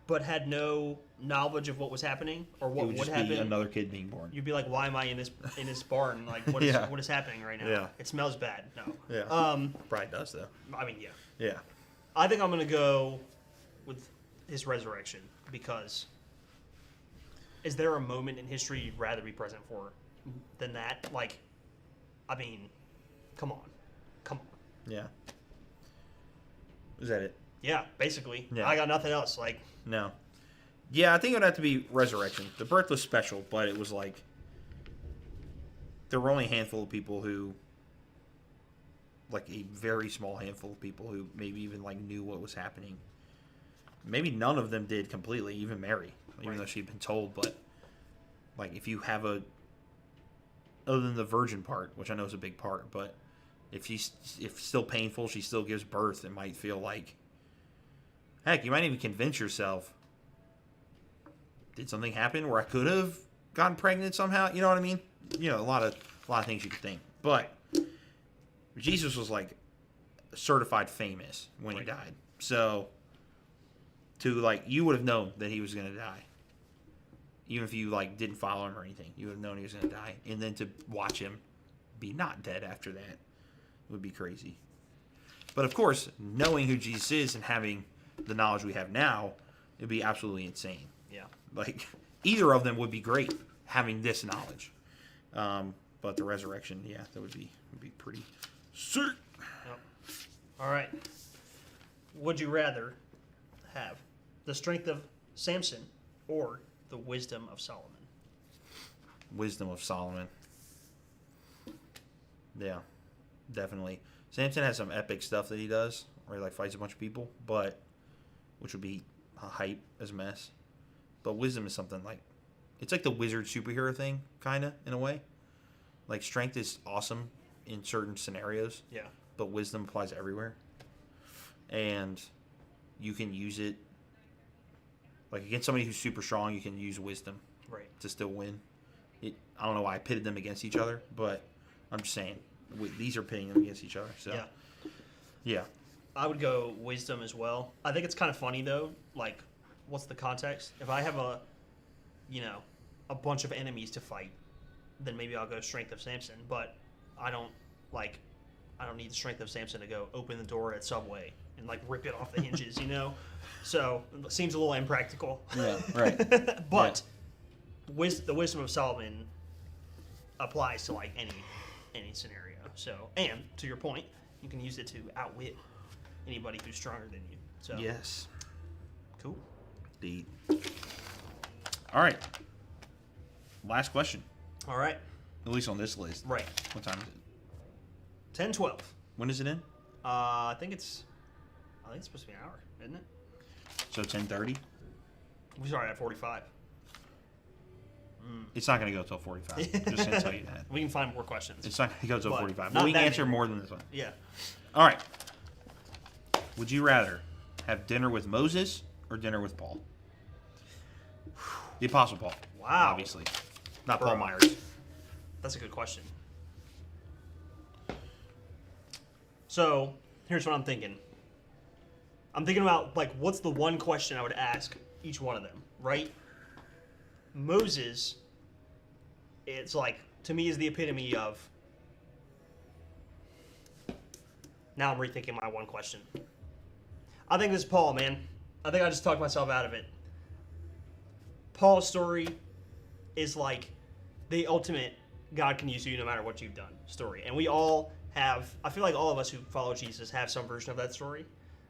but had no knowledge of what was happening or It what would would just happen, be another kid being born. you'd be like, "Why am I in this barn? What is Yeah. what is happening right now? Yeah. It smells bad." No. Yeah. Probably does, though. I mean, yeah. Yeah. I think I'm gonna go with his resurrection because is there a moment in history you'd rather be present for than that? I mean, come on. Yeah. Is that it? Yeah, basically. Yeah. I got nothing else. No. Yeah, I think it would have to be resurrection. The birth was special, but it was there were only a handful of people who, a very small handful of people who maybe even knew what was happening. Maybe none of them did completely, even Mary, even though she'd been told. But if you have other than the virgin part, which I know is a big part, but if still painful, she still gives birth. It might feel like Heck, you might even convince yourself, did something happen where I could have gotten pregnant somehow? You know what I mean? You know, a lot of things you could think. But Jesus was like certified famous when he died. So you would have known that he was going to die. Even if you didn't follow him or anything, you would have known he was going to die. And then to watch him be not dead after that would be crazy. But of course, knowing who Jesus is and having the knowledge we have now, it would be absolutely insane. Yeah. Either of them would be great having this knowledge. But the resurrection, that would be pretty sick. Yep. All right. Would you rather have the strength of Samson or the wisdom of Solomon? Wisdom of Solomon. Yeah, definitely. Samson has some epic stuff that he does, where he fights a bunch of people, which would be a hype as a mess. But wisdom is something it's like the wizard superhero thing, kind of, in a way. Strength is awesome in certain scenarios. Yeah. But wisdom applies everywhere. And you can use it, against somebody who's super strong, you can use wisdom to still win. I don't know why I pitted them against each other, but I'm just saying, these are pitting them against each other. So, yeah. I would go wisdom as well. I think it's kind of funny, though, what's the context? If I have a bunch of enemies to fight, then maybe I'll go strength of Samson. But I don't need the strength of Samson to go open the door at Subway and rip it off the hinges, So it seems a little impractical. Yeah, right. But the wisdom of Solomon applies to any scenario. So, and to your point, you can use it to outwit anybody who's stronger than you. So Yes. cool. Indeed. All right. Last question. All right. At least on this list. Right. What time is it? 10:12. When is it in? I think it's supposed to be an hour, isn't it? So 10:30? We started at 45. It's not going to go till 45. Just going to tell you that. We can find more questions. It's not going to go till But 45. not But we can that answer many. more than this one. Yeah. All right. Would you rather have dinner with Moses or dinner with Paul? The Apostle Paul. Wow. Obviously. Not Bro. Paul Myers. That's a good question. So, here's what I'm thinking. I'm thinking about, what's the one question I would ask each one of them, right? Moses, it's to me, is the epitome of... Now I'm rethinking my one question. I think this is Paul, man. I think I just talked myself out of it. Paul's story is the ultimate God can use you no matter what you've done story. And we all have, I feel like all of us who follow Jesus have some version of that story.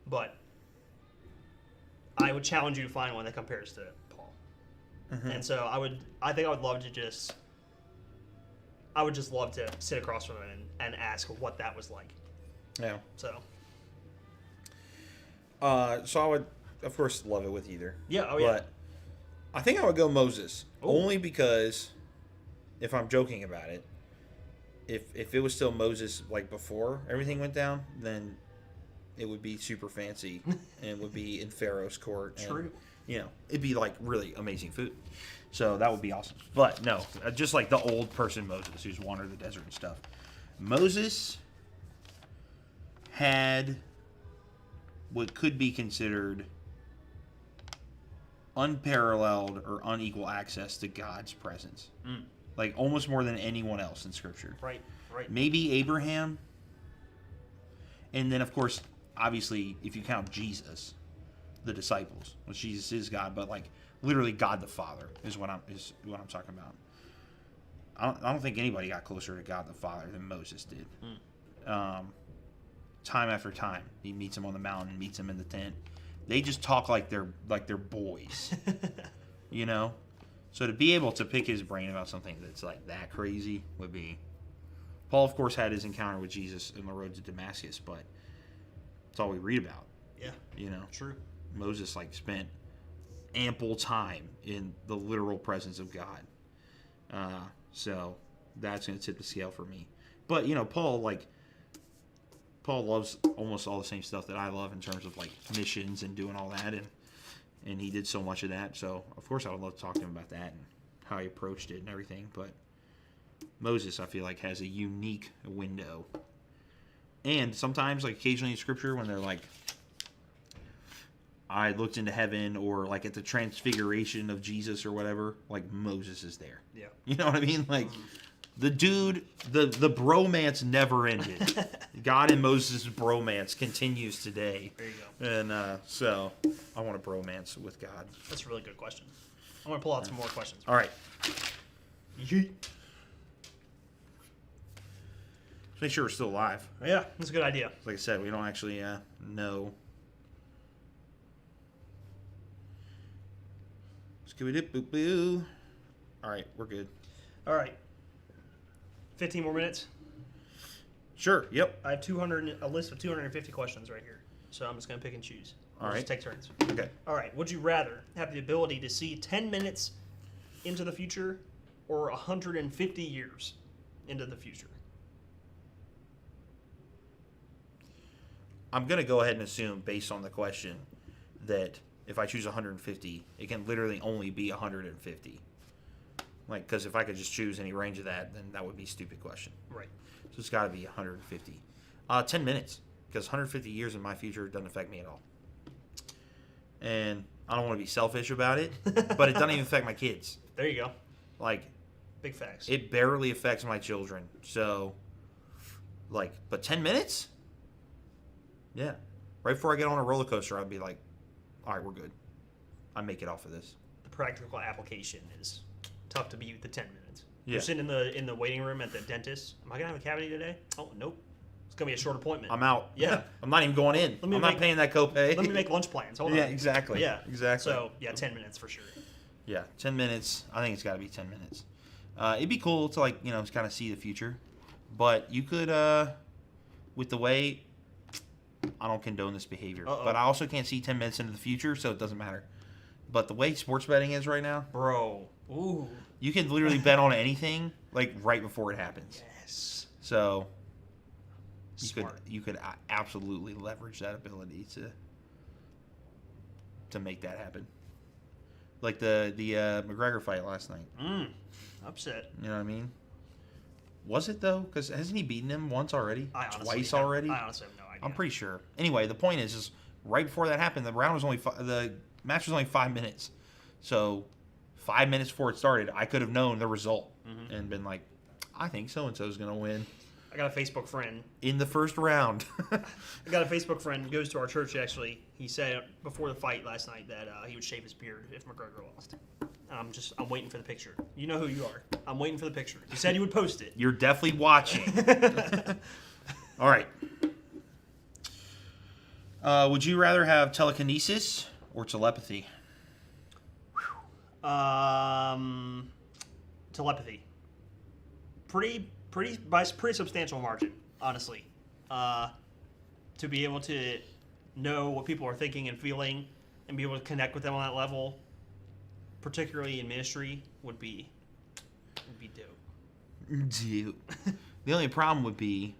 But I would challenge you to find one that compares to Paul. Mm-hmm. And so I think I would love to just sit across from him and ask what that was like. Yeah. So I would, of course, love it with either. Yeah, oh yeah. But I think I would go Moses. Ooh. Only because, if I'm joking about it, if it was still Moses before everything went down, then it would be super fancy and would be in Pharaoh's court. True. And, it'd be really amazing food. So that would be awesome. But no, just the old person Moses who's wandered the desert and stuff. Moses had what could be considered unparalleled or unequal access to God's presence. Almost more than anyone else in Scripture. Right. Maybe Abraham. And then, of course, obviously, if you count Jesus, the disciples, which Jesus is God, but literally God the Father is what I'm talking about. I don't think anybody got closer to God the Father than Moses did. Time after time, he meets him on the mountain, meets him in the tent. They just talk like they're boys, So to be able to pick his brain about something that's that crazy would be. Paul, of course, had his encounter with Jesus on the road to Damascus, but it's all we read about. Yeah. True. Moses spent ample time in the literal presence of God. So that's going to tip the scale for me. But Paul Paul loves almost all the same stuff that I love in terms of like missions and doing all that, and he did so much of that. So of course I would love to talk to him about that and how he approached it and everything. But Moses, I feel like, has a unique window. And sometimes, like occasionally in Scripture, when they're like, I looked into heaven, or like at the transfiguration of Jesus or whatever, like Moses is there. Yeah. You know what I mean? Like the dude, the bromance never ended. God and Moses' bromance continues today. There you go. And so I want a bromance with God. That's a really good question. I'm going to pull out some more questions. All right. Yeet. Let's make sure we're still alive. Yeah, that's a good idea. Like I said, we don't actually know. Scooby-doo-boo-boo. All right, we're good. All right. 15 more minutes. Sure, yep. I have a list of 250 questions right here. So I'm just going to pick and choose. All We'll right. just take turns. Okay. All right. Would you rather have the ability to see 10 minutes into the future or 150 years into the future? I'm going to go ahead and assume, based on the question, that if I choose 150, it can literally only be 150. Like, because if I could just choose any range of that, then that would be a stupid question. Right. So it's got to be 150. 10 minutes, because 150 years in my future doesn't affect me at all. And I don't want to be selfish about it, but it doesn't even affect my kids. There you go. Like, Big facts. it barely affects my children. So, like, but 10 minutes? Yeah. Right before I get on a roller coaster, I'd be like, all right, we're good. I make it off of this. The practical application is tough to beat the 10 minutes. Yeah. You're sitting in the waiting room at the dentist. Am I going to have a cavity today? Oh, nope. It's going to be a short appointment. I'm out. Yeah. I'm not even going in. I'm not paying that copay. Let me make lunch plans. Hold on. Yeah, exactly. Yeah. Exactly. So, yeah, 10 minutes for sure. Yeah, 10 minutes. I think it's got to be 10 minutes. It'd be cool to, like, just kind of see the future. But you could, with the way, I don't condone this behavior. Uh-oh. But I also can't see 10 minutes into the future, so it doesn't matter. But the way sports betting is right now, Bro. Ooh. you can literally bet on anything, like, right before it happens. Yes. So Smart. you could absolutely leverage that ability to make that happen. Like the McGregor fight last night. Upset. You know what I mean? Was it though? Because hasn't he beaten him once already? I honestly Twice have- already? I honestly have no idea. I'm pretty sure. Anyway, the point is right before that happened, the match was only 5 minutes. So 5 minutes before it started, I could have known the result and been like, I think so and so is gonna win I got a Facebook friend. in the first round. I got a Facebook friend who goes to our church, actually. He said before the fight last night that he would shave his beard if McGregor lost. I'm waiting for the picture. You know who you are. I'm waiting for the picture. He said he would post it. You're definitely watching. All right. Would you rather have telekinesis or telepathy? Telepathy. Pretty substantial margin, honestly. To be able to know what people are thinking and feeling and be able to connect with them on that level, particularly in ministry, would be dope. Dude. The only problem would be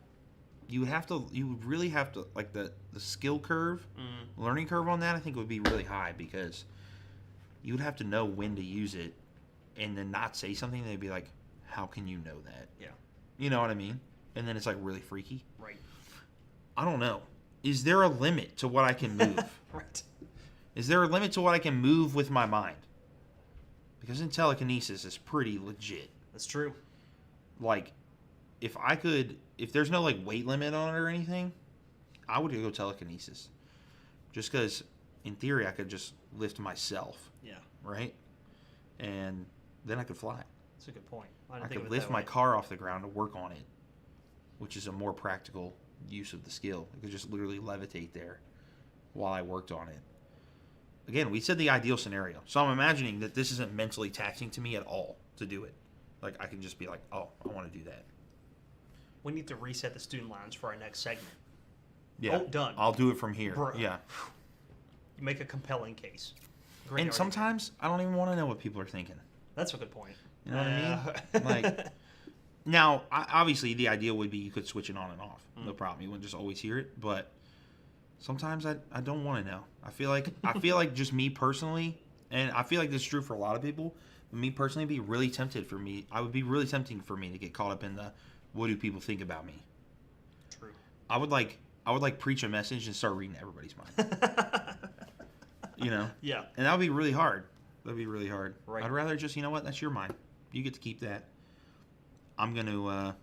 you would really have to, like, the skill curve, learning curve on that, I think would be really high, because you would have to know when to use it and then not say something. They'd be like, how can you know that? Yeah. You know what I mean? And then it's like really freaky. Right. I don't know. Is there a limit to what I can move? Right. Is there a limit to what I can move with my mind? Because in telekinesis is pretty legit. That's true. Like, if there's no, like, weight limit on it or anything, I would go telekinesis. Just because, in theory, I could just lift myself, Yeah. right? And then I could fly. That's a good point. I didn't think could of it lift that my way. car off the ground to work on it, which is a more practical use of the skill. I could just literally levitate there while I worked on it. Again, we said the ideal scenario. So I'm imagining that this isn't mentally taxing to me at all to do it. Like, I can just be like, oh, I want to do that. We need to reset the student lounge for our next segment. Yeah. Oh, done. I'll do it from here. Bro. Yeah. You make a compelling case. Great And argument. sometimes I don't even want to know what people are thinking. That's a good point. You know what I mean? Like, Now, obviously, the idea would be you could switch it on and off. No problem. You wouldn't just always hear it. But sometimes I don't want to know. I feel like just me personally, and I feel like this is true for a lot of people. But me personally, be really tempted for me. I would be really tempting for me to get caught up in the what do people think about me. True. I would like preach a message and start reading everybody's mind. You know. Yeah. And that would be really hard. That'd be really hard. Right. I'd rather just, you know what, that's your mind. You get to keep that. I'm gonna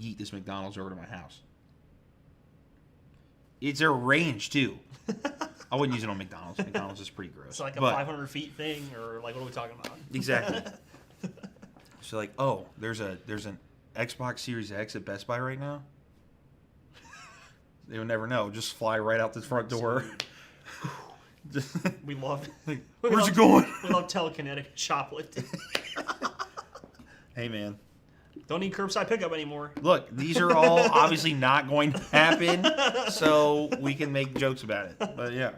yeet this McDonald's over to my house. It's a range too. I wouldn't use it on McDonald's. McDonald's is pretty gross. It's like a But- 500 feet thing, or like what are we talking about? Exactly. So like, oh, there's an Xbox Series X at Best Buy right now. They would never know. Just fly right out the front door. We love. Where's it going? We love telekinetic shoplifting. Hey man. Don't need curbside pickup anymore. Look, these are all obviously not going to happen, so we can make jokes about it. But yeah.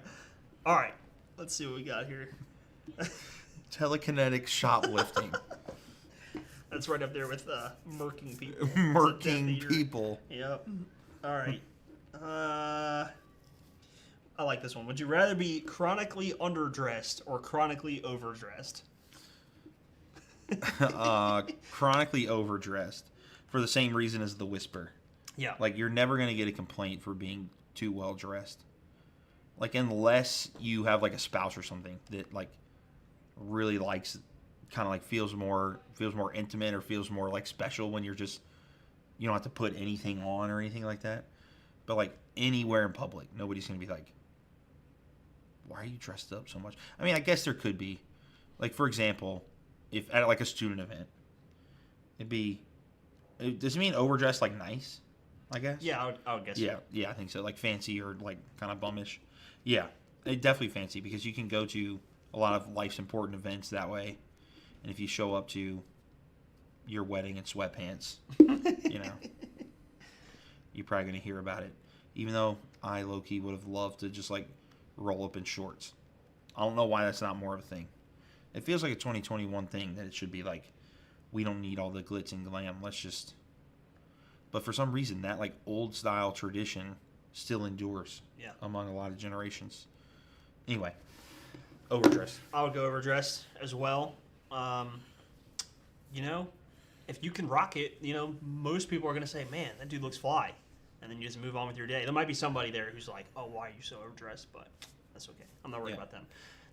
All right, let's see what we got here. Telekinetic shoplifting. That's right up there with murking people. Murking people. Yep. All right. I like this one. Would you rather be chronically underdressed or chronically overdressed? Chronically overdressed for the same reason as the whisper. Yeah. Like, you're never going to get a complaint for being too well dressed. Like, unless you have like a spouse or something that like really likes, kind of like feels more intimate or feels more like special when you're just, you don't have to put anything on or anything like that. But like anywhere in public, nobody's going to be like, why are you dressed up so much? I mean, I guess there could be, like, for example, if at like a student event, does it mean overdressed like nice? I guess. Yeah, I would guess. Yeah, yeah, I think so. Like fancy or like kind of bummish. Yeah, definitely fancy because you can go to a lot of life's important events that way. And if you show up to your wedding in sweatpants, you know, you're probably going to hear about it. Even though I low-key would have loved to just like roll up in shorts. I don't know why that's not more of a thing. It feels like a 2021 thing that it should be like, we don't need all the glitz and glam. Let's just... But for some reason, that like old style tradition still endures among a lot of generations. Anyway, overdressed. I would go overdressed as well. You know, if you can rock it, you know, most people are going to say, man, that dude looks fly. And then you just move on with your day. There might be somebody there who's like, oh, why are you so overdressed? But that's okay. I'm not worried about them.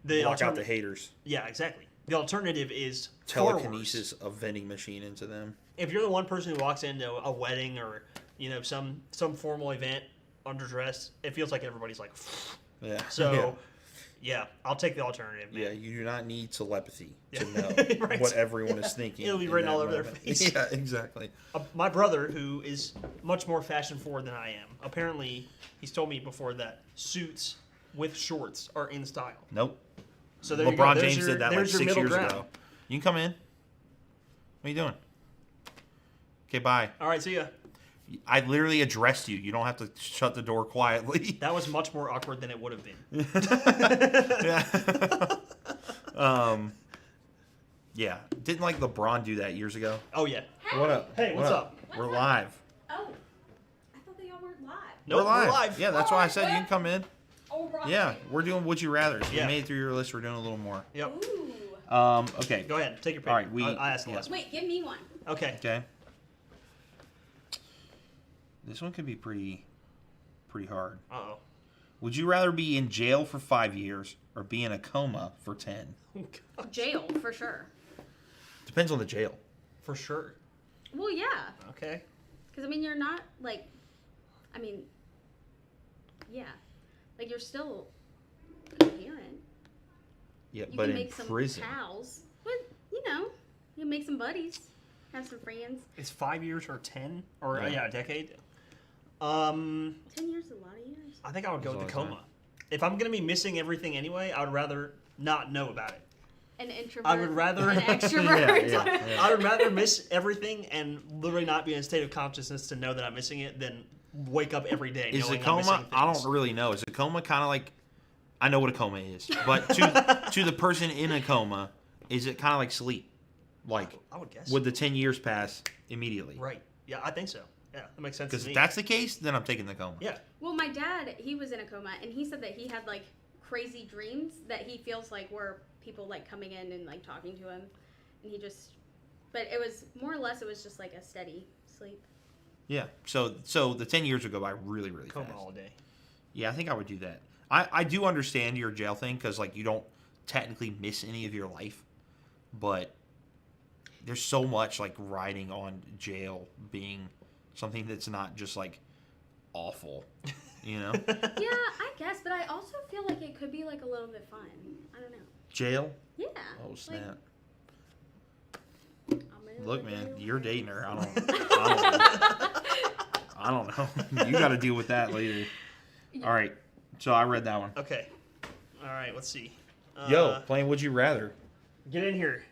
Block out the haters. Yeah, exactly. The alternative is Telekinesis a vending machine into them. If you're the one person who walks into a wedding or, you know, some formal event underdressed, it feels like everybody's like, yeah. So, yeah, I'll take the alternative. Man. Yeah, you do not need telepathy to know Right. what everyone is thinking. It'll be in written that all over their moment. face. Yeah, exactly. My brother, who is much more fashion forward than I am, apparently he's told me before that suits with shorts are in style. Nope. So there you go. LeBron There's James your- did that like there's your 6 middle years ground. ago. You can come in. What are you doing? Okay, bye. All right, see ya. I literally addressed you. You don't have to shut the door quietly. That was much more awkward than it would have been. Yeah. Didn't like LeBron do that years ago? Oh yeah. What up? Hey, what's up? We're live. Oh, I thought they all weren't live. Nope, we're live. We're live. Yeah, that's why I said you can come in. Oh, right. Yeah, we're doing Would You Rather. So Yeah. you made it through your list. We're doing a little more. Yep. Ooh. Okay. Go ahead. Take your pick. All right, I asked the last one. Wait, give me one. Okay. Okay. This one could be pretty hard. Uh-oh. Would you rather be in jail for 5 years or be in a coma for 10? Jail, for sure. Depends on the jail. For sure. Well, yeah. Okay. Because, I mean, you're not, like, I mean, yeah. Like, you're still an parent. Yeah, You but can in make some prison. pals. But, you know, you can make some buddies. Have some friends. It's 5 years or 10 or Yeah. a decade. 10 years is a lot of years. I think I would go with the That's a lot of coma. If I'm gonna be missing everything anyway, I would rather not know about it. An introvert. I would rather- An extrovert. Yeah. I would rather miss everything and literally not be in a state of consciousness to know that I'm missing it than wake up every day Is a knowing I'm coma? missing I things. don't really know. Is a coma kind of like? I know what a coma is, but to the person in a coma, is it kind of like sleep? Like, I would guess. would the 10 years pass immediately? Right. Yeah, I think so. Yeah, that makes sense to Because me. if that's the case, then I'm taking the coma. Yeah. Well, my dad, he was in a coma, and he said that he had like crazy dreams that he feels like were people like coming in and like talking to him, and he just. But it was more or less, it was just like a steady sleep. Yeah. So the 10 years would go by really, really Coma fast. all day. Yeah, I think I would do that. I do understand your jail thing because, like, you don't technically miss any of your life, but there's so much, like, riding on jail being something that's not just, like, awful, you know? Yeah, I guess, but I also feel like it could be like a little bit fun. I don't know. Jail? Yeah. Oh, snap. I'm in Look, the man, jail. you're dating her. I don't know. You got to deal with that later. All right. So I read that one. Okay. All right, let's see. Yo, playing Would You Rather. Get in here.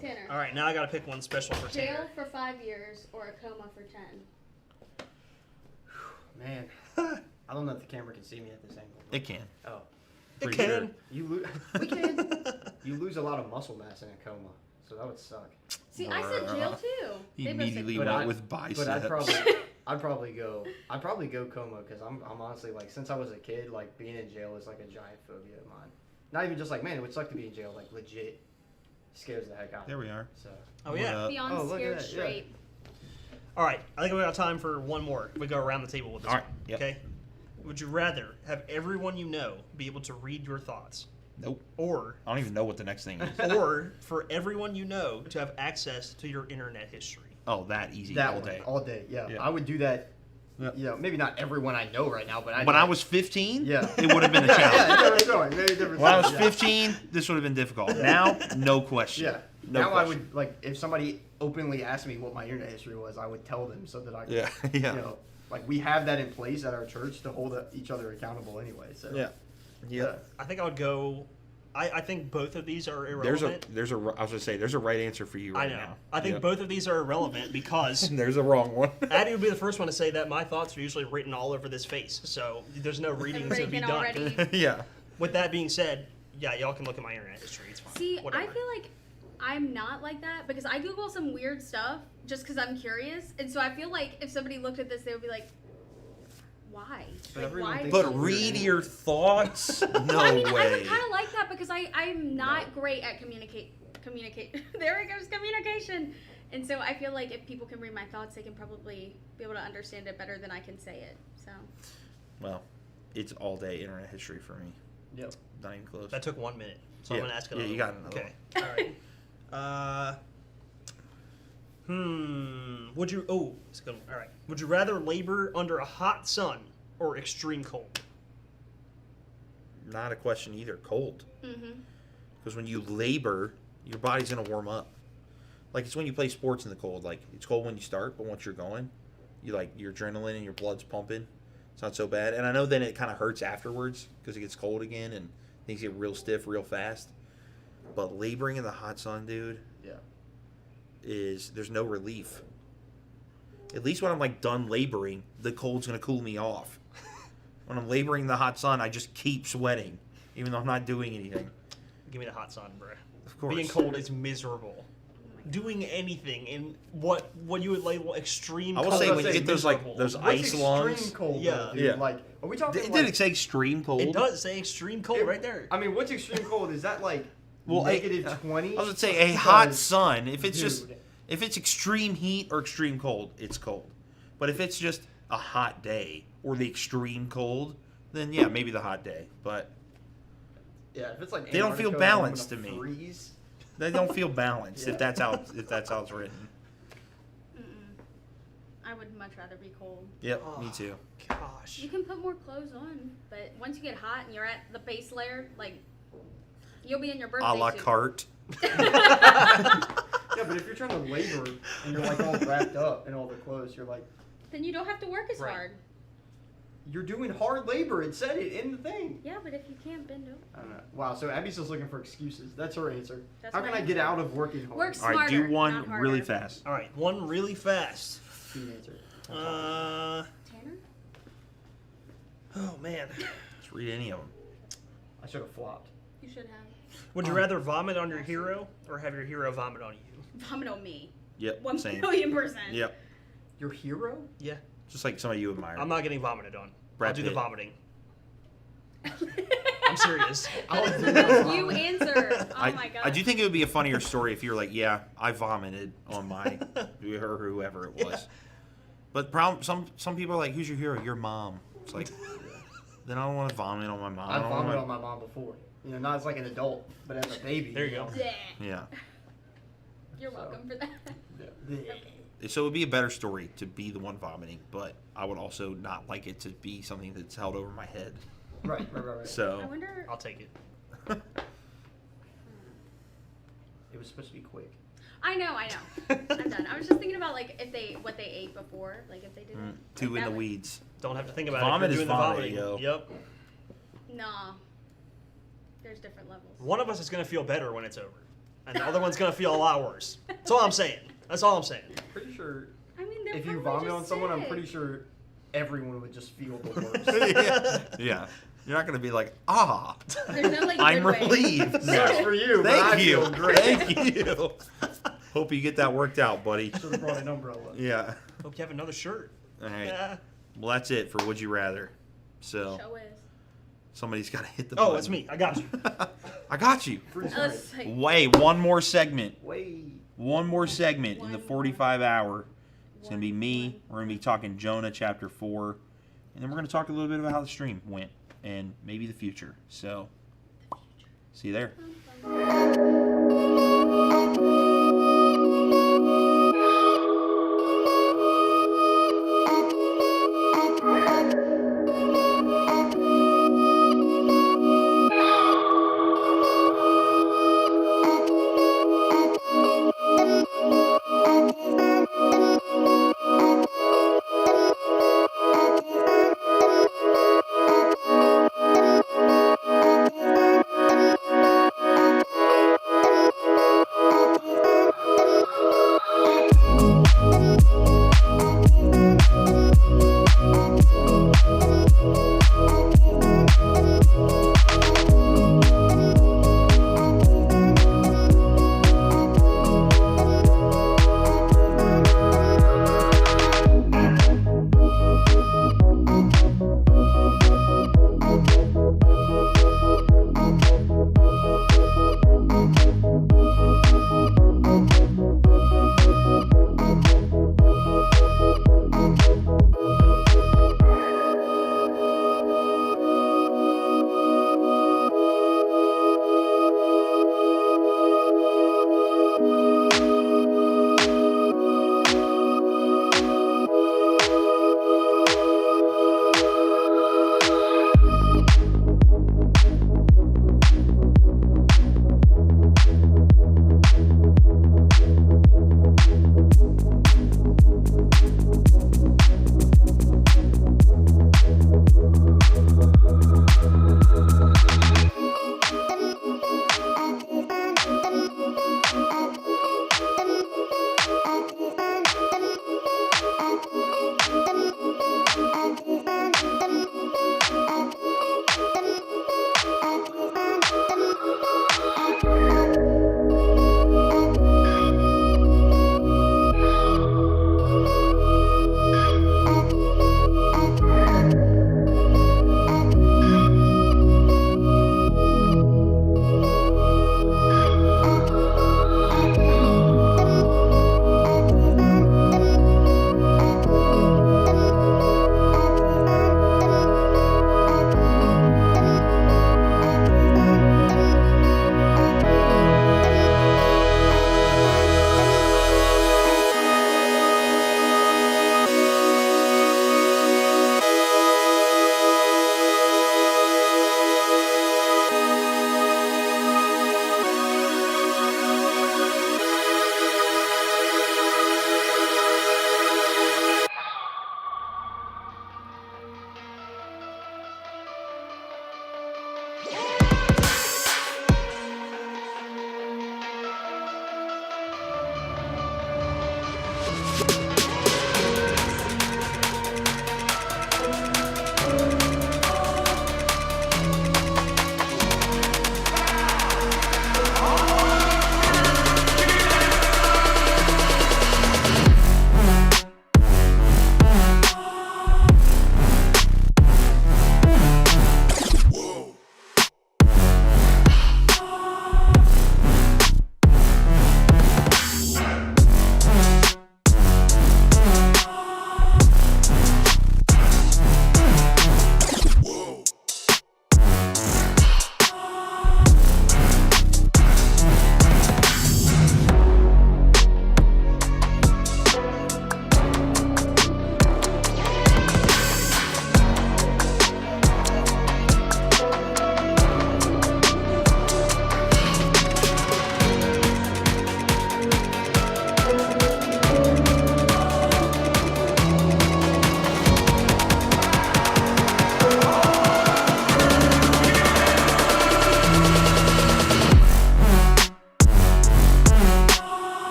Tanner. All right, now I got to pick one special for Jail Tanner. for 5 years or a coma for 10. Man, I don't know if the camera can see me at this angle. It can. Oh, It Pretty can. sure. we can. You lose a lot of muscle mass in a coma, so that would suck. See, I said jail too. He They both said immediately coma. went I- with biceps. But I'd probably go coma because I'm honestly like since I was a kid like being in jail is like a giant phobia of mine. Not even just like man it would suck to be in jail like legit scares the heck out. There we are. So Oh, yeah. Beyond Oh, look at scared that, yeah. straight. All right, I think we got time for one more. We go around the table with this All right, one. yep. Okay. Would you rather have everyone you know be able to read your thoughts, Nope. or I don't even know what the next thing is. or for everyone you know to have access to your internet history? Oh, that easy that all one, day. all day. Yeah. Yeah. I would do that. Yeah. You know, maybe not everyone I know right now, but When I was 15, Yeah. it would have been a yeah, challenge. very different. When I was yeah. 15, this would have been difficult. Now, no question. Yeah. No now question. I would like if somebody openly asked me what my internet history was, I would tell them so that I could, Yeah, yeah. you know, like we have that in place at our church to hold each other accountable anyway. So Yeah. Yeah. I think I would go. I think both of these are There's irrelevant. I was gonna say, there's a right answer for you I right know. now. I think Yeah. both of these are irrelevant because There's a wrong one. Addy would be the first one to say that my thoughts are usually written all over this face, so there's no reading Everybody to be can done. already. Yeah. With that being said, yeah, y'all can look at my internet history. It's fine. See, Whatever. I feel like I'm not like that because I Google some weird stuff just because I'm curious. And so I feel like if somebody looked at this, they would be like, why? But Like, everyone why? thinks do But you- read your thoughts? No Well, I mean, I way. would kind of like that because I'm not great at communicate. There it goes, communication. And so I feel like if people can read my thoughts, they can probably be able to understand it better than I can say it. So Well, it's all day internet history for me. Yep. Not even close. That took 1 minute, so Yeah. I'm gonna ask Yeah, another. you got one. another Okay. All right. Would you? Oh, it's good. All right. Would you rather labor under a hot sun or extreme cold? Not a question either. Cold. mm-hmm. Because when you labor, your body's gonna warm up. Like it's when you play sports in the cold. Like it's cold when you start, but once you're going, you like your adrenaline and your blood's pumping. It's not so bad. And I know then it kind of hurts afterwards because it gets cold again and things get real stiff real fast. But laboring in the hot sun, dude, Yeah. there's no relief. At least when I'm like done laboring, the cold's gonna cool me off. When I'm laboring in the hot sun, I just keep sweating, even though I'm not doing anything. Give me the hot sun, bruh. Of course. Being cold is miserable. Doing anything in what you would label extreme I will cold. say I was when you gonna get say, those like miserable. those What's ice extreme lungs. cold? Yeah. though, dude? Yeah. Like, are we talking? Did like, it say extreme cold? It does say extreme cold right there. I mean, what's extreme cold? Is that like Well, negative 20? I was gonna say a hot Because- sun. If it's just Dude. if it's extreme heat or extreme cold, it's cold. But if it's just a hot day or the extreme cold, then yeah, maybe the hot day. But Yeah, if it's like They don't feel Antarctica, balanced I'm gonna to me. freeze. they don't feel balanced Yeah. if that's how it's written. I would much rather be cold. Yep, Oh. me too. Gosh. You can put more clothes on, but once you get hot and you're at the base layer, like you'll be in your birthday A la suit. carte. Yeah, but if you're trying to labor and you're like all wrapped up in all the clothes, you're like, Then you don't have to work as Right. hard. you're doing hard labor. It said it in the thing. Yeah, but if you can't bend over, I don't know. Wow, so Abby's just looking for excuses. That's her answer. That's How my can I get answer. out of working hard? Work All right, do Smarter, one not harder. really fast. All right, one really fast. Good answer. Tanner. Oh man. Let's read any of them. I should have flopped. You should have. Would you rather vomit on your hero or have your hero vomit on you? Vomit on me. Yep. 1 Same. million%. Yep. Your hero? Yeah. Just like somebody you admire. I'm not getting vomited on. Brad I'll do the Pitt. vomiting. I'm serious. You answer. Oh my god. I do think it would be a funnier story if you were like, yeah, I vomited on my her or whoever it was. Yeah. But some people are like, who's your hero? Your mom. It's like, then I don't want to vomit on my mom. I've vomited on my mom before. You know, not as like an adult, but as a baby. There you go. Yeah. Yeah. You're welcome for that. Yeah. So it would be a better story to be the one vomiting, but I would also not like it to be something that's held over my head. Right. I So wonder. I'll take it. It was supposed to be quick. I know. I'm done. I was just thinking about like what they ate before, like if they didn't. too like, in the that would- weeds. Don't have to think about Vomit it. is If you're doing vomit, the vomiting. yo. Yep. Nah. There's different levels. One of us is gonna feel better when it's over, and the other one's gonna feel a lot worse. That's all I'm saying. That's all I'm saying. Pretty sure I mean, they're if you probably vomit on just someone, I'm sick. pretty sure everyone would just feel the worst. Yeah. You're not going to be like, ah, There's no like. I'm good way. relieved. Sucks for you, but Thank I you. feel great. Thank you. Hope you get that worked out, buddy. Should have brought an umbrella. Yeah. Hope you have another shirt. All right. Yeah. Well, that's it for Would You Rather. So Show is. somebody's got to hit the button. Oh, it's me. I got you. I got you. Pretty Let's sorry. like, Wait, one more segment. Wait. One more segment in the One 45 hour. It's going to be one. me. We're going to be talking Jonah chapter 4. And then we're going to talk a little bit about how the stream went and maybe the future. So, see you there.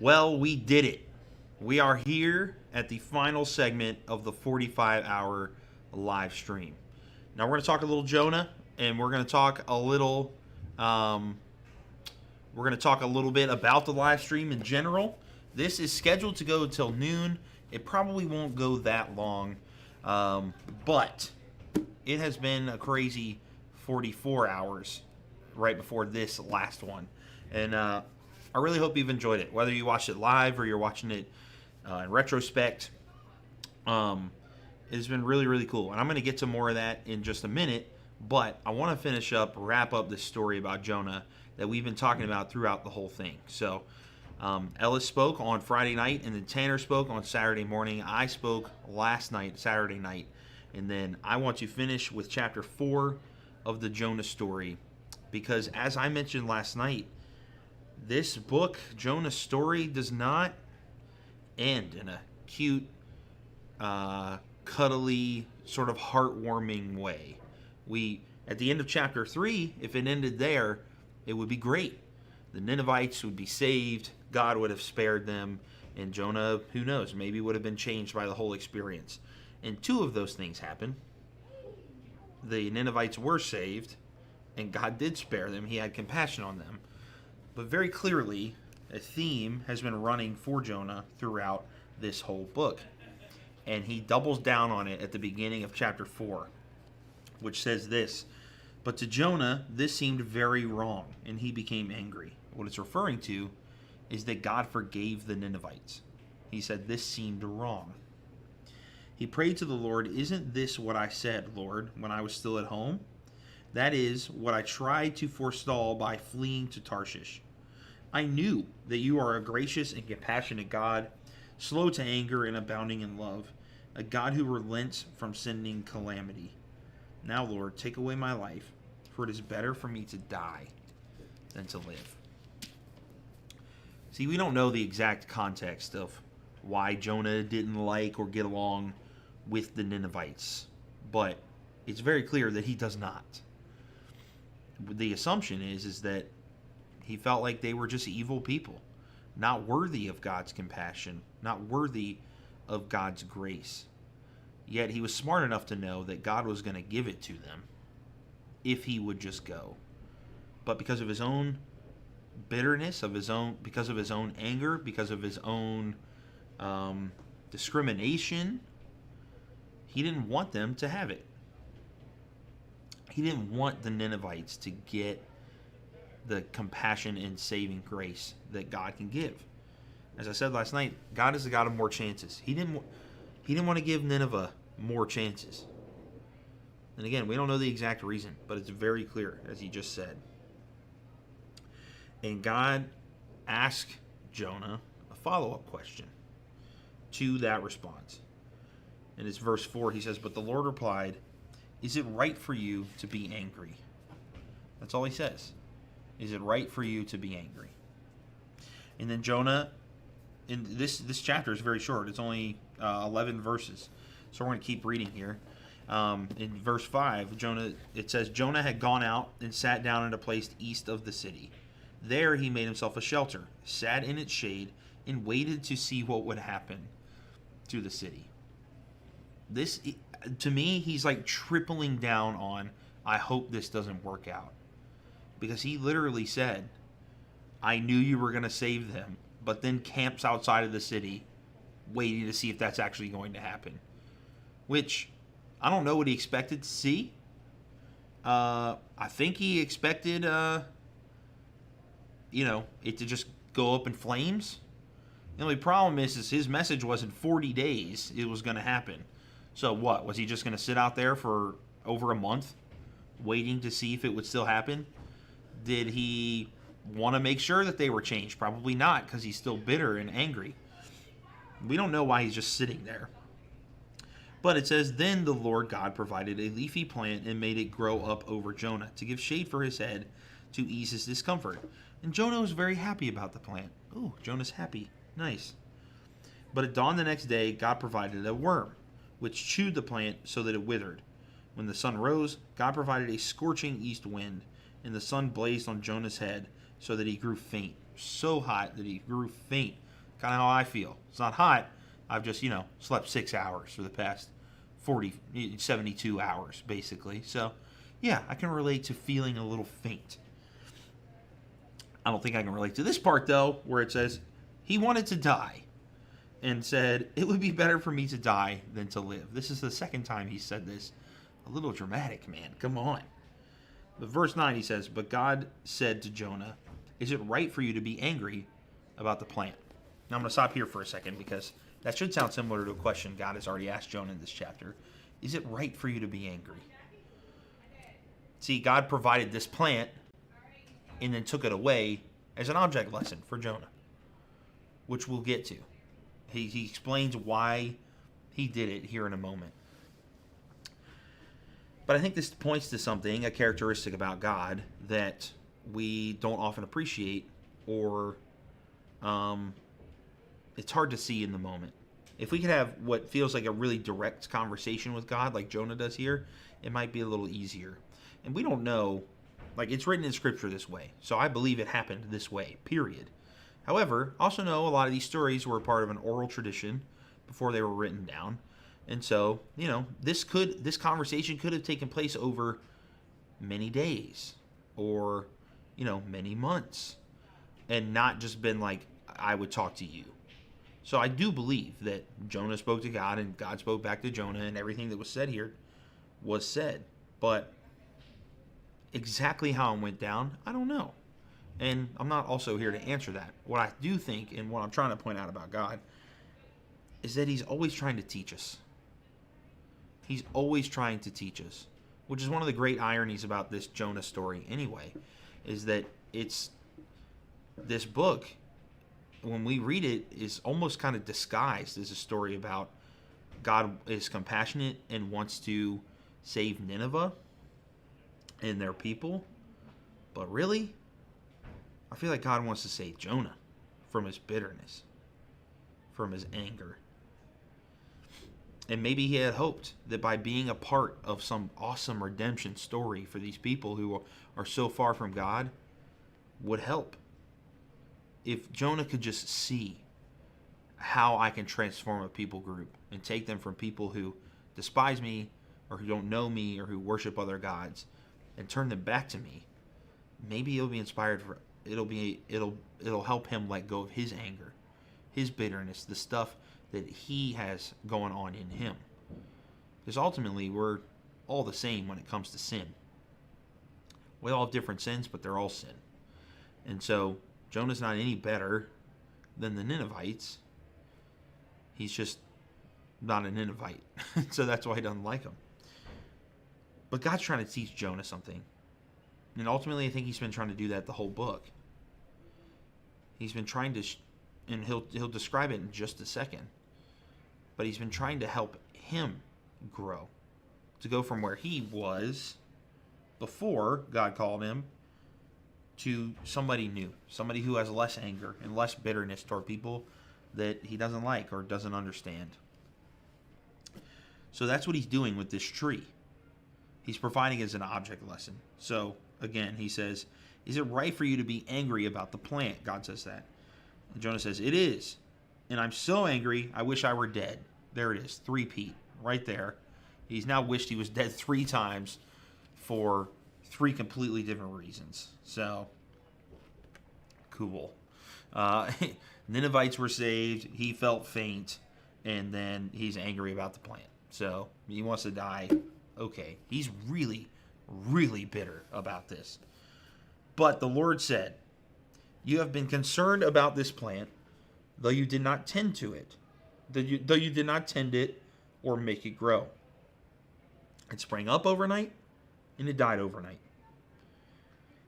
Well, we did it. We are here at the final segment of the 45-hour live stream. Now we're going to talk a little Jonah, and we're going to talk a little bit about the live stream in general. This is scheduled to go until noon. It probably won't go that long, but it has been a crazy 44 hours right before this last one. And I really hope you've enjoyed it, whether you watched it live or you're watching it in retrospect. It's been really, really cool. And I'm going to get to more of that in just a minute, but I want to wrap up this story about Jonah that we've been talking about throughout the whole thing. So Ellis spoke on Friday night, and then Tanner spoke on Saturday morning. I spoke last night, Saturday night. And then I want to finish with chapter 4 of the Jonah story, because as I mentioned last night, this book, Jonah's story, does not end in a cute, cuddly, sort of heartwarming way. At the end of chapter 3, if it ended there, it would be great. The Ninevites would be saved, God would have spared them, and Jonah, who knows, maybe would have been changed by the whole experience. And 2 of those things happened. The Ninevites were saved, and God did spare them. He had compassion on them. But very clearly, a theme has been running for Jonah throughout this whole book. And he doubles down on it at the beginning of chapter 4, which says this: "But to Jonah, this seemed very wrong, and he became angry." What it's referring to is that God forgave the Ninevites. He said, this seemed wrong. He prayed to the Lord, "Isn't this what I said, Lord, when I was still at home? That is, what I tried to forestall by fleeing to Tarshish. I knew that you are a gracious and compassionate God, slow to anger and abounding in love, a God who relents from sending calamity. Now, Lord, take away my life, for it is better for me to die than to live." See, we don't know the exact context of why Jonah didn't like or get along with the Ninevites, but it's very clear that he does not. The assumption is that he felt like they were just evil people, not worthy of God's compassion, not worthy of God's grace. Yet he was smart enough to know that God was going to give it to them if he would just go. But because of his own bitterness, because of his own anger, because of his own discrimination, he didn't want them to have it. He didn't want the Ninevites to get the compassion and saving grace that God can give. As I said last night, God is the God of more chances. He didn't want to give Nineveh more chances. And again, we don't know the exact reason, but it's very clear, as he just said. And God asked Jonah a follow-up question to that response. In his verse 4, he says, "But the Lord replied, 'Is it right for you to be angry?'" That's all he says. Is it right for you to be angry? And then Jonah, in this chapter is very short. It's only 11 verses. So we're going to keep reading here. In verse 5, it says, "Jonah had gone out and sat down in a place east of the city. There he made himself a shelter, sat in its shade, and waited to see what would happen to the city." This, to me, he's like tripling down on, I hope this doesn't work out. Because he literally said, I knew you were going to save them, but then camps outside of the city waiting to see if that's actually going to happen. Which, I don't know what he expected to see. I think he expected, it to just go up in flames. The only problem is his message was in 40 days it was going to happen. So what? Was he just going to sit out there for over a month waiting to see if it would still happen? Did he want to make sure that they were changed? Probably not, because he's still bitter and angry. We don't know why he's just sitting there. But it says, "Then the Lord God provided a leafy plant and made it grow up over Jonah to give shade for his head to ease his discomfort. And Jonah was very happy about the plant." Ooh, Jonah's happy. Nice. "But at dawn the next day, God provided a worm, which chewed the plant so that it withered. When the sun rose, God provided a scorching east wind, and the sun blazed on Jonah's head so that he grew faint, so hot that he grew faint Kind of how I feel. It's not hot. I've just, slept 6 hours for the past 72 hours, basically. So, yeah, I can relate to feeling a little faint. I don't think I can relate to this part, though, where it says, he wanted to die and said, it would be better for me to die than to live. This is the second time he said this. A little dramatic, man. Come on. But verse 9, he says, but God said to Jonah, is it right for you to be angry about the plant? Now, I'm going to stop here for a second because that should sound similar to a question God has already asked Jonah in this chapter. Is it right for you to be angry? See, God provided this plant and then took it away as an object lesson for Jonah, which we'll get to. He explains why he did it here in a moment. But I think this points to something, a characteristic about God that we don't often appreciate, or it's hard to see in the moment. If we could have what feels like a really direct conversation with God, like Jonah does here, it might be a little easier. And we don't know, like, it's written in Scripture this way, so I believe it happened this way, period. However, also know a lot of these stories were part of an oral tradition before they were written down. And so, this conversation could have taken place over many days or, many months, and not just been like, I would talk to you. So I do believe that Jonah spoke to God and God spoke back to Jonah, and everything that was said here was said. But exactly how it went down, I don't know. And I'm not also here to answer that. What I do think, and what I'm trying to point out about God, is that he's always trying to teach us. He's always trying to teach us, which is one of the great ironies about this Jonah story anyway, is that it's this book, when we read it, is almost kind of disguised as a story about God is compassionate and wants to save Nineveh and their people. But really, I feel like God wants to save Jonah from his bitterness, from his anger. And maybe he had hoped that by being a part of some awesome redemption story for these people who are so far from God would help. If Jonah could just see how I can transform a people group and take them from people who despise me or who don't know me or who worship other gods and turn them back to me, maybe he'll be inspired for it'll help him let go of his anger, his bitterness, the stuff that he has going on in him. Because ultimately, we're all the same when it comes to sin. We all have different sins, but they're all sin. And so, Jonah's not any better than the Ninevites. He's just not a Ninevite. So that's why he doesn't like them. But God's trying to teach Jonah something. And ultimately, I think he's been trying to do that the whole book. He's been trying to, and he'll describe it in just a second, but he's been trying to help him grow, to go from where he was before God called him to somebody new, somebody who has less anger and less bitterness toward people that he doesn't like or doesn't understand. So that's what he's doing with this tree. He's providing as an object lesson. So again, he says, is it right for you to be angry about the plant? God says that. And Jonah says, it is. And I'm so angry, I wish I were dead. There it is, 3-peat, right there. He's now wished he was dead 3 times for 3 completely different reasons. So, cool. Ninevites were saved, he felt faint, and then he's angry about the plant. So, he wants to die. Okay, he's really, really bitter about this. But the Lord said, you have been concerned about this plant, though you did not tend to it, though you did not tend it or make it grow. It sprang up overnight, and it died overnight.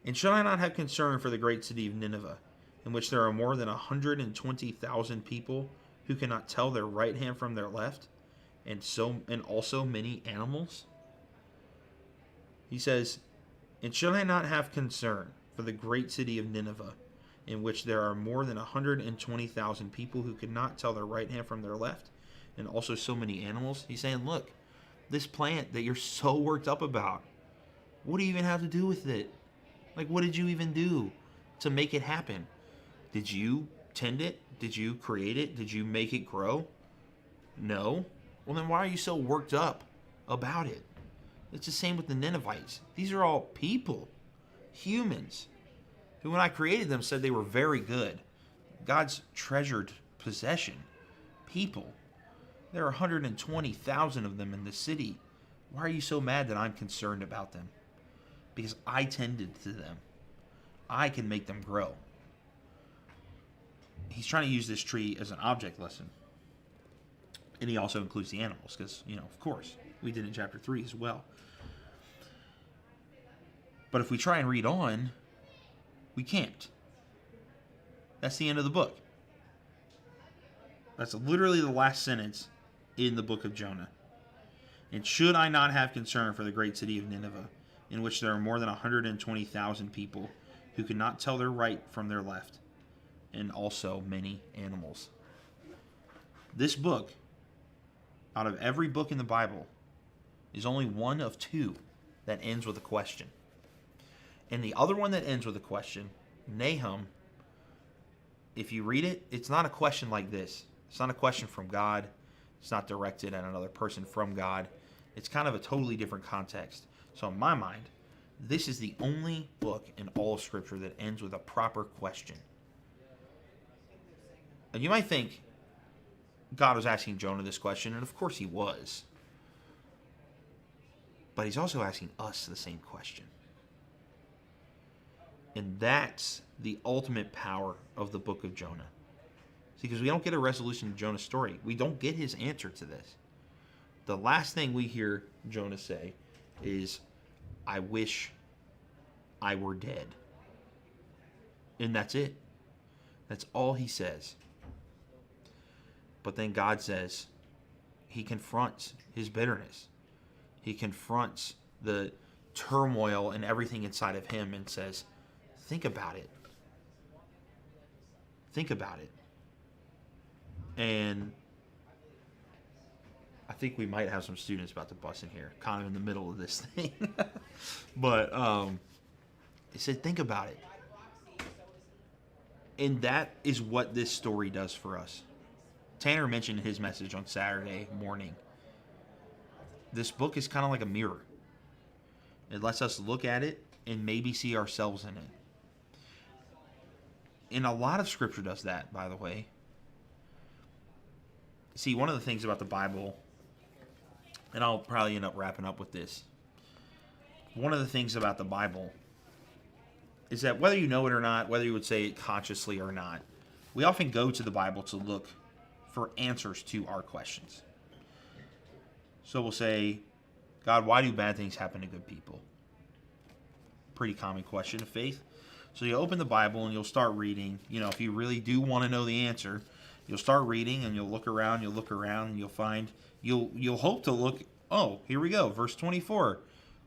And should I not have concern for the great city of Nineveh, in which there are more than 120,000 people who cannot tell their right hand from their left, and also many animals? He says, and should I not have concern for the great city of Nineveh, in which there are more than 120,000 people who could not tell their right hand from their left, and also so many animals? He's saying, look, this plant that you're so worked up about, what do you even have to do with it? Like, what did you even do to make it happen? Did you tend it? Did you create it? Did you make it grow? No. Well, then why are you so worked up about it? It's the same with the Ninevites. These are all people, humans, who when I created them said they were very good. God's treasured possession. People. There are 120,000 of them in the city. Why are you so mad that I'm concerned about them? Because I tended to them. I can make them grow. He's trying to use this tree as an object lesson. And he also includes the animals because, of course, we did in chapter 3 as well. But if we try and read on, we can't. That's the end of the book. That's literally the last sentence in the book of Jonah. And should I not have concern for the great city of Nineveh, in which there are more than 120,000 people who cannot tell their right from their left, and also many animals? This book, out of every book in the Bible, is only one of two that ends with a question. And the other one that ends with a question, Nahum, if you read it, it's not a question like this. It's not a question from God. It's not directed at another person from God. It's kind of a totally different context. So in my mind, this is the only book in all of Scripture that ends with a proper question. And you might think God was asking Jonah this question, and of course he was. But he's also asking us the same question. And that's the ultimate power of the book of Jonah. See, because we don't get a resolution to Jonah's story. We don't get his answer to this. The last thing we hear Jonah say is, I wish I were dead. And that's it. That's all he says. But then God says, he confronts his bitterness. He confronts the turmoil and everything inside of him and says, think about it. Think about it. And I think we might have some students about to bust in here, kind of in the middle of this thing. But he said, think about it. And that is what this story does for us. Tanner mentioned in his message on Saturday morning. This book is kind of like a mirror. It lets us look at it and maybe see ourselves in it. And a lot of Scripture does that, by the way. See, one of the things about the Bible, and I'll probably end up wrapping up with this. One of the things about the Bible is that whether you know it or not, whether you would say it consciously or not, we often go to the Bible to look for answers to our questions. So we'll say, God, why do bad things happen to good people? Pretty common question of faith. So you open the Bible and you'll start reading. If you really do want to know the answer, you'll start reading and you'll look around, and you'll find, you'll hope to look, oh, here we go, verse 24.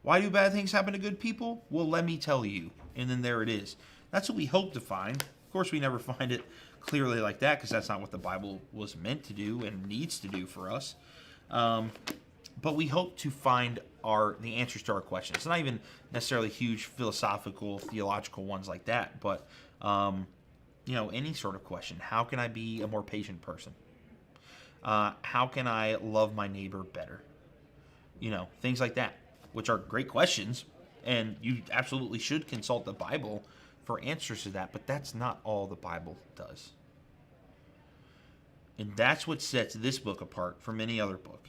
Why do bad things happen to good people? Well, let me tell you. And then there it is. That's what we hope to find. Of course, we never find it clearly like that because that's not what the Bible was meant to do and needs to do for us. But we hope to find the answers to our questions. It's not even necessarily huge philosophical, theological ones like that, but any sort of question. How can I be a more patient person? How can I love my neighbor better? Things like that, which are great questions, and you absolutely should consult the Bible for answers to that, but that's not all the Bible does. And that's what sets this book apart from any other book.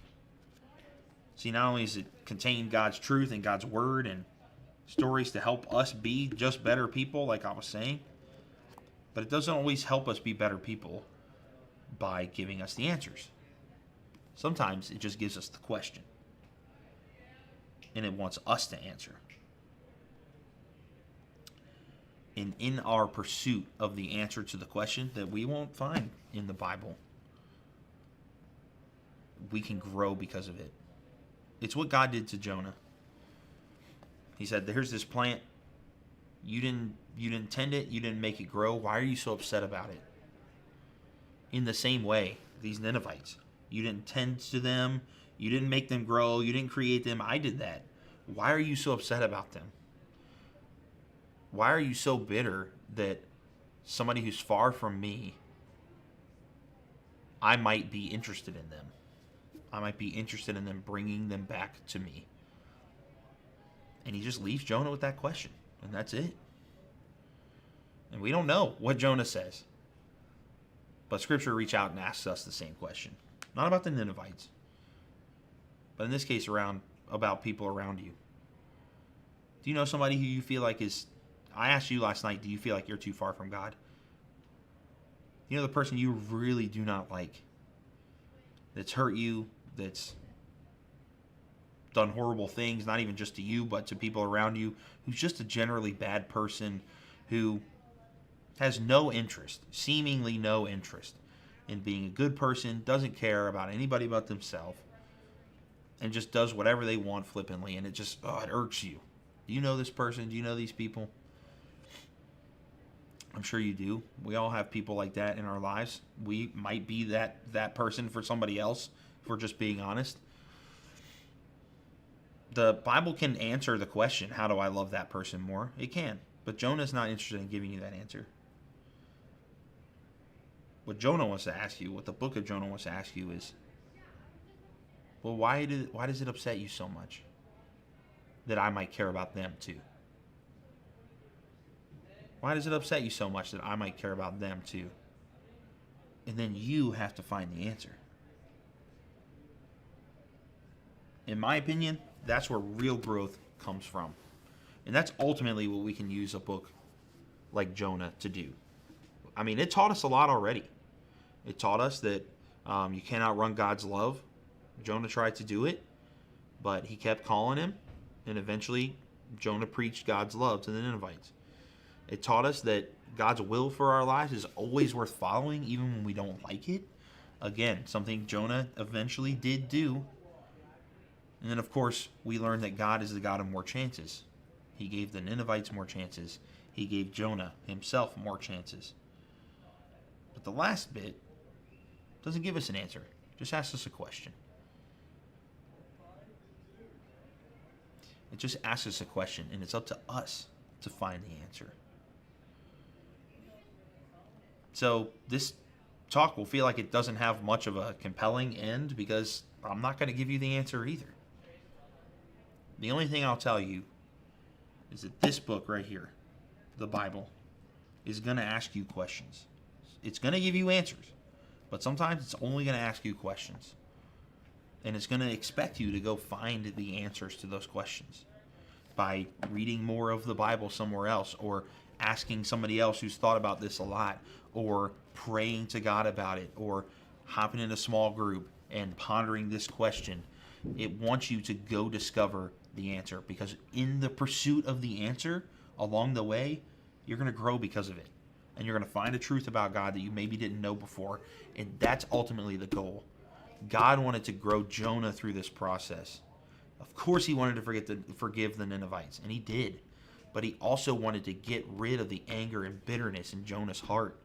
See, not only does it contain God's truth and God's word and stories to help us be just better people, like I was saying, but it doesn't always help us be better people by giving us the answers. Sometimes it just gives us the question, and it wants us to answer. And in our pursuit of the answer to the question that we won't find in the Bible, we can grow because of it. It's what God did to Jonah. He said, here's this plant. You didn't tend it. You didn't make it grow. Why are you so upset about it? In the same way, these Ninevites. You didn't tend to them. You didn't make them grow. You didn't create them. I did that. Why are you so upset about them? Why are you so bitter that somebody who's far from me I might be interested in them. I might be interested in them bringing them back to me. And he just leaves Jonah with that question, and that's it. And we don't know what Jonah says. But Scripture reaches out and asks us the same question. Not about the Ninevites, but in this case about people around you. Do you know somebody who you feel like is... I asked you last night, do you feel like you're too far from God? You know the person you really do not like, that's hurt you, that's done horrible things, not even just to you, but to people around you, who's just a generally bad person, who has no interest, seemingly no interest, in being a good person, doesn't care about anybody but themselves, and just does whatever they want flippantly, and it just, it irks you. Do you know this person? Do you know these people? I'm sure you do. We all have people like that in our lives. We might be that person for somebody else, if we're just being honest. The Bible can answer the question, how do I love that person more? It can. But Jonah's not interested in giving you that answer. What Jonah wants to ask you, what the book of Jonah wants to ask you is, well, why does it upset you so much that I might care about them too? Why does it upset you so much that I might care about them too? And then you have to find the answer. In my opinion, that's where real growth comes from. And that's ultimately what we can use a book like Jonah to do. I mean, it taught us a lot already. It taught us that you cannot run God's love. Jonah tried to do it, but he kept calling him, and eventually Jonah preached God's love to the Ninevites. It taught us that God's will for our lives is always worth following, even when we don't like it. Again, something Jonah eventually did do. And then, of course, we learned that God is the God of more chances. He gave the Ninevites more chances. He gave Jonah himself more chances. But the last bit doesn't give us an answer. Just asks us a question. It just asks us a question, and it's up to us to find the answer. So this talk will feel like it doesn't have much of a compelling end, because I'm not going to give you the answer either. The only thing I'll tell you is that this book right here, the Bible, is going to ask you questions. It's going to give you answers, but sometimes it's only going to ask you questions. And it's going to expect you to go find the answers to those questions by reading more of the Bible somewhere else, or asking somebody else who's thought about this a lot, or praying to God about it, or hopping in a small group and pondering this question. It wants you to go discover the answer, because in the pursuit of the answer along the way, you're going to grow because of it. And you're going to find a truth about God that you maybe didn't know before. And that's ultimately the goal. God wanted to grow Jonah through this process. Of course, he wanted to forgive the Ninevites, and he did. But he also wanted to get rid of the anger and bitterness in Jonah's heart.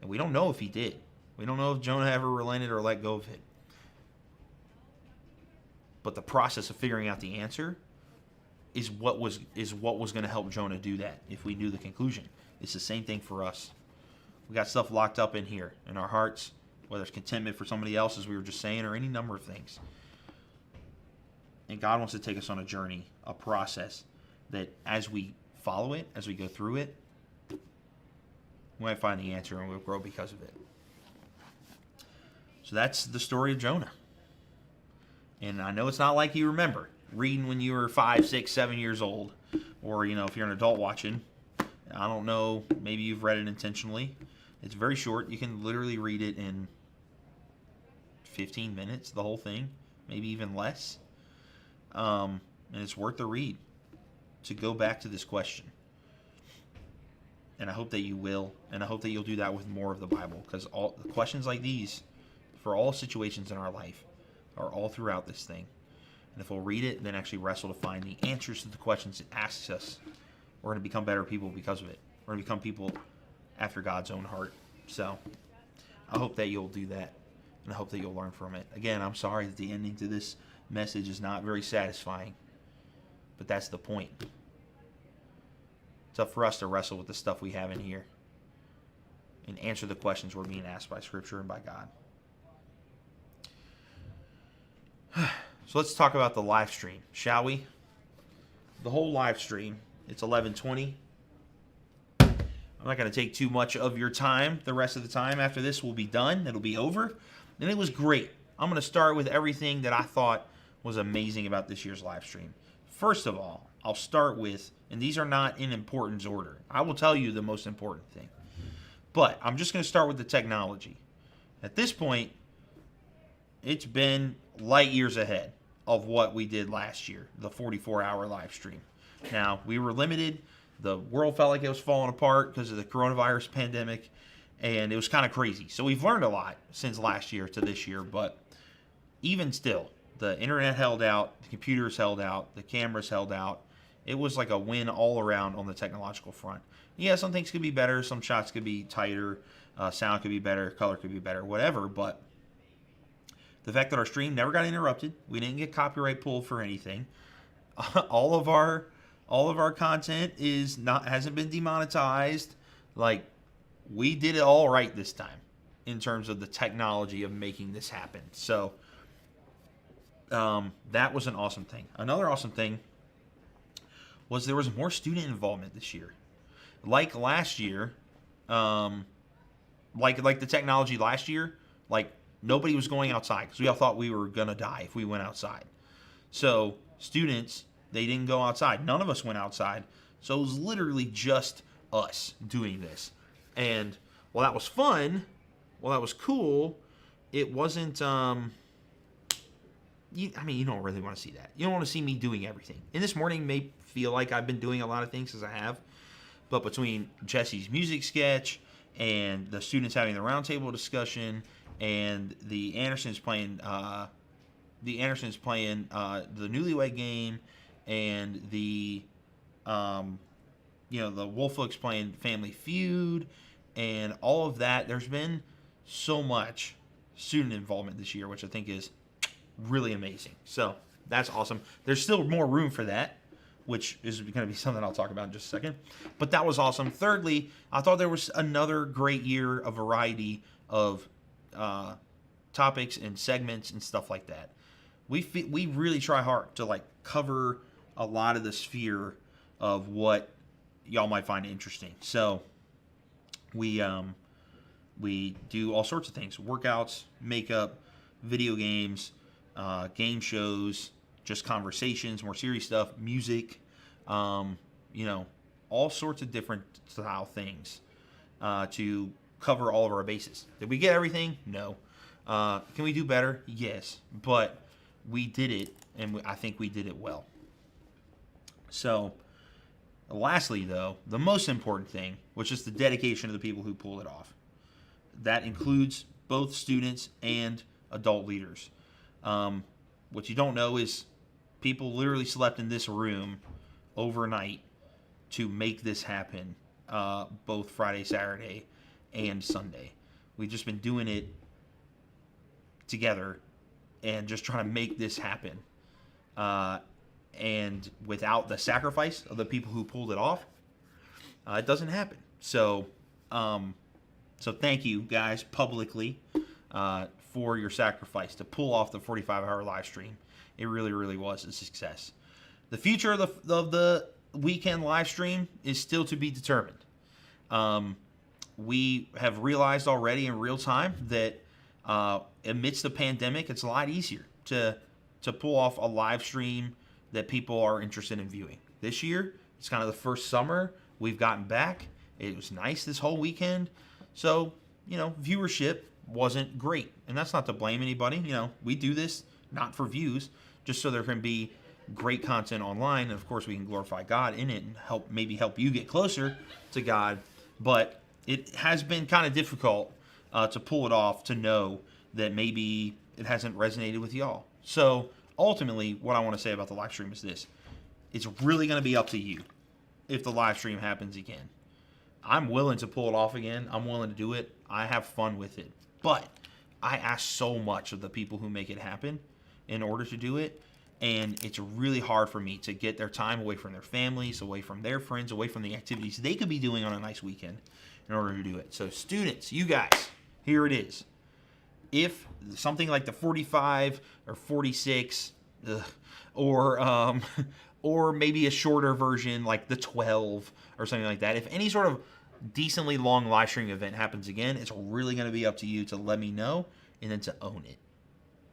And we don't know if he did. We don't know if Jonah ever relented or let go of it. But the process of figuring out the answer is what was going to help Jonah do that, if we knew the conclusion. It's the same thing for us. We got stuff locked up in here, in our hearts, whether it's contentment for somebody else, as we were just saying, or any number of things. And God wants to take us on a journey, a process, that as we follow it, as we go through it, we might find the answer and we'll grow because of it. So that's the story of Jonah. And I know it's not like you remember reading when you were 5, 6, 7 years old, or, if you're an adult watching. I don't know, maybe you've read it intentionally. It's very short. You can literally read it in 15 minutes, the whole thing, maybe even less. And it's worth the read to go back to this question. And I hope that you will, and I hope that you'll do that with more of the Bible, because all the questions like these, for all situations in our life, are all throughout this thing. And if we'll read it, then actually wrestle to find the answers to the questions it asks us, we're going to become better people because of it. We're going to become people after God's own heart. So I hope that you'll do that, and I hope that you'll learn from it. Again, I'm sorry that the ending to this message is not very satisfying, but that's the point. It's up for us to wrestle with the stuff we have in here and answer the questions we're being asked by Scripture and by God. So let's talk about the live stream, shall we? The whole live stream. It's 11:20. I'm not going to take too much of your time. The rest of the time after this will be done. It'll be over. And it was great. I'm going to start with everything that I thought was amazing about this year's live stream. First of all, I'll start with, and these are not in importance order. I will tell you the most important thing. But I'm just going to start with the technology. At this point, it's been light years ahead of what we did last year, the 44-hour live stream. Now, we were limited. The world felt like it was falling apart because of the coronavirus pandemic, and it was kind of crazy. So we've learned a lot since last year to this year, but even still, the internet held out, the computers held out, the cameras held out. It was like a win all around on the technological front. Yeah, some things could be better, some shots could be tighter, sound could be better, color could be better, whatever, but the fact that our stream never got interrupted, we didn't get copyright pulled for anything. All of our content hasn't been demonetized. Like, we did it all right this time in terms of the technology of making this happen. So that was an awesome thing. Another awesome thing was there was more student involvement this year. Like last year, like the technology last year, like nobody was going outside because we all thought we were gonna die if we went outside. So students, they didn't go outside. None of us went outside. So it was literally just us doing this. And while that was fun, while that was cool, it wasn't. You don't really want to see that. You don't want to see me doing everything. And this morning may feel like I've been doing a lot of things as I have. But between Jesse's music sketch and the students having the roundtable discussion and the Andersons playing the Newlywed Game and the Wolflooks playing Family Feud and all of that, there's been so much student involvement this year, which I think is really amazing. So that's awesome. There's still more room for that, which is going to be something I'll talk about in just a second. But that was awesome. Thirdly, I thought there was another great year of variety of topics and segments and stuff like that. We really try hard to like cover a lot of the sphere of what y'all might find interesting. So we do all sorts of things: workouts, makeup, video games, game shows, just conversations, more serious stuff, music, all sorts of different style things to cover all of our bases. Did we get everything? No. Can we do better? Yes. But we did it, and I think we did it well. So, lastly, though, the most important thing was just the dedication of the people who pulled it off. That includes both students and adult leaders. What you don't know is people literally slept in this room overnight to make this happen, both Friday, Saturday, and Sunday. We've just been doing it together and just trying to make this happen. And without the sacrifice of the people who pulled it off, it doesn't happen. So thank you guys publicly for your sacrifice to pull off the 45-hour live stream. It really, really was a success. The future of the weekend live stream is still to be determined. We have realized already in real time that amidst the pandemic, it's a lot easier to pull off a live stream that people are interested in viewing. This year, it's kind of the first summer we've gotten back. It was nice this whole weekend. So, viewership wasn't great. And that's not to blame anybody. We do this not for views, just so there can be great content online. And of course, we can glorify God in it and help you get closer to God. But it has been kind of difficult to pull it off, to know that maybe it hasn't resonated with y'all. So ultimately, what I want to say about the live stream is this. It's really going to be up to you if the live stream happens again. I'm willing to pull it off again. I'm willing to do it. I have fun with it. But I ask so much of the people who make it happen in order to do it. And it's really hard for me to get their time away from their families, away from their friends, away from the activities they could be doing on a nice weekend in order to do it. So students, you guys, here it is. If something like the 45 or 46 or or maybe a shorter version like the 12 or something like that. If any sort of decently long live stream event happens again, it's really going to be up to you to let me know and then to own it.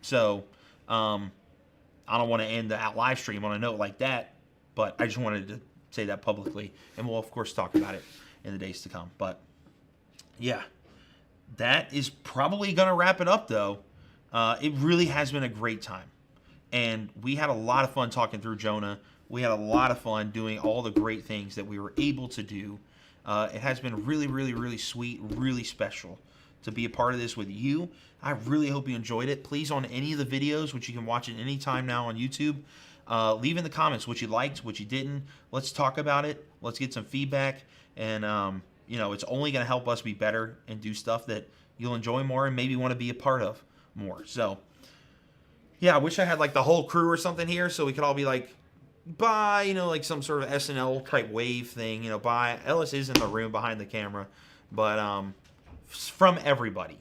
So I don't want to end the live stream on a note like that, but I just wanted to say that publicly, and we'll of course talk about it in the days to come. But yeah, that is probably going to wrap it up, though. It really has been a great time, and we had a lot of fun talking through Jonah. We had a lot of fun doing all the great things that we were able to do. It has been really, really, really sweet, really special to be a part of this with you. I really hope you enjoyed it. Please, on any of the videos, which you can watch at any time now on YouTube, leave in the comments what you liked, what you didn't. Let's talk about it. Let's get some feedback. And, you know, it's only going to help us be better and do stuff that you'll enjoy more and maybe want to be a part of more. So, yeah, I wish I had, like, the whole crew or something here so we could all be like, bye, you know, like some sort of SNL type wave thing, you know, bye. Ellis is in the room behind the camera. But from everybody,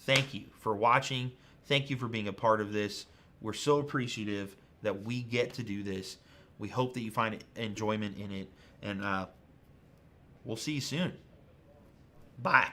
thank you for watching. Thank you for being a part of this. We're so appreciative that we get to do this. We hope that you find enjoyment in it. And we'll see you soon. Bye.